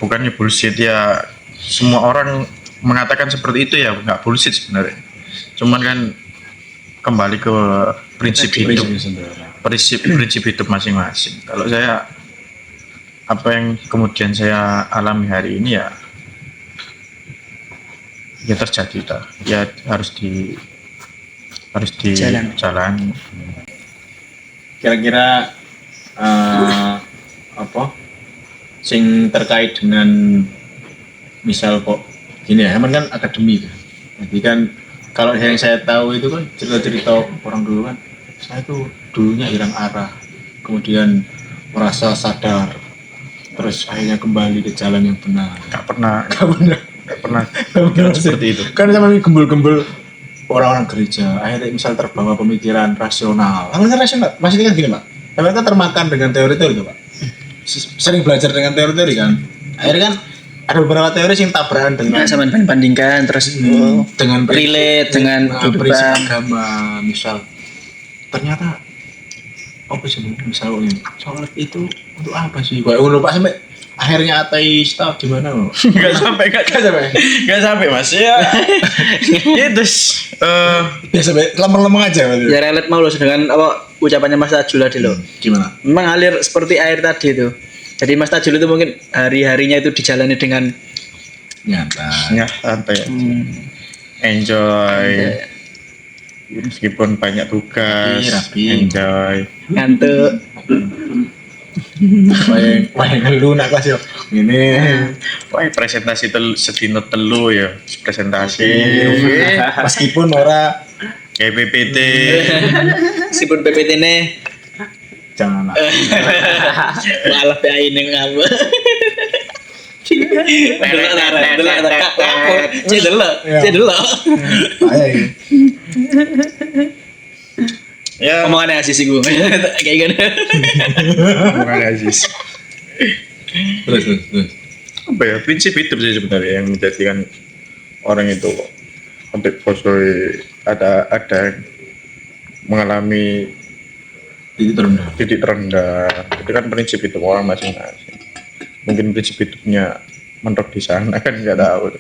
[SPEAKER 2] Bukannya bullshit ya, semua orang mengatakan seperti itu ya nggak bullshit sebenarnya. Cuman kan kembali ke prinsip hidup. Prinsip hidup masing-masing. Kalau saya apa yang kemudian saya alami hari ini ya terjadi ya harus di jalan.
[SPEAKER 1] Kira-kira apa sing terkait dengan misal kok gini ya, emang kan akademi kan. Jadi kan kalau yang saya tahu itu kan cerita-cerita orang dulu kan, saya tuh dulunya hilang arah, kemudian merasa sadar, terus akhirnya kembali ke jalan yang benar.
[SPEAKER 2] Nggak pernah seperti itu.
[SPEAKER 1] Kan sama gembul-gembul orang-orang gereja, akhirnya misal terbawa pemikiran rasional. Apa rasional? Maksudnya kan gini Pak, mereka termakan dengan teori-teori itu Pak. Sering belajar dengan teori-teori kan. Akhirnya kan ada beberapa teori yang tabrakan dengan
[SPEAKER 3] sama bandingkan terus
[SPEAKER 1] dengan
[SPEAKER 3] relate dengan
[SPEAKER 1] prinsip
[SPEAKER 3] kehidupan.
[SPEAKER 1] agama. Misal ternyata apa sih misal ini sholat itu untuk apa sih? Kayak ngono Pak sampai akhirnya ateis tau gimana loh?
[SPEAKER 2] Nggak sampai mas ya. Itu
[SPEAKER 1] Ya sampai lemeng-lemeng aja berarti.
[SPEAKER 3] Ya relate mau loh dengan apa ucapannya Mas Tajul tadi loh.
[SPEAKER 1] Gimana?
[SPEAKER 3] Memang alir seperti air tadi itu. Jadi Mas Tajul itu mungkin hari-harinya itu dijalani dengan
[SPEAKER 1] Nyata.
[SPEAKER 2] ya santai aja. Enjoy. Meskipun banyak tugas,
[SPEAKER 1] Rapi.
[SPEAKER 2] enjoy.
[SPEAKER 3] ngantuk.
[SPEAKER 1] Wayang lu nak kelas yo. Ini
[SPEAKER 2] Wah, presentasi sedino telu ya, presentasi.
[SPEAKER 1] meskipun ora
[SPEAKER 2] Kayak PPT.
[SPEAKER 3] Meskipun PPT ini
[SPEAKER 1] jangan lah.
[SPEAKER 3] malah PAI ini ngapa.
[SPEAKER 1] Ayo ini.
[SPEAKER 2] Ya,
[SPEAKER 3] Omongannya Aziz sih gue kayak gini.
[SPEAKER 2] bukan Aziz.
[SPEAKER 1] Terus.
[SPEAKER 2] Apa ya, prinsip hidup sih sebenarnya yang menjadikan orang itu untuk posoi ada yang mengalami
[SPEAKER 1] Itu terendah.
[SPEAKER 2] titik terendah. Itu kan prinsip hidup orang masing-masing. Mungkin prinsip hidupnya mentok di sana kan nggak tahu.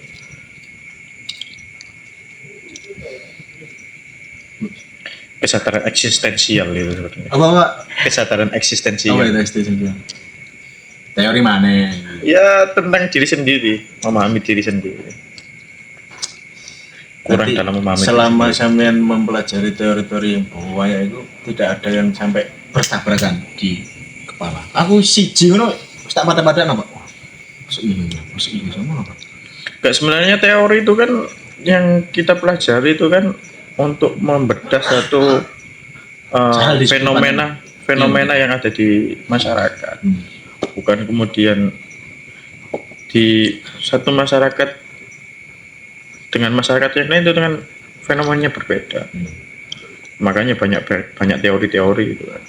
[SPEAKER 2] Kesadaran eksistensial itu sebenarnya.
[SPEAKER 1] Apa?
[SPEAKER 2] Kesadaran eksistensial.
[SPEAKER 1] Apa itu eksistensial? Teori mana?
[SPEAKER 2] Ya tentang diri sendiri, memahami diri sendiri. Kurang
[SPEAKER 1] Berarti
[SPEAKER 2] dalam memahami.
[SPEAKER 1] selama
[SPEAKER 2] diri sendiri.
[SPEAKER 1] sampean mempelajari teori-teori yang bahaya itu tidak ada yang sampai bertabrakan di kepala. Aku siji ngono wis tak pada-pada apa? Masuk ini sama apa?
[SPEAKER 2] Gak, sebenarnya teori itu kan yang kita pelajari itu kan untuk membedah satu
[SPEAKER 1] Hal di
[SPEAKER 2] fenomena yang ada di masyarakat. Bukan kemudian di satu masyarakat dengan masyarakat yang lain itu dengan fenomenanya berbeda. Makanya banyak teori-teori itu kan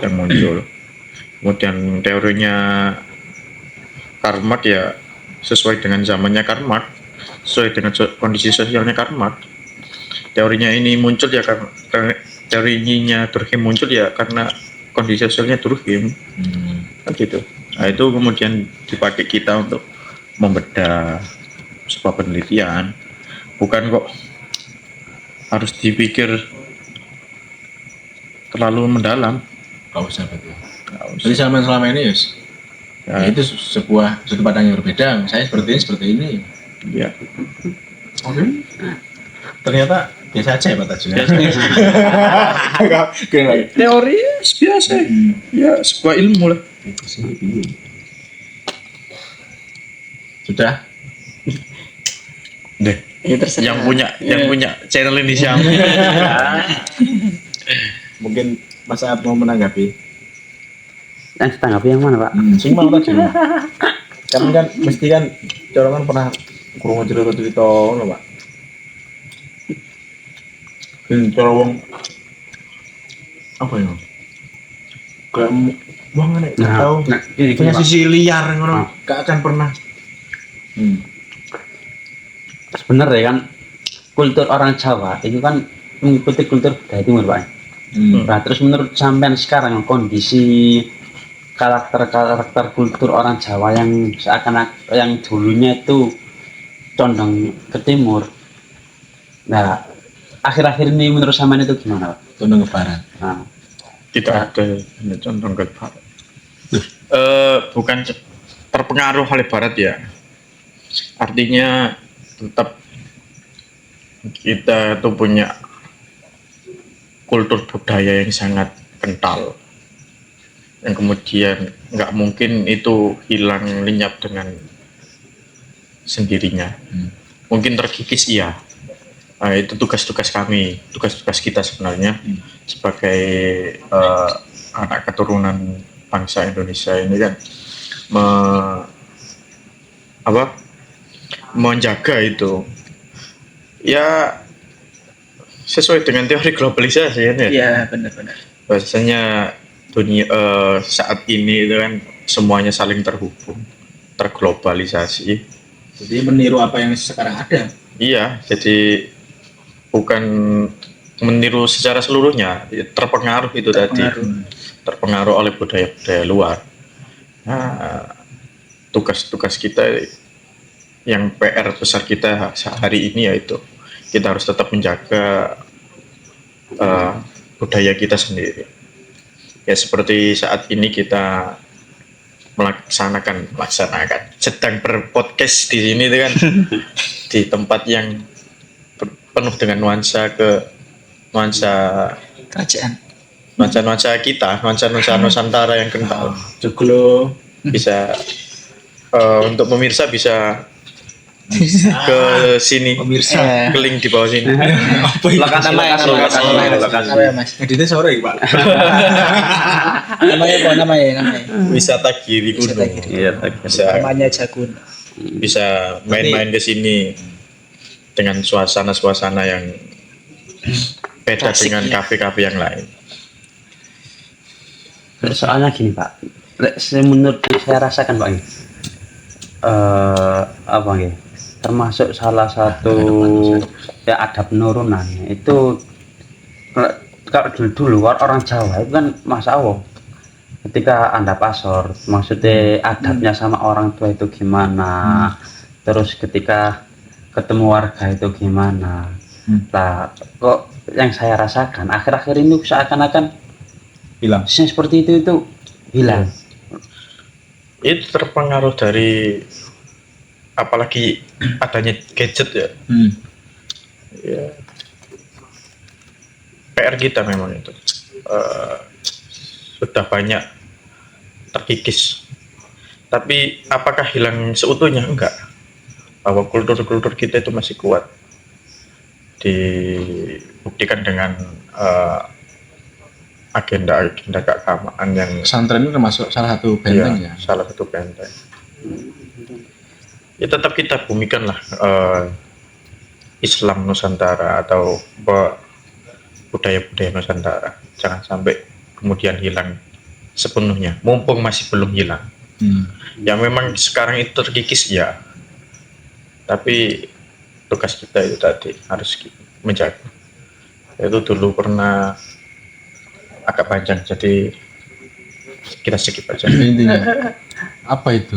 [SPEAKER 2] yang muncul. Kemudian teorinya Karl Marx ya sesuai dengan zamannya Karl Marx, sesuai dengan kondisi sosialnya Karl Marx. Teorinya ini muncul ya karena teorinya Durkheim muncul ya karena kondisi sosialnya Durkheim. Kan gitu. Nah, itu kemudian dipakai kita untuk membedah sebuah penelitian. Bukan kok harus dipikir terlalu mendalam.
[SPEAKER 1] Gak usah betul. Jadi selama ini ya itu sebuah sudut pandang yang berbeda. Saya seperti ini.
[SPEAKER 2] Ya.
[SPEAKER 1] Oke. Ternyata biasa aja ya Pak Tajul.
[SPEAKER 2] Teori biasa. Ya, sebuah ilmu lah.
[SPEAKER 1] Sudah.
[SPEAKER 2] Deh. Yang punya channel ini siapa?
[SPEAKER 1] Mungkin Mas Aab mau menanggapi.
[SPEAKER 4] Yang tanggapi yang mana Pak?
[SPEAKER 1] Sing mau tadi. Kamu kan mesti kan corongan pernah kurang cerita ngono Pak. Cara wong apa ya? Kayak wong nek tahu
[SPEAKER 4] Gini,
[SPEAKER 1] punya
[SPEAKER 4] Pak.
[SPEAKER 1] sisi liar ngono, gak akan pernah.
[SPEAKER 4] Sebenarnya kan kultur orang Jawa itu kan mengikuti kultur budaya timur Pak. Nah, terus menurut sampean sekarang kondisi karakter kultur orang Jawa yang seakan-akan yang dulunya itu condong ke timur. Nah, akhir-akhir ini menurut sampean itu gimana Pak?
[SPEAKER 1] Condong ke barat.
[SPEAKER 4] Nah,
[SPEAKER 2] Tidak ada condong ke barat. Bukan terpengaruh oleh barat ya. Artinya tetap kita tuh punya kultur budaya yang sangat kental, yang kemudian nggak mungkin itu hilang lenyap dengan sendirinya. Mungkin terkikis iya. Nah, itu tugas-tugas kami, tugas-tugas kita sebenarnya sebagai anak keturunan bangsa Indonesia ini kan menjaga itu ya sesuai dengan teori globalisasi kan ya.
[SPEAKER 3] Iya, benar-benar.
[SPEAKER 2] Bahasanya dunia saat ini itu kan semuanya saling terhubung, terglobalisasi.
[SPEAKER 1] Jadi meniru apa yang sekarang ada.
[SPEAKER 2] Iya, jadi bukan meniru secara seluruhnya, terpengaruh itu tadi, terpengaruh oleh budaya-budaya luar. Nah, tugas-tugas kita yang PR besar kita hari ini yaitu kita harus tetap menjaga budaya kita sendiri. Ya seperti saat ini kita melaksanakan sedang berpodcast di sini itu kan di tempat yang penuh dengan nuansa
[SPEAKER 3] Kerajaan.
[SPEAKER 2] nuansa kita, nuansa Nusantara yang kental.
[SPEAKER 1] Joglo
[SPEAKER 2] Bisa untuk pemirsa bisa ke sini,
[SPEAKER 1] pemirsa.
[SPEAKER 2] ke link di bawah sini.
[SPEAKER 1] Apa itu?
[SPEAKER 2] Lokasi.
[SPEAKER 3] Namanya Mas.
[SPEAKER 1] Editnya sore Pak.
[SPEAKER 3] Namanya.
[SPEAKER 2] Wisata Giri Kuno.
[SPEAKER 3] Wisata Giri.
[SPEAKER 2] Iya,
[SPEAKER 3] Namanya Jagun.
[SPEAKER 2] bisa main-main ke sini dengan suasana yang beda
[SPEAKER 3] Klasik,
[SPEAKER 2] dengan
[SPEAKER 3] ya.
[SPEAKER 2] kafe-kafe yang lain.
[SPEAKER 4] soalnya gini Pak, menurut saya rasakan Pak ini, apa ya, termasuk salah satu ya ada penurunan itu kalau dulu orang Jawa itu kan Mas Awo ketika Anda pasor, maksudnya adabnya sama orang tua itu gimana, terus ketika ketemu warga itu gimana. Lah kok yang saya rasakan akhir-akhir ini seakan-akan
[SPEAKER 1] Hilang.
[SPEAKER 4] yang seperti itu hilang.
[SPEAKER 2] Itu terpengaruh dari apalagi adanya gadget ya. Ya. PR kita memang itu sudah banyak terkikis. Tapi apakah hilang seutuhnya? Enggak. Bahwa kultur-kultur kita itu masih kuat. Dibuktikan dengan agenda-agenda keagamaan yang
[SPEAKER 1] Pesantren itu termasuk salah satu benteng ya.
[SPEAKER 2] salah satu benteng. Ya tetap kita bumikanlah Islam Nusantara atau budaya-budaya Nusantara. Jangan sampai kemudian hilang sepenuhnya. Mumpung masih belum hilang. Ya memang sekarang itu terkikis ya. Tapi tugas kita itu tadi harus menjaga. Itu dulu pernah agak panjang, jadi kita skip aja.
[SPEAKER 1] Intinya apa itu?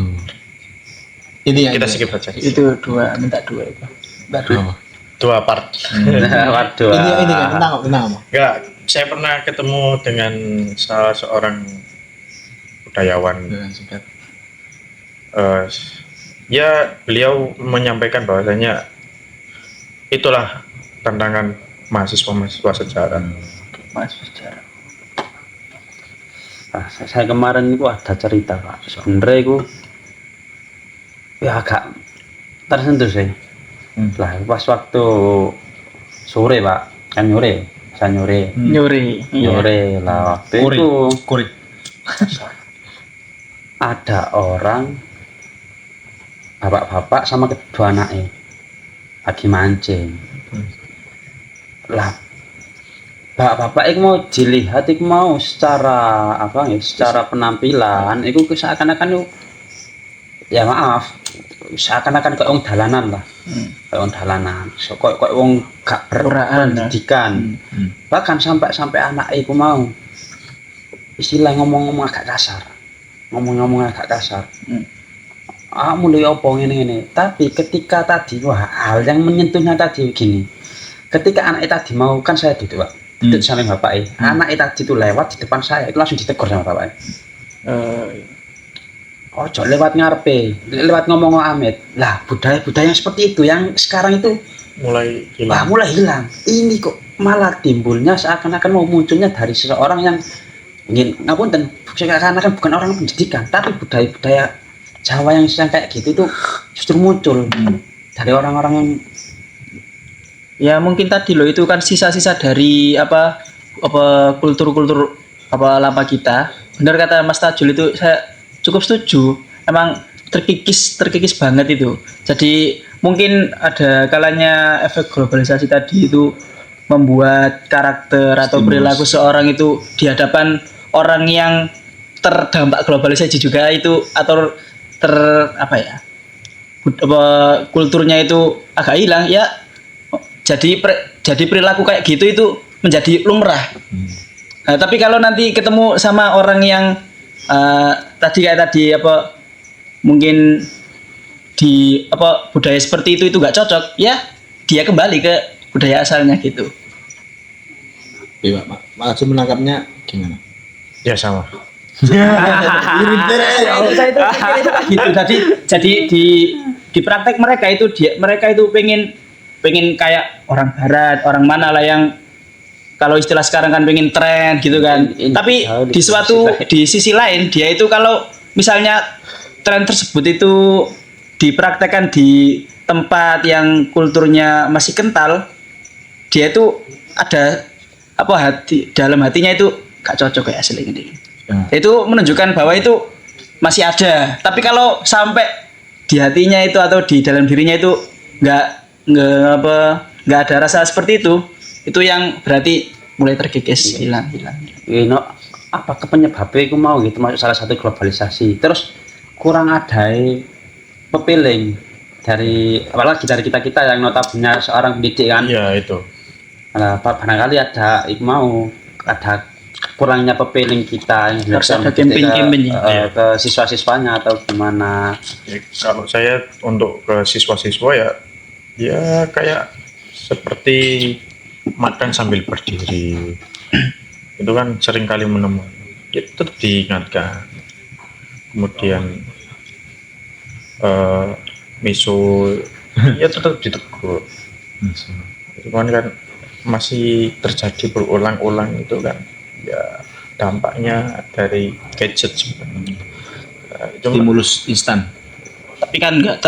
[SPEAKER 1] Ini
[SPEAKER 2] Kita skip aja.
[SPEAKER 3] Itu minta dua itu.
[SPEAKER 2] Dua part.
[SPEAKER 4] Waduh.
[SPEAKER 1] Ini kan tentang apa?
[SPEAKER 2] Enggak, saya pernah ketemu dengan salah seorang budayawan. Ya beliau menyampaikan bahwasanya itulah tantangan mahasiswa sejarah.
[SPEAKER 4] Saya kemarin itu ada cerita Pak, sebenarnya itu ya agak tersentuh sih. Lah pas waktu sore Pak, kan nyore lah waktu itu
[SPEAKER 1] Kurik.
[SPEAKER 4] ada orang bapak-bapak sama kedua anaknya lagi mancing. Lah bapak-bapak itu mau dilihat, itu mau secara apa ya, secara penampilan itu seakan-akan itu ya maaf, seakan-akan kayak wong dalanan lah. Kayak wong dalanan, so, kayak wong gak berpendidikan. Bahkan sampai anak itu mau istilah ngomong-ngomong agak kasar. Mulai apa ini. Tapi ketika tadi hal yang menyentuhnya tadi gini. Ketika anak tadi mau, kan saya duduk Pak. Duduk samping bapaknya. Anak tadi itu lewat di depan saya, itu langsung ditegur sama bapaknya. Ojo lewat ngarepe, lewat ngomong Amit. Lah budaya-budaya yang seperti itu yang sekarang itu
[SPEAKER 2] Mulai
[SPEAKER 4] mulai hilang. Ini kok malah timbulnya seakan-akan mau munculnya dari seseorang yang ingin ngapunten, seakan-akan bukan orang pendidikan, tapi budaya-budaya Jawa yang kayak gitu itu justru muncul dari orang-orang yang
[SPEAKER 3] Ya mungkin tadi loh itu kan sisa-sisa dari apa kultur-kultur lama kita. Benar kata Mas Tajul itu, saya cukup setuju. Emang terkikis banget itu. Jadi mungkin ada kalanya efek globalisasi tadi itu membuat karakter atau perilaku seorang itu di hadapan orang yang terdampak globalisasi juga itu atau kulturnya itu agak hilang ya. Jadi perilaku kayak gitu itu menjadi lumrah. Nah, tapi kalau nanti ketemu sama orang yang mungkin di budaya seperti itu nggak cocok, ya dia kembali ke budaya asalnya gitu.
[SPEAKER 1] Iya, Pak Acun menangkapnya gimana?
[SPEAKER 2] ya sama.
[SPEAKER 3] Jadi di praktek mereka itu pengen kayak orang barat, orang mana lah yang kalau istilah sekarang kan pengen tren gitu kan. Tapi di sisi lain dia itu kalau misalnya tren tersebut itu dipraktekkan di tempat yang kulturnya masih kental, dia itu ada dalam hatinya itu gak cocok kayak asli ini. Itu menunjukkan bahwa itu masih ada. Tapi kalau sampai di hatinya itu atau di dalam dirinya itu nggak ada rasa seperti itu yang berarti mulai terkikis, hilang.
[SPEAKER 4] Apa penyebabnya itu mau gitu, masuk salah satu globalisasi. Terus kurang ada pepiling dari apalagi dari kita yang notabene seorang pendidik kan.
[SPEAKER 2] Iya itu.
[SPEAKER 4] Barangkali ada kurangnya pepeling kita yang
[SPEAKER 3] Harus
[SPEAKER 4] bisa
[SPEAKER 3] ada
[SPEAKER 4] mendidik
[SPEAKER 3] campaign-campaign ya.
[SPEAKER 4] ke siswa-siswanya atau gimana.
[SPEAKER 2] Ya, kalau saya untuk ke siswa-siswa ya kayak seperti makan sambil berdiri itu kan sering kali menemukan itu tetap diingatkan, kemudian miso ya tetap ditegur. Itu kan masih terjadi berulang-ulang itu kan ya dampaknya dari gadget sebenarnya. Cuma
[SPEAKER 1] Stimulus instan.
[SPEAKER 3] Tapi kan nggak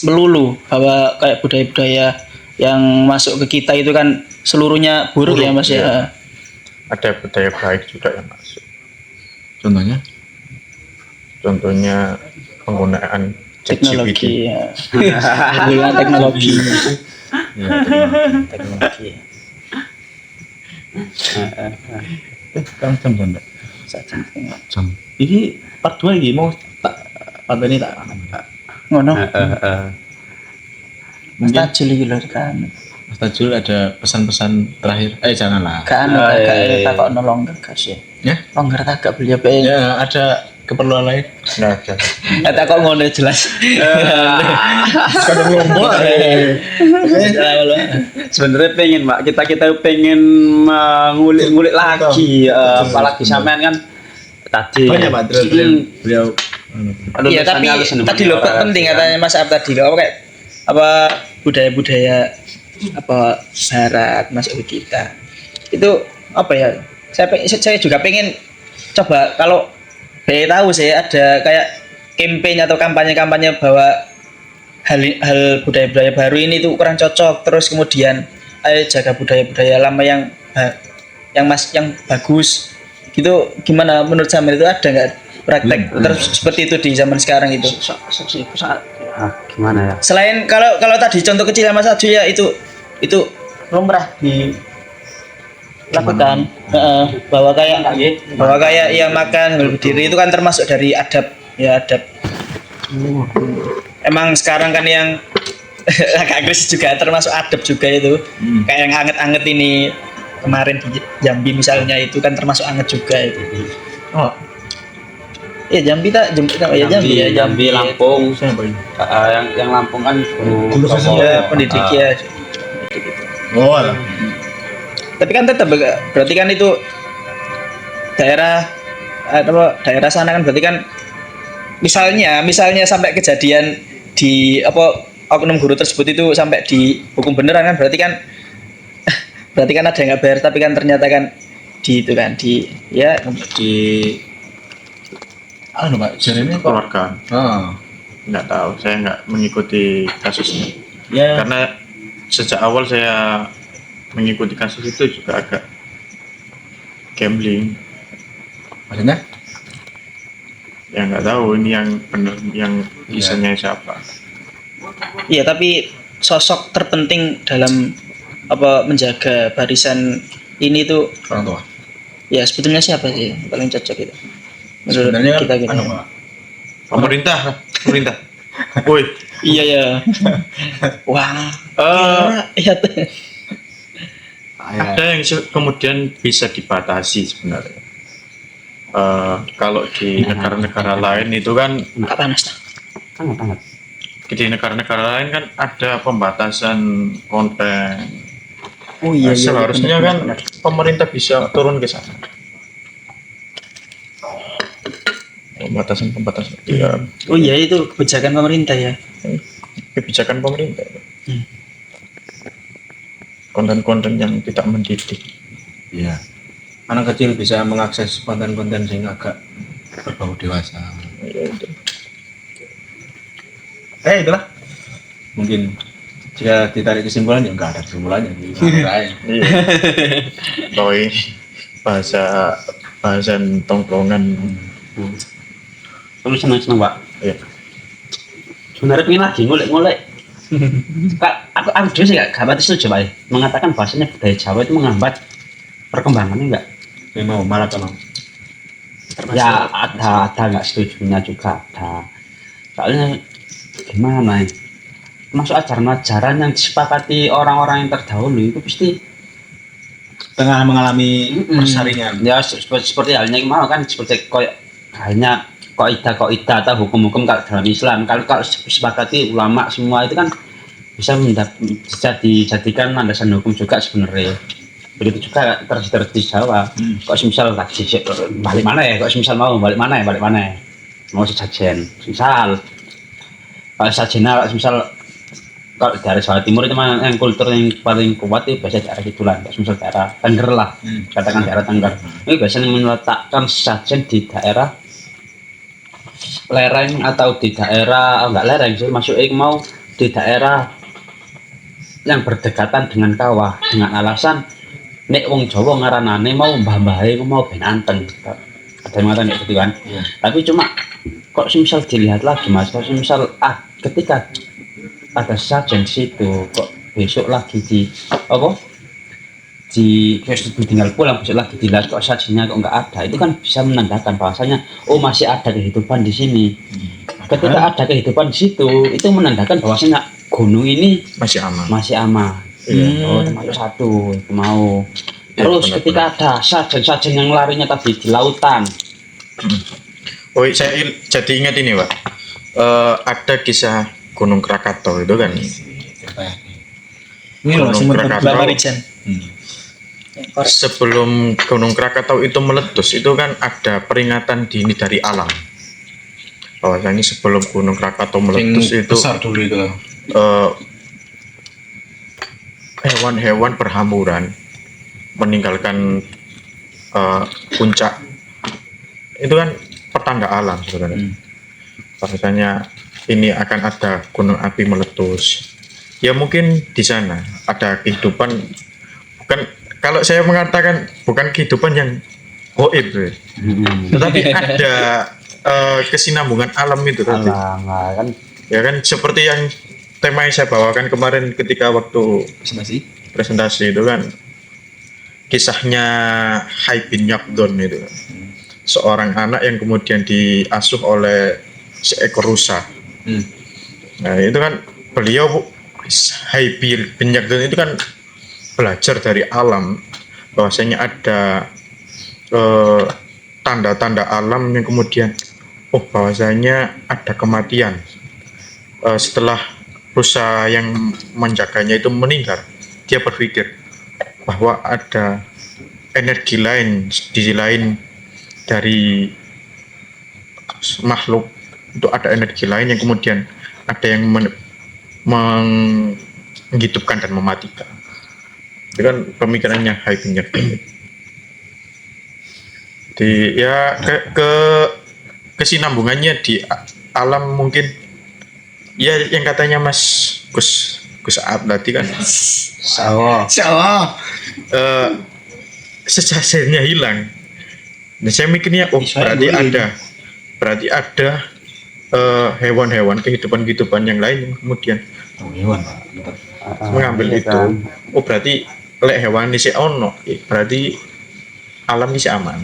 [SPEAKER 3] melulu bahwa kayak budaya-budaya yang masuk ke kita itu kan seluruhnya buruk ya Mas ya.
[SPEAKER 2] Iya. Ada budaya baik juga yang masuk. Contohnya penggunaan
[SPEAKER 3] Teknologi
[SPEAKER 2] ChatGPT.
[SPEAKER 3] ya. Penggunaan teknologi.
[SPEAKER 1] Ya,
[SPEAKER 3] Teknologi.
[SPEAKER 1] kan jam berapa?
[SPEAKER 3] Saja.
[SPEAKER 1] Jam. Ini part 2 iki mau tak pateni tak.
[SPEAKER 3] Ngono. Mas
[SPEAKER 1] Mungkin
[SPEAKER 3] Tajul iki lho kan.
[SPEAKER 1] Mas Tajul ada pesan-pesan terakhir. Janganlah.
[SPEAKER 3] Kan tak kok nolong gas ya.
[SPEAKER 1] Ya?
[SPEAKER 3] Longgar tak gak beli apa ya.
[SPEAKER 1] Ya, ada keperluan lain.
[SPEAKER 2] Nggak ada.
[SPEAKER 3] Tak kok ngono jelas.
[SPEAKER 1] Kadang ngomong.
[SPEAKER 4] Sebenarnya pengen Mbak, kita pengen ngulik-ngulik lagi, apalagi sampean kan tadi.
[SPEAKER 1] Banyak Pak beliau
[SPEAKER 3] Iya tapi tadi loh penting katanya Mas Ab tadi loh kayak apa budaya-budaya apa barat masuk ke kita itu apa ya saya juga pengen coba kalau tahu sih ada kayak campaign atau kampanye-kampanye bahwa hal budaya-budaya baru ini tuh kurang cocok, terus kemudian ayo jaga budaya-budaya lama yang bagus gitu. Gimana menurut Samir itu ada nggak praktek terus seperti itu di zaman sekarang itu?
[SPEAKER 4] Gimana ya?
[SPEAKER 3] Selain kalau tadi contoh kecil Mas Aju ya itu lumrah dilakukan bahwa kayak yang makan sambil berdiri itu kan termasuk dari adab ya adab. Emang sekarang kan yang agak krisis juga termasuk adab juga itu. Kayak yang anget-anget ini kemarin di Jambi misalnya itu kan termasuk anget juga itu. Oh. Ya Jambi Jambi
[SPEAKER 4] Lampung. Yang Lampung kan guru
[SPEAKER 3] ya pendidik ya.
[SPEAKER 1] Oh, alah.
[SPEAKER 3] Tapi kan tetap berarti kan itu daerah sana kan berarti kan misalnya sampai kejadian di oknum guru tersebut itu sampai dihukum beneran kan berarti kan ada yang nggak bayar tapi kan ternyata kan di
[SPEAKER 1] Pak, jadi ini
[SPEAKER 2] Keluarga. Nggak tahu, saya nggak mengikuti kasusnya.
[SPEAKER 1] Ya.
[SPEAKER 2] Karena sejak awal saya mengikuti kasus itu juga agak gambling.
[SPEAKER 1] Maksudnya?
[SPEAKER 2] Ya nggak tahu ini yang benar yang kisahnya siapa.
[SPEAKER 3] Iya tapi sosok terpenting dalam menjaga barisan ini tuh
[SPEAKER 1] Orang tua.
[SPEAKER 3] ya sebetulnya siapa sih yang paling cocok itu menurut
[SPEAKER 1] Sebenarnya kan
[SPEAKER 3] kita gitu.
[SPEAKER 1] Pak.
[SPEAKER 2] Pemerintah. Woi,
[SPEAKER 3] Iya ya. Wah. Iya.
[SPEAKER 2] ada yang kemudian bisa dibatasi sebenarnya. Kalau di negara-negara lain itu kan
[SPEAKER 3] Enggak panas tak?
[SPEAKER 4] Sangat.
[SPEAKER 2] di negara-negara lain kan ada pembatasan konten.
[SPEAKER 3] Oh iya.
[SPEAKER 2] Seharusnya
[SPEAKER 3] benar,
[SPEAKER 2] kan
[SPEAKER 3] benar.
[SPEAKER 2] pemerintah bisa turun ke sana. Pembatasan ya,
[SPEAKER 3] Oh iya itu kebijakan pemerintah ya.
[SPEAKER 2] kebijakan pemerintah. Konten-konten yang tidak mendidik.
[SPEAKER 1] Iya. Anak kecil bisa mengakses konten-konten sehingga agak berbau dewasa.
[SPEAKER 2] Ya, itu.
[SPEAKER 1] Itulah. Mungkin jika ditarik kesimpulan ya enggak ada kesimpulannya.
[SPEAKER 2] Iya. Bahwa ini bahasan tongkrongan.
[SPEAKER 4] Terus senang Pak.
[SPEAKER 2] Ya.
[SPEAKER 4] Sebenarnya pengen lagi ngulik-ngulik. Aku juga sih gak pati setuju Pak. Mengatakan bahasanya budaya Jawa itu menghambat perkembangannya enggak?
[SPEAKER 1] Memang malah kalau
[SPEAKER 4] Ya ada nggak setujunya juga ada. Soalnya gimana ya? Masuk ajaran-ajaran yang disepakati orang-orang yang terdahulu itu pasti
[SPEAKER 1] tengah mengalami persaringan.
[SPEAKER 4] Ya seperti halnya yang mau kan seperti halnya kaidah atau hukum-hukum kalau dalam Islam. Kalau sepakati ulama semua itu kan bisa dijadikan landasan hukum juga sebenarnya. Begitu juga terus di Jawa. Kok semisal lagi balik mana ya? Kok semisal mau balik mana ya? Mau sesajen. Misal kalau sesajennya semisal kalau daerah Jawa Timur itu mah yang kultur yang paling kuat itu biasa daerah Kidul, misal daerah Tengger lah, katakan daerah Tengger. Ini biasanya meletakkan sesajen di daerah lereng atau di daerah enggak lereng sih, masuk mau di daerah yang berdekatan dengan kawah dengan alasan nek wong Jawa ngaranane mau mbah-mbahe mau ben anteng. Ada yang mengatakan gitu kan. Tapi cuma kok semisal dilihat lagi Mas, kok semisal ketika ada sajen situ kok besok lagi tinggal pulang besok lagi dilihat kok sajennya kok nggak ada, itu kan bisa menandakan bahwasanya masih ada kehidupan di sini. Ketika ada kehidupan di situ itu menandakan bahwasanya gunung ini
[SPEAKER 2] masih aman.
[SPEAKER 4] Termasuk satu itu mau. Terus
[SPEAKER 2] benar,
[SPEAKER 4] ketika ada sajen-sajen yang larinya tadi di lautan.
[SPEAKER 2] Saya jadi ingat ini Pak, ada kisah Gunung Krakatau itu kan.
[SPEAKER 1] Ini loh
[SPEAKER 2] Gunung
[SPEAKER 1] sebentar
[SPEAKER 2] Krakatau.
[SPEAKER 3] Bapak Rijan.
[SPEAKER 2] Sebelum Gunung Krakatau itu meletus itu kan ada peringatan dini dari alam. Bahwasanya sebelum Gunung Krakatau meletus itu
[SPEAKER 1] besar dulu itu.
[SPEAKER 2] Hewan-hewan berhamburan meninggalkan puncak. Itu kan pertanda alam sebenarnya. Bahwasanya ini akan ada gunung api meletus. Ya mungkin di sana ada kehidupan, bukan kalau saya mengatakan bukan kehidupan yang goib, tetapi ada kesinambungan alam itu tadi.
[SPEAKER 4] Kan
[SPEAKER 2] Ya kan seperti yang tema yang saya bawakan kemarin ketika waktu presentasi itu kan kisahnya Hai bin Yaqdhan itu. Seorang anak yang kemudian diasuh oleh seekor rusa. Nah itu kan beliau Hai bin Yaqdhan itu kan belajar dari alam bahwasanya ada tanda-tanda alam yang kemudian bahwasanya ada kematian setelah rusa yang menjaganya itu meninggal. Dia berpikir bahwa ada energi lain di sisi lain dari makhluk, itu ada energi lain yang kemudian ada yang menghidupkan dan mematikan. Itu kan pemikirannya Hai bin Yaqdhan. Di ya kesinambungannya di alam mungkin ya yang katanya Mas Gus Aab tadi kan
[SPEAKER 1] Sawah.
[SPEAKER 2] Sesajennya hilang. Nah, saya mikirnya berarti ada hewan-hewan kehidupan yang lain yang kemudian mengambil
[SPEAKER 4] iya
[SPEAKER 2] itu.
[SPEAKER 4] kan.
[SPEAKER 2] Berarti lek hewan ini ono, berarti alam ini aman.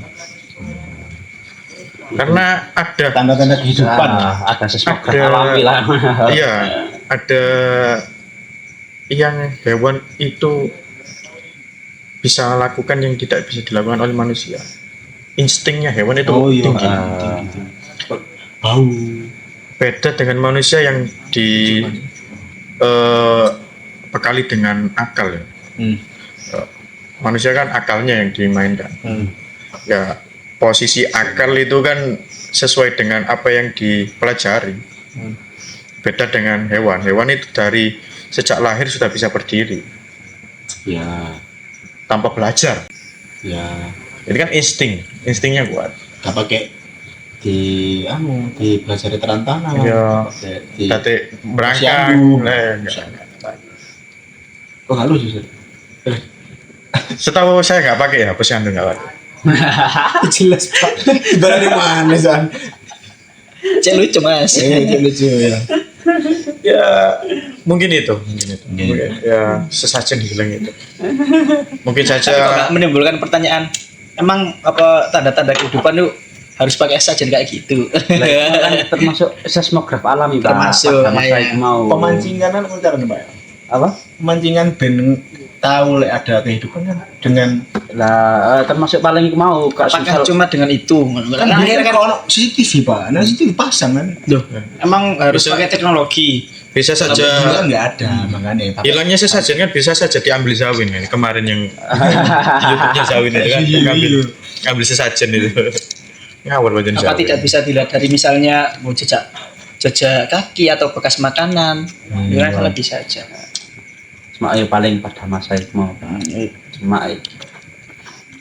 [SPEAKER 2] Karena ada
[SPEAKER 1] Tanda-tanda kehidupan.
[SPEAKER 4] Ada sesuatu alami lah.
[SPEAKER 2] Iya, ada yang hewan itu bisa lakukan yang tidak bisa dilakukan oleh manusia. Instingnya hewan itu tinggi.
[SPEAKER 1] Bau.
[SPEAKER 2] Beda dengan manusia yang bekali dengan akal ya. Manusia kan akalnya yang dimainkan. Ya posisi akal itu kan sesuai dengan apa yang dipelajari. Beda dengan hewan. Hewan itu dari sejak lahir sudah bisa berdiri.
[SPEAKER 1] Ya.
[SPEAKER 2] Tanpa belajar.
[SPEAKER 1] Ya.
[SPEAKER 2] Jadi kan instingnya kuat.
[SPEAKER 1] Gak pakai di belajar terantana.
[SPEAKER 2] Ya.
[SPEAKER 1] Di
[SPEAKER 2] Tadi berangkat.
[SPEAKER 1] Posyandu. Kok nggak lucu sih?
[SPEAKER 2] Setahu saya nggak pakai ya, posyandu nggak pakai.
[SPEAKER 1] Jelas pak. Barang mana san?
[SPEAKER 3] Cek lucu Mas.
[SPEAKER 1] Lucu ya.
[SPEAKER 2] Ya mungkin itu. Mungkin, ya sesajen hilang itu. Mungkin
[SPEAKER 3] Kok
[SPEAKER 2] saja.
[SPEAKER 3] nggak menimbulkan pertanyaan, emang apa tanda-tanda kehidupan itu harus pakai sajen kayak gitu?
[SPEAKER 4] Kan termasuk seismograf alami Pak.
[SPEAKER 3] Termasuk,
[SPEAKER 4] Pada masa
[SPEAKER 3] iya.
[SPEAKER 4] itu mau
[SPEAKER 1] Pemancingan kan cara nih pak.
[SPEAKER 4] apa?
[SPEAKER 1] Pemancingan ben tahu lek ada kehidupan kan dengan
[SPEAKER 4] Lah termasuk paling iku mau gak
[SPEAKER 3] Apakah
[SPEAKER 4] susah.
[SPEAKER 3] cuma dengan itu?
[SPEAKER 1] kan
[SPEAKER 3] Akhirnya kan
[SPEAKER 1] ono CCTV Pak. Nah CCTV pasang kan.
[SPEAKER 3] loh, emang harus
[SPEAKER 2] Bisa.
[SPEAKER 3] pakai teknologi.
[SPEAKER 2] Bisa
[SPEAKER 1] Dulu
[SPEAKER 2] saja
[SPEAKER 1] kan nggak ada makanya.
[SPEAKER 2] hilangnya sesajen kan bisa saja diambil Zawin kan. Kemarin yang YouTube-nya Zawin itu kan
[SPEAKER 1] Iya,
[SPEAKER 2] ngambil sesajen itu. Ngawur bagian
[SPEAKER 3] Apa
[SPEAKER 2] Zawin.
[SPEAKER 3] tidak bisa dilihat dari misalnya mau jejak kaki atau bekas makanan? Ya kan lebih saja.
[SPEAKER 4] Cuma ayo paling pada masa itu mau. Cuma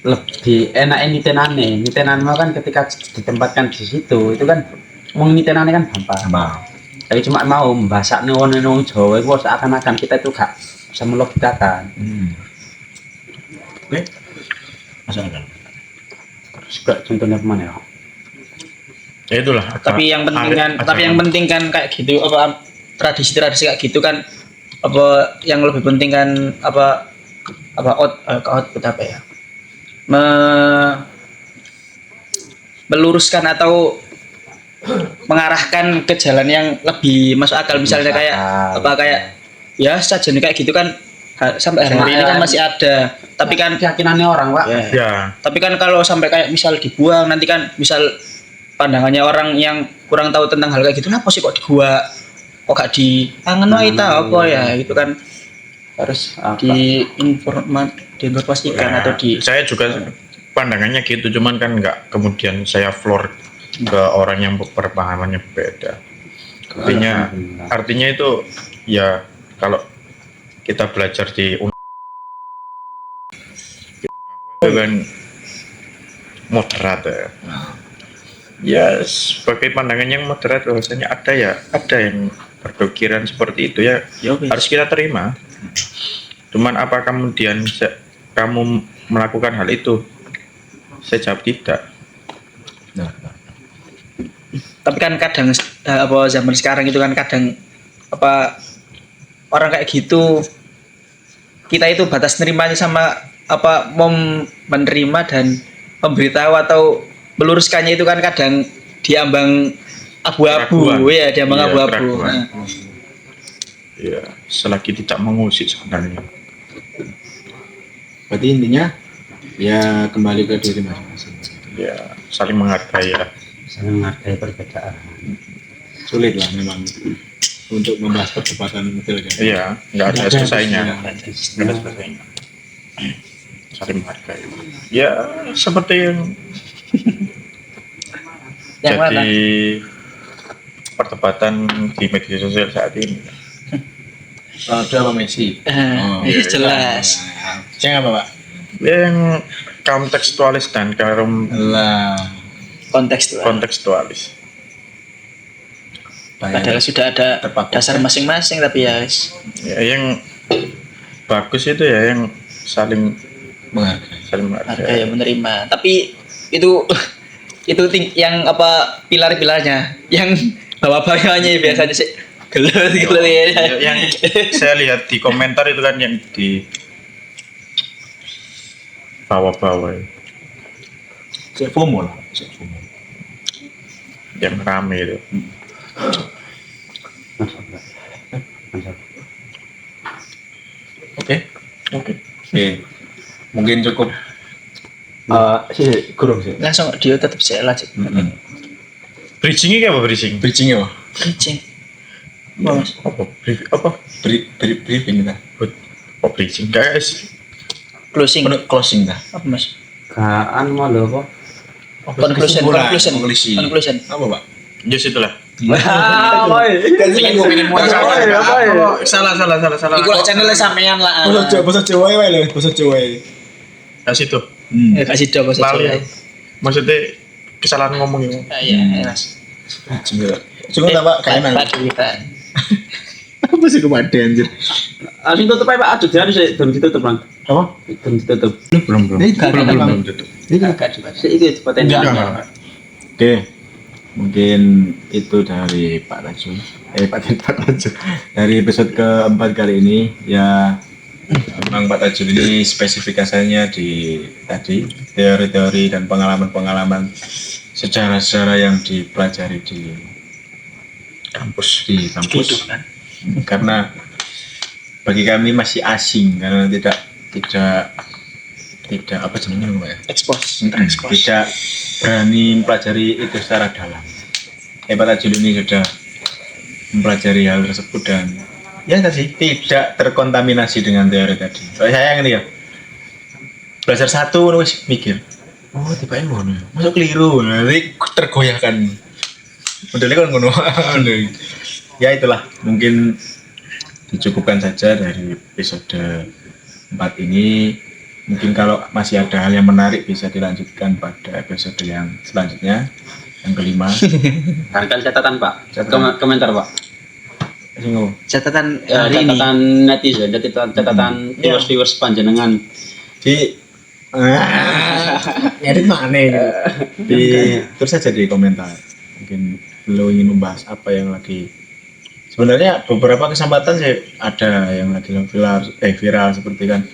[SPEAKER 4] lebih enak nitenan mau kan ketika ditempatkan di situ itu kan wong nitenane kan gampang. Tapi cuma mau membasak nong Jawa itu seakan-akan kita itu gak bisa melogikakan.
[SPEAKER 1] Oke. Masuk akal.
[SPEAKER 4] Terus juga contohnya kemana ya?
[SPEAKER 2] Ya itulah.
[SPEAKER 3] Tapi yang penting kan kayak gitu apa tradisi-tradisi kayak gitu kan apa yang lebih penting kan output apa ya? Meluruskan atau mengarahkan ke jalan yang lebih masuk akal misalnya kayak ya sajian kayak gitu kan sampai hari ini kan masih ada tapi kan
[SPEAKER 4] keyakinannya orang Pak.
[SPEAKER 2] Ya.
[SPEAKER 3] tapi kan kalau sampai kayak misal dibuang nanti kan misal pandangannya orang yang kurang tahu tentang hal kayak gitu kenapa sih kok dibuang kok gak dipangan wae ta apa ya gitu kan harus diinformasikan atau di
[SPEAKER 2] Saya juga pandangannya gitu, cuman kan nggak kemudian saya floor ke orang yang berpengalamannya berbeda. Artinya itu ya kalau kita belajar di itu kan moderat ya. Ya sebagai pandangan yang moderat bahwasanya ada yang berpikiran seperti itu ya harus kita terima. Cuman apa kemudian kamu melakukan hal itu? Saya jawab tidak.
[SPEAKER 3] tapi kan kadang apa zaman sekarang itu kan kadang apa orang kayak gitu kita itu batas nerimanya sama apa mau menerima dan memberitahu atau meluruskannya itu kan kadang diambang abu-abu
[SPEAKER 2] Keraguan.
[SPEAKER 3] ya diambang
[SPEAKER 2] Iya,
[SPEAKER 3] abu-abu.
[SPEAKER 2] keraguan.
[SPEAKER 3] Nah.
[SPEAKER 2] Ya, selagi tidak mengusik sebenarnya.
[SPEAKER 1] Berarti intinya ya kembali ke diri masing-masing.
[SPEAKER 2] Ya, saling menghargai lah.
[SPEAKER 4] Saling menghargai perbedaan.
[SPEAKER 1] Sulit lah memang untuk membahas perdebatan model kayak
[SPEAKER 2] Iya, nggak ada selesainya.
[SPEAKER 1] Iya.
[SPEAKER 2] Nggak ada selesainya. Saling menghargai. Ya, seperti
[SPEAKER 3] Yang mana?
[SPEAKER 2] jadi perdebatan di media sosial saat ini.
[SPEAKER 1] Ronaldo apa Messi?
[SPEAKER 3] Iya, jelas.
[SPEAKER 1] Saya apa Pak?
[SPEAKER 2] Yang kontekstualis dan
[SPEAKER 1] Lah.
[SPEAKER 3] Kontekstualis. Padahal sudah ada
[SPEAKER 1] Terpaku.
[SPEAKER 3] dasar masing-masing tapi ya
[SPEAKER 2] ya, yang bagus itu ya yang saling
[SPEAKER 1] menghargai.
[SPEAKER 3] harga
[SPEAKER 2] menghargai.
[SPEAKER 3] yang menerima. Tapi itu yang apa pilar-pilarnya yang bawah-bawahnya biasanya sih gelut ya.
[SPEAKER 2] Yang saya lihat di komentar itu kan yang di bawah-bawah
[SPEAKER 1] Saya FOMO lah. Saya FOMO.
[SPEAKER 2] yang rame itu.
[SPEAKER 1] Oke. Oke. Mungkin cukup. Kurang sih.
[SPEAKER 3] Langsung dia tetap saya lanjut.
[SPEAKER 2] Bridgingnya kayak apa bridging?
[SPEAKER 1] Bridging ya, Pak?
[SPEAKER 3] Bridging. Mas.
[SPEAKER 2] Apa? Apa?
[SPEAKER 1] Briefing kita.
[SPEAKER 2] Oh, bridging guys.
[SPEAKER 3] Closing.
[SPEAKER 1] Closing dah.
[SPEAKER 3] Apa Mas?
[SPEAKER 4] Gaan mau lho kok.
[SPEAKER 3] Conclusion.
[SPEAKER 1] Konklusi. Apa, Pak?
[SPEAKER 2] Just itulah.
[SPEAKER 1] Kan sih gue pengen mau
[SPEAKER 2] Salah.
[SPEAKER 3] Iku lah channelnya sampean lah.
[SPEAKER 1] bahasa Jawa ya lho, bahasa Jawa.
[SPEAKER 2] Kasih tuh.
[SPEAKER 3] Ya kasih dong bahasa
[SPEAKER 2] Lali.
[SPEAKER 3] Jawa.
[SPEAKER 2] Maksudnya kesalahan ngomong itu.
[SPEAKER 3] Iya, Mas.
[SPEAKER 1] Cukup tak Pak, kayaknya.
[SPEAKER 3] Pak kita.
[SPEAKER 1] Apa sih kepada anjir?
[SPEAKER 4] Langsung tutup aja Pak, aduh jadi saya belum ditutup Bang.
[SPEAKER 1] Apa?
[SPEAKER 4] Belum ditutup.
[SPEAKER 2] Belum tutup.
[SPEAKER 3] Agak juga.
[SPEAKER 4] Saya ikut potensi.
[SPEAKER 1] Oke. Mungkin itu dari Pak Raju. Pak Raju. Dari episode keempat kali ini ya memang Pak Raju ini spesifikasinya di tadi teori-teori dan pengalaman-pengalaman sejarah-sejarah yang dipelajari di kampus
[SPEAKER 3] Kehidupan.
[SPEAKER 1] karena bagi kami masih asing karena tidak tidak apa jenisnya Pak ya,
[SPEAKER 3] Expose.
[SPEAKER 1] tidak berani mempelajari itu secara dalam. Pak Tajul ini sudah mempelajari hal tersebut dan ya tadi tidak terkontaminasi dengan teori tadi. Saya yang ini ya belajar satu nulis mikir, oh tiba-tiba ngono, masuk keliru, nanti tergoyahkan. Modelnya kan ngono. Ya itulah mungkin dicukupkan saja dari episode 4 ini. Mungkin kalau masih ada hal yang menarik bisa dilanjutkan pada episode yang selanjutnya, yang kelima.
[SPEAKER 4] Kan catatan Pak.
[SPEAKER 1] Catatan.
[SPEAKER 4] Komentar Pak.
[SPEAKER 1] Singgung.
[SPEAKER 3] Catatan hari ini.
[SPEAKER 4] Catatan netizen, catatan viewers panjenengan.
[SPEAKER 1] Di
[SPEAKER 3] Nyari mana ini?
[SPEAKER 1] terus saja di komentar. Mungkin lo ingin membahas apa yang lagi. Sebenarnya beberapa kesempatan sih ada yang lagi viral seperti kan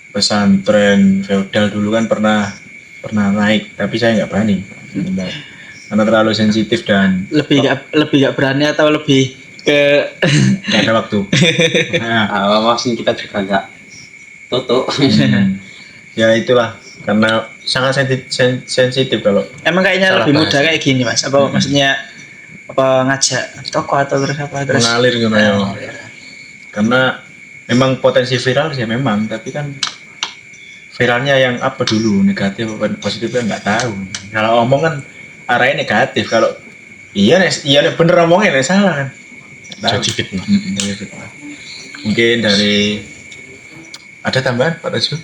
[SPEAKER 1] pesantren feodal dulu kan pernah naik, tapi saya nggak berani karena terlalu sensitif dan
[SPEAKER 3] Lebih gak berani atau lebih ke
[SPEAKER 1] nggak ada waktu. Nah,
[SPEAKER 4] Awasin kita juga nggak tutup.
[SPEAKER 1] ya itulah karena sangat sensitif kalau
[SPEAKER 3] emang kayaknya
[SPEAKER 1] Salah
[SPEAKER 3] lebih
[SPEAKER 1] bahasa.
[SPEAKER 3] mudah kayak gini mas. Apa maksudnya apa ngajak toko atau terus apa terus
[SPEAKER 1] mengalir gitu ya. Karena memang potensi viral sih memang, tapi kan viralnya yang apa dulu, negatif apa positif kan nggak tahu. Kalau omong kan arahnya negatif, kalau iya bener omongnya nih salah kan. Nggak tahu.
[SPEAKER 2] Jadi fitnah.
[SPEAKER 1] Jadi fitnah. Mungkin dari ada tambahan Pak Tajul?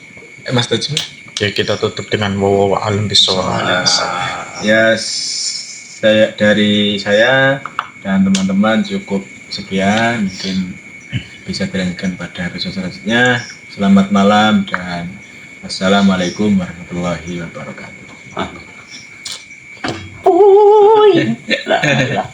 [SPEAKER 1] Mas Tajul?
[SPEAKER 2] Ya kita tutup dengan wawaw alam bisawab.
[SPEAKER 1] Ya dari saya dan teman-teman cukup sekian, mungkin bisa dilanjutkan pada episode selanjutnya. Selamat malam dan assalamualaikum warahmatullahi wabarakatuh.
[SPEAKER 4] Lah.